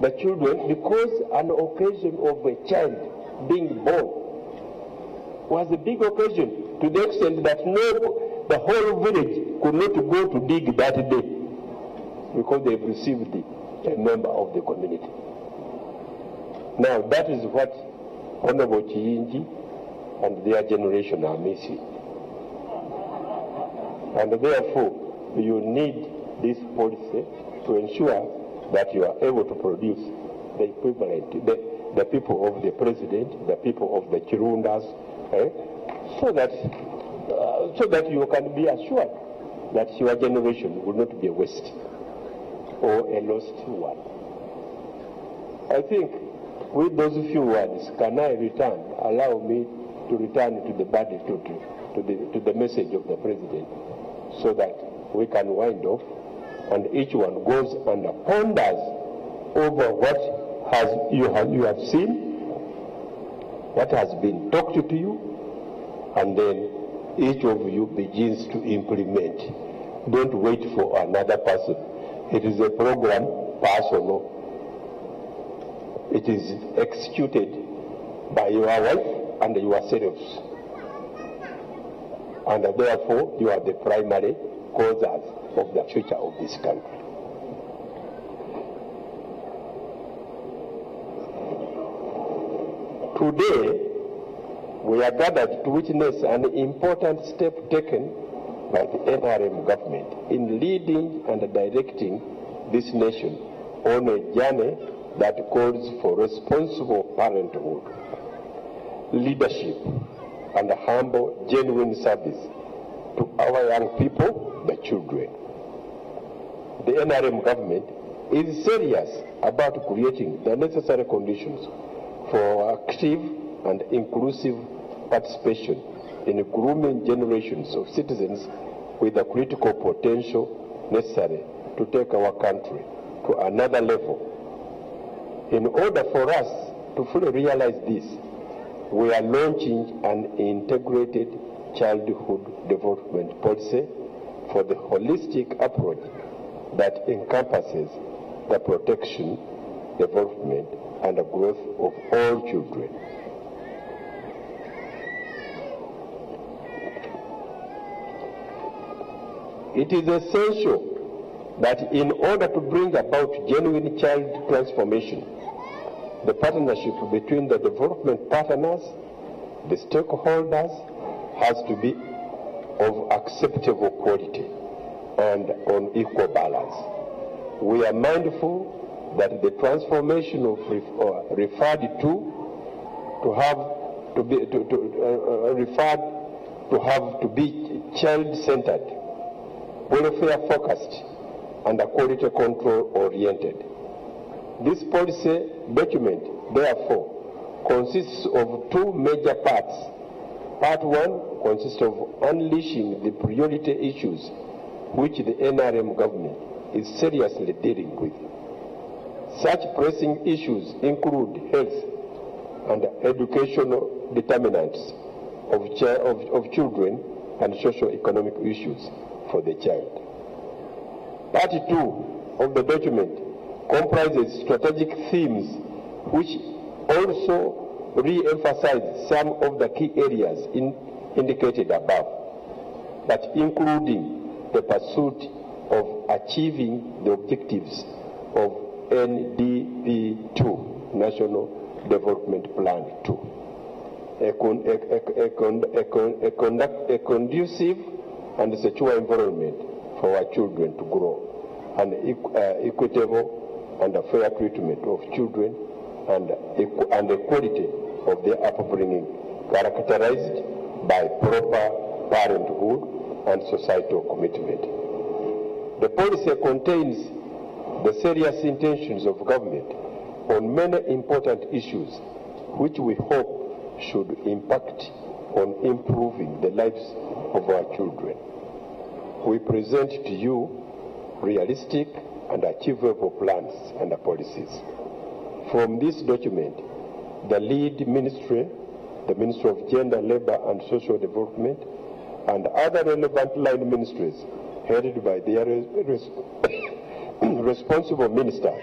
the children, because an occasion of a child being born was a big occasion, to the extent that the whole village could not go to dig that day, because they've received a member of the community. Now that is what Honorable Chiyinji and their generation are missing. And therefore, you need this policy to ensure that you are able to produce the equivalent, the people of the president, the people of the Kirundas, so that you can be assured that your generation will not be a waste or a lost one. I think with those few words, can I allow me to return to the body, to the message of the president, so that we can wind off and each one goes and ponders over what you have seen, what has been talked to you, and then each of you begins to implement. Don't wait for another person. It is a program personal. It is executed by your wife and yourselves. And therefore, you are the primary causes of the future of this country. Today, we are gathered to witness an important step taken by the NRM government in leading and directing this nation on a journey that calls for responsible parenthood, leadership, and humble, genuine service to our young people, the children. The NRM government is serious about creating the necessary conditions for active and inclusive participation in grooming generations of citizens with the critical potential necessary to take our country to another level. In order for us to fully realize this, we are launching an integrated childhood development policy for the holistic approach that encompasses the protection, development, and the growth of all children. It is essential that in order to bring about genuine child transformation, the partnership between the development partners, the stakeholders, has to be of acceptable quality and on equal balance. We are mindful that the transformation of referred to be child-centered, welfare-focused, and quality control-oriented. This policy document, therefore, consists of two major parts. Part one consists of unleashing the priority issues which the NRM government is seriously dealing with. Such pressing issues include health and educational determinants of children and socio-economic issues for the child. Part two of the document comprises strategic themes which also re-emphasize some of the key areas indicated above, but including the pursuit of achieving the objectives of NDP 2, National Development Plan 2. A conducive and secure environment for our children to grow, an equitable and a fair treatment of children, and the quality of their upbringing characterized by proper parenthood and societal commitment. The policy contains the serious intentions of government on many important issues which we hope should impact on improving the lives of our children. We present to you realistic and achievable plans and policies. From this document, the lead ministry, the Ministry of Gender, Labour and Social Development, and other relevant line ministries headed by their responsible ministers,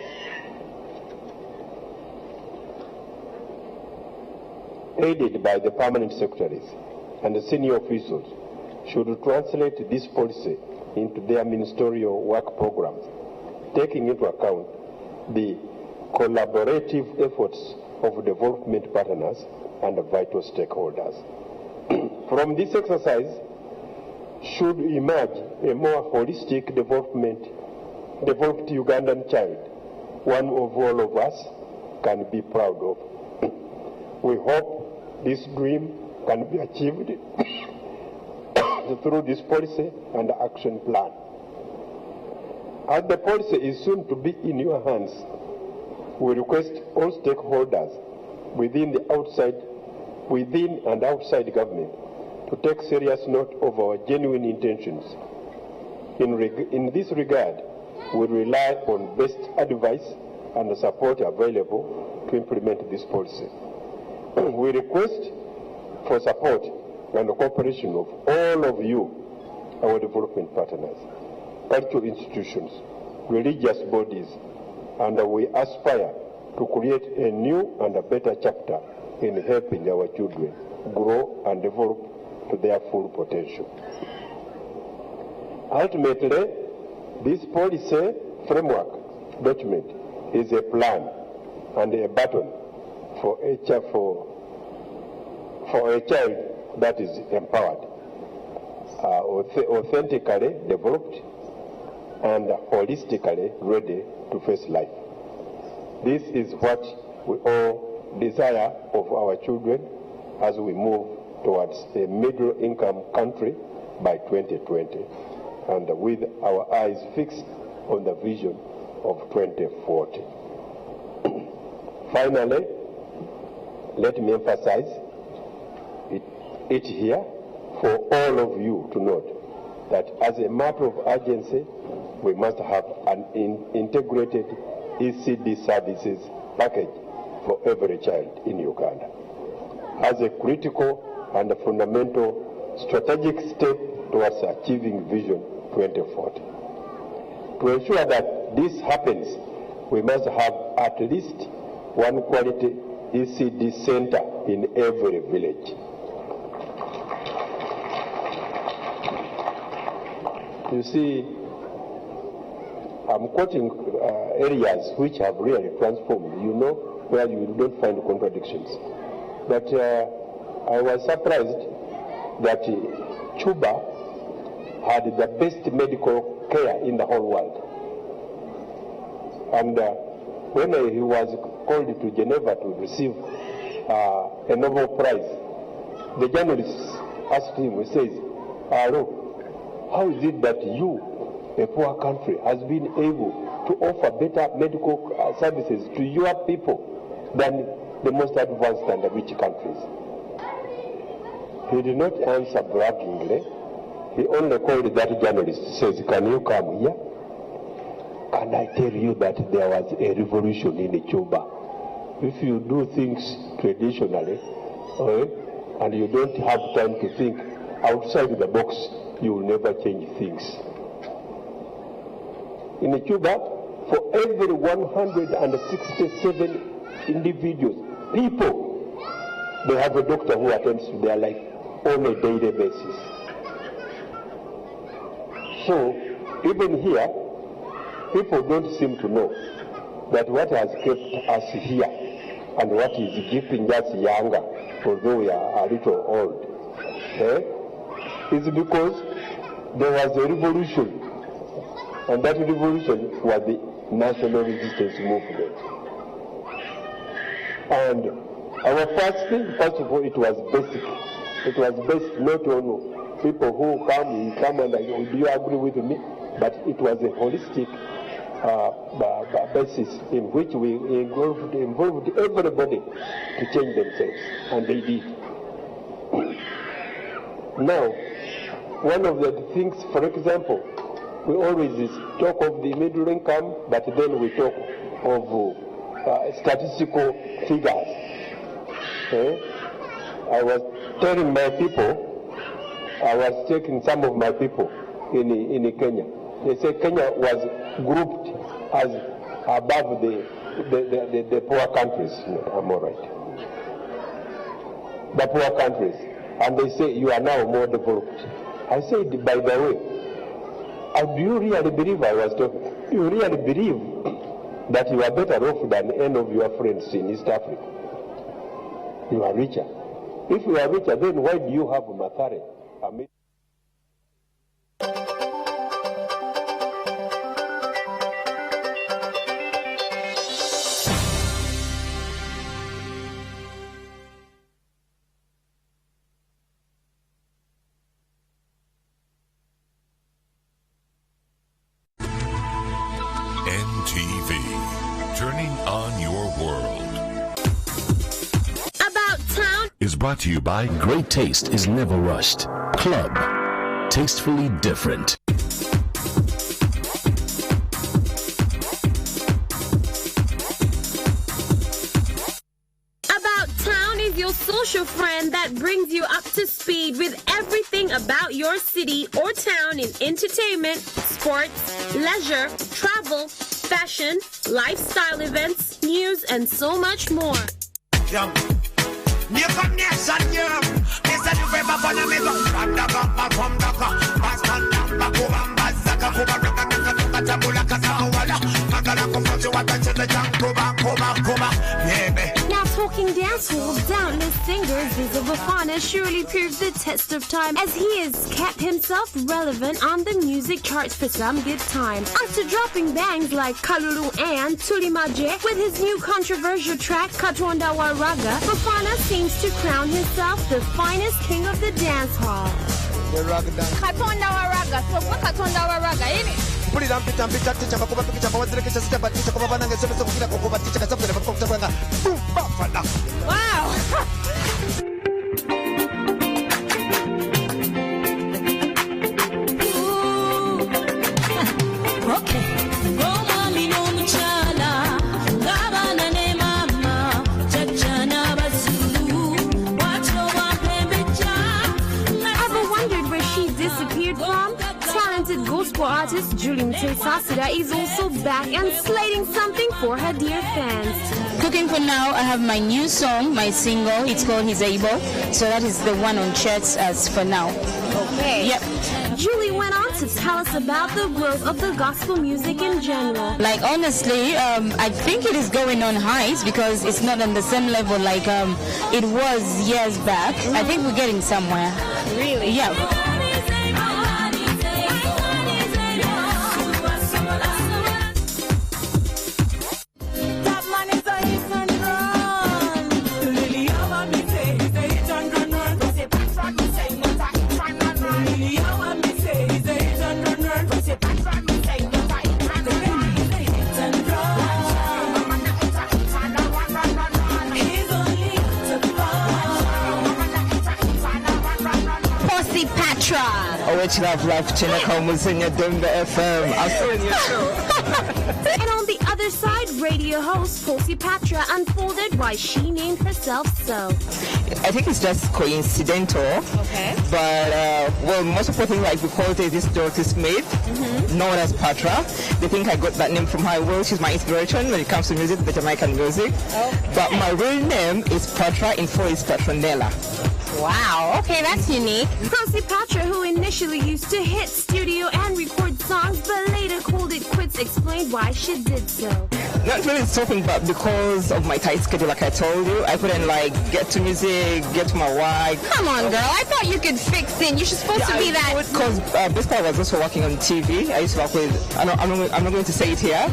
aided by the permanent secretaries and the senior officials, should translate this policy into their ministerial work programs, taking into account the collaborative efforts of development partners and vital stakeholders. From this exercise should emerge a more holistic developed Ugandan child, one of all of us can be proud of We hope this dream can be achieved through this policy and action plan. As the policy is soon to be in your hands, we request all stakeholders within and outside government to take serious note of our genuine intentions. In this regard, we rely on best advice and support available to implement this policy. We request for support and the cooperation of all of you, our development partners, cultural institutions, religious bodies, and we aspire to create a new and a better chapter in helping our children grow and develop to their full potential. Ultimately, this policy framework document is a plan and a baton for a child that is empowered, authentically developed, and holistically ready to face life. This is what we all desire of our children as we move towards a middle-income country by 2020, and with our eyes fixed on the vision of 2040. Finally, let me emphasize it here for all of you to note that as a matter of urgency, we must have an integrated ECD services package for every child in Uganda as a critical and fundamental strategic step towards achieving Vision 2040. To ensure that this happens, we must have at least one quality ECD center in every village. You see, I'm quoting areas which have really transformed, you know, where you don't find contradictions. But I was surprised that Cuba had the best medical care in the whole world. And when he was called to Geneva to receive a Nobel Prize, the journalist asked him, he says, "Hello, how is it that you, a poor country, has been able to offer better medical services to your people than the most advanced and rich countries?" He did not answer braggingly. He only called that journalist, says, "Can you come here? Can I tell you that there was a revolution in Cuba? If you do things traditionally, and you don't have time to think outside the box, you will never change things." In Cuba, for every 167 individuals, people, they have a doctor who attends to their life on a daily basis. So, even here, people don't seem to know that what has kept us here and what is keeping us younger, although we are a little old, is because there was a revolution, and that revolution was the national resistance movement. And our first of all, it was basic. It was based not on people who come and do you agree with me? But it was a holistic basis in which we involved everybody to change themselves, and they did. Now, one of the things, for example, we always talk of the middle income, but then we talk of statistical figures. I was telling my people, I was taking some of my people in Kenya. They say Kenya was grouped as above the poor countries. No, I'm all right. The poor countries. And they say you are now more developed. I said, by the way, do you really believe I was talking? Do you really believe that you are better off than any of your friends in East Africa? You are richer. If you are richer, then why do you have Mathare? NTV, turning on your world. About Town Is brought to you by Great Taste is Never Rushed. Club, tastefully different. About Town is your social friend that brings you up to speed with everything about your city or town in entertainment, sports, leisure, travel, fashion, lifestyle events, news, and so much more. Now talking dancehall, doubtless singers Ziza Bafana surely proved the test of time as he has kept himself relevant on the music charts for some good time. After dropping bangs like Kalulu and Tulimaje with his new controversial track Katonda wa Raga, Bafana seems to crown himself the finest king of the dance hall. Katonda wa Raga, so what Katonda wa Raga, ain't it? Wow! Gospel artist Julie Sasida is also back and slating something for her dear fans. Cooking for now, I have my new song, my single. It's called He's Able. So that is the one on charts as for now. Okay. Yep. Julie went on to tell us about the growth of the gospel music in general. Like honestly, I think it is going on highs because it's not on the same level like it was years back. I think we're getting somewhere. Really? Yeah. And on the other side, radio host Fosi Patra unfolded why she named herself so. I think it's just coincidental. Okay. But, well, most important, like, because there's this daughter's maid, known as Patra. They think I got that name from her. Well, she's my inspiration when it comes to music, the Jamaican music. Okay. But my real name is Patra, in full is Patronella. Wow, okay, that's unique. Fosi Patra, who initially used to hit studio and record songs, but later called it quits, explained why she did so. Not really talking, but because of my tight schedule, like I told you, I couldn't like get to music, get to my wife. Come on, girl, I thought you could fix it. You're supposed to be that. Because basically I was also working on TV. I used to work with, I'm not going to say it here,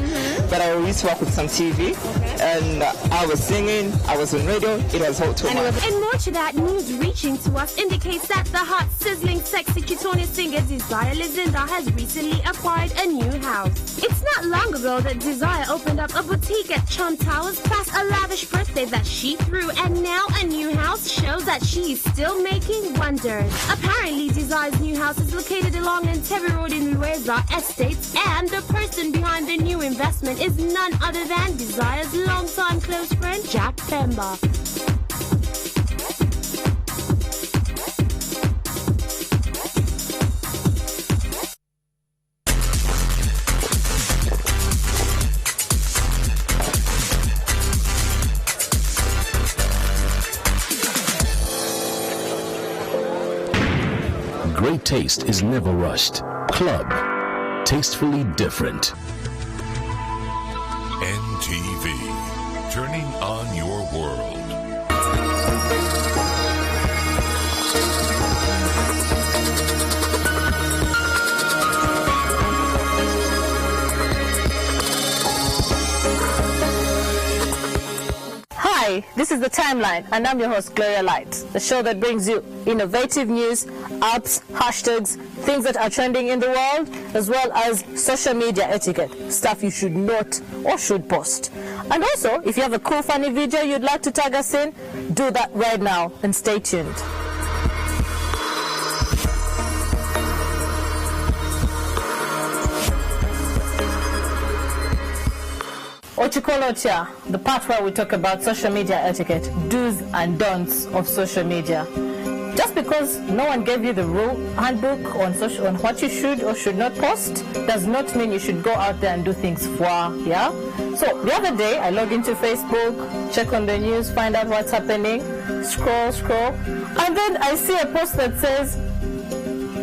but I used to work with some TV. And I was singing, I was on radio, it was hot too much. And more to that, news reaching to us indicates that the hot, sizzling, sexy Chitone singer Desire Lizinda has recently acquired a new house. It's not long ago that Desire opened up a boutique at Chum Towers, plus a lavish birthday that she threw, and now a new house shows that she is still making wonders. Apparently, Desire's new house is located along Entebbe Road in Lueza Estates, and the person behind the new investment is none other than Desire's longtime close friend, Jack Pemba. Great taste is never rushed. Club, tastefully different. NTV, turning on your world. Hi, This is The Timeline, and I'm your host, Gloria Light, the show that brings you innovative news, apps, hashtags, things that are trending in the world, as well as social media etiquette, stuff you should not or should post. And also, if you have a cool, funny video you'd like to tag us in, do that right now and stay tuned. Ochikolocha, the part where we talk about social media etiquette, do's and don'ts of social media. Just because no one gave you the rule handbook on what you should or should not post does not mean you should go out there and do things yeah? So the other day I logged into Facebook, check on the news, find out what's happening, scroll, and then I see a post that says,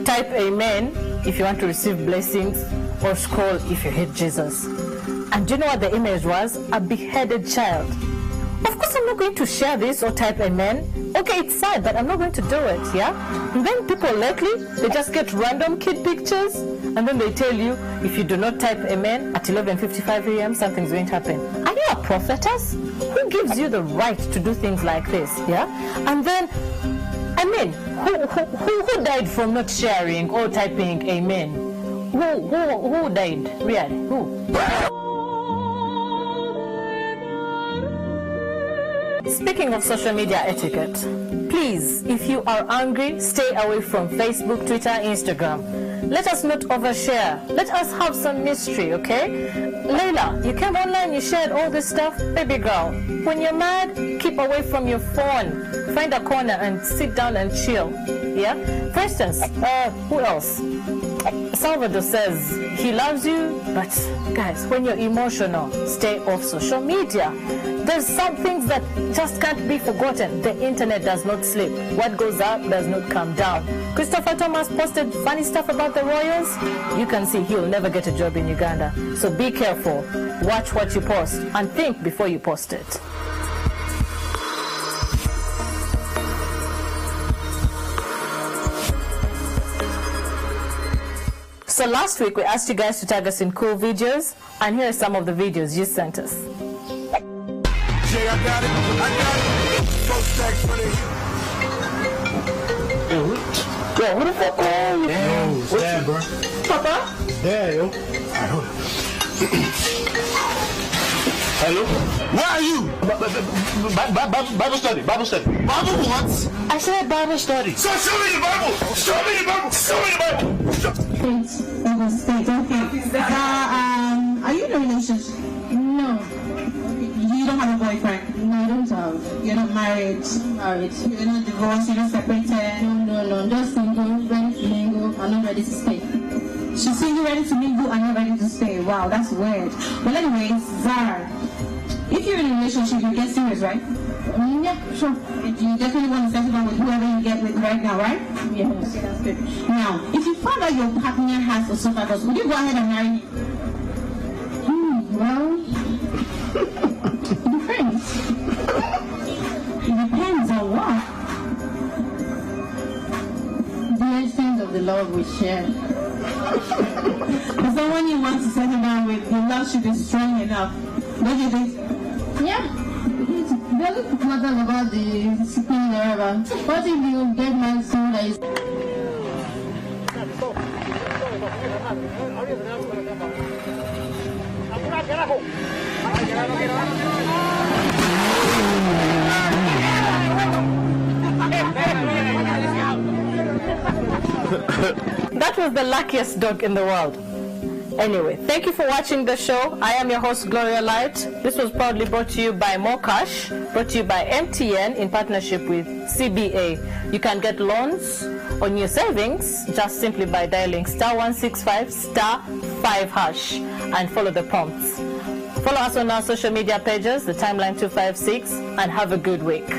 type amen if you want to receive blessings, or scroll if you hate Jesus. And do you know what the image was? A beheaded child. Of course I'm not going to share this or type amen. Okay, it's sad, but I'm not going to do it, yeah? And then people lately, they just get random kid pictures, and then they tell you, if you do not type amen at 11:55 a.m., something's going to happen. Are you a prophetess? Who gives you the right to do things like this, yeah? And then, I mean, who died from not sharing or typing amen? Who died? Really? Who? Speaking of social media etiquette, please, if you are angry, stay away from Facebook, Twitter, Instagram. Let us not overshare. Let us have some mystery, okay? Layla, you came online, you shared all this stuff. Baby girl, when you're mad, keep away from your phone. Find a corner and sit down and chill, yeah? For instance, who else? Salvador says he loves you, but guys, when you're emotional, stay off social media. There's some things that just can't be forgotten. The internet does not sleep. What goes up does not come down. Christopher Thomas posted funny stuff about the royals. You can see he'll never get a job in Uganda. So be careful. Watch what you post and think before you post it. So last week we asked you guys to tag us in cool videos, and here are some of the videos you sent us. Jay, I got it. Four stacks for the Yo, who the fuck are you? Yo, it's Dad, bro. Papa? Dad, yo. Hello? Where are you? Bible study. Bible what? I said Bible study. So show me the Bible. Show me the Bible. States. Okay. Are you in a relationship? No. You don't have a boyfriend? No, I don't have. You're not married? Married. You're not divorced? You're not separated? No. I'm just single, ready to mingle. I'm not ready to stay. She's single, ready to mingle, and not ready to stay. Wow, that's weird. Well, anyways, Zara, if you're in a relationship, you get serious, right? Yeah, sure. You definitely want to settle down with whoever you get with right now, right? Yes. Okay, that's good. Now, if you found out your partner has a esophagus, would you go ahead and marry him? Well, it depends. It depends on what? The essence of the love we share. For someone you want to settle down with, your love should be strong enough. Don't you think? Yeah. It doesn't matter about the sickness or whatever. What if you get married soon that is... That was the luckiest dog in the world. Anyway, thank you for watching the show. I am your host, Gloria Light. This was proudly brought to you by More Cash, brought to you by MTN in partnership with CBA. You can get loans on your savings just simply by dialing *165 *5# and follow the prompts. Follow us on our social media pages, the Timeline 256, and have a good week.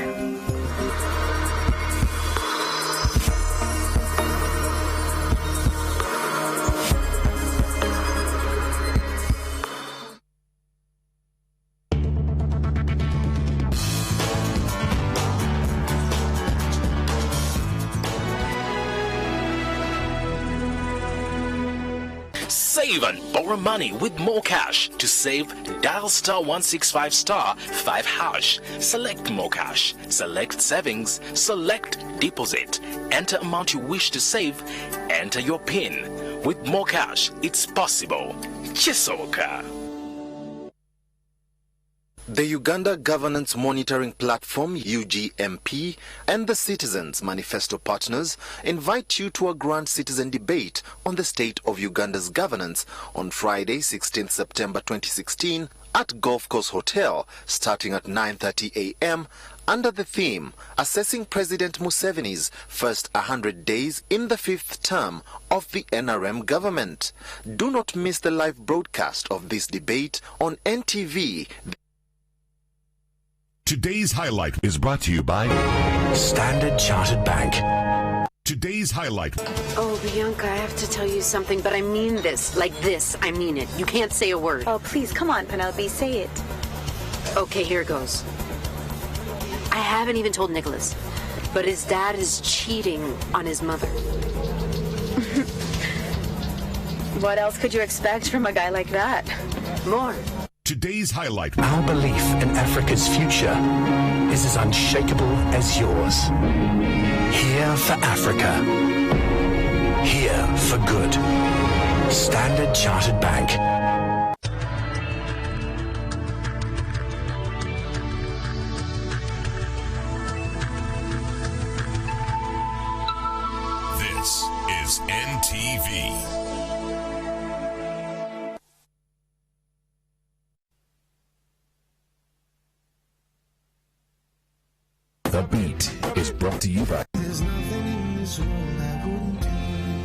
Save and borrow money with more cash. To save, dial *165*5#. Select more cash. Select savings. Select deposit. Enter amount you wish to save. Enter your PIN. With more cash, it's possible. Chisoka. The Uganda Governance Monitoring Platform, UGMP, and the Citizens Manifesto partners invite you to a grand citizen debate on the state of Uganda's governance on Friday, 16th September 2016 at Golf Course Hotel, starting at 9:30 a.m. under the theme, Assessing President Museveni's First 100 Days in the Fifth Term of the NRM Government. Do not miss the live broadcast of this debate on NTV. Today's highlight is brought to you by Standard Chartered Bank. Today's highlight. Oh, Bianca, I have to tell you something, but I mean this. Like this, I mean it. You can't say a word. Oh, please, come on, Penelope, say it. Okay, here goes. I haven't even told Nicholas, but his dad is cheating on his mother. What else could you expect from a guy like that? More. Today's highlight. Our belief in Africa's future is as unshakable as yours. Here for Africa. Here for good. Standard Chartered Bank. This is NTV. The Beat is brought to you by There's nothing in this world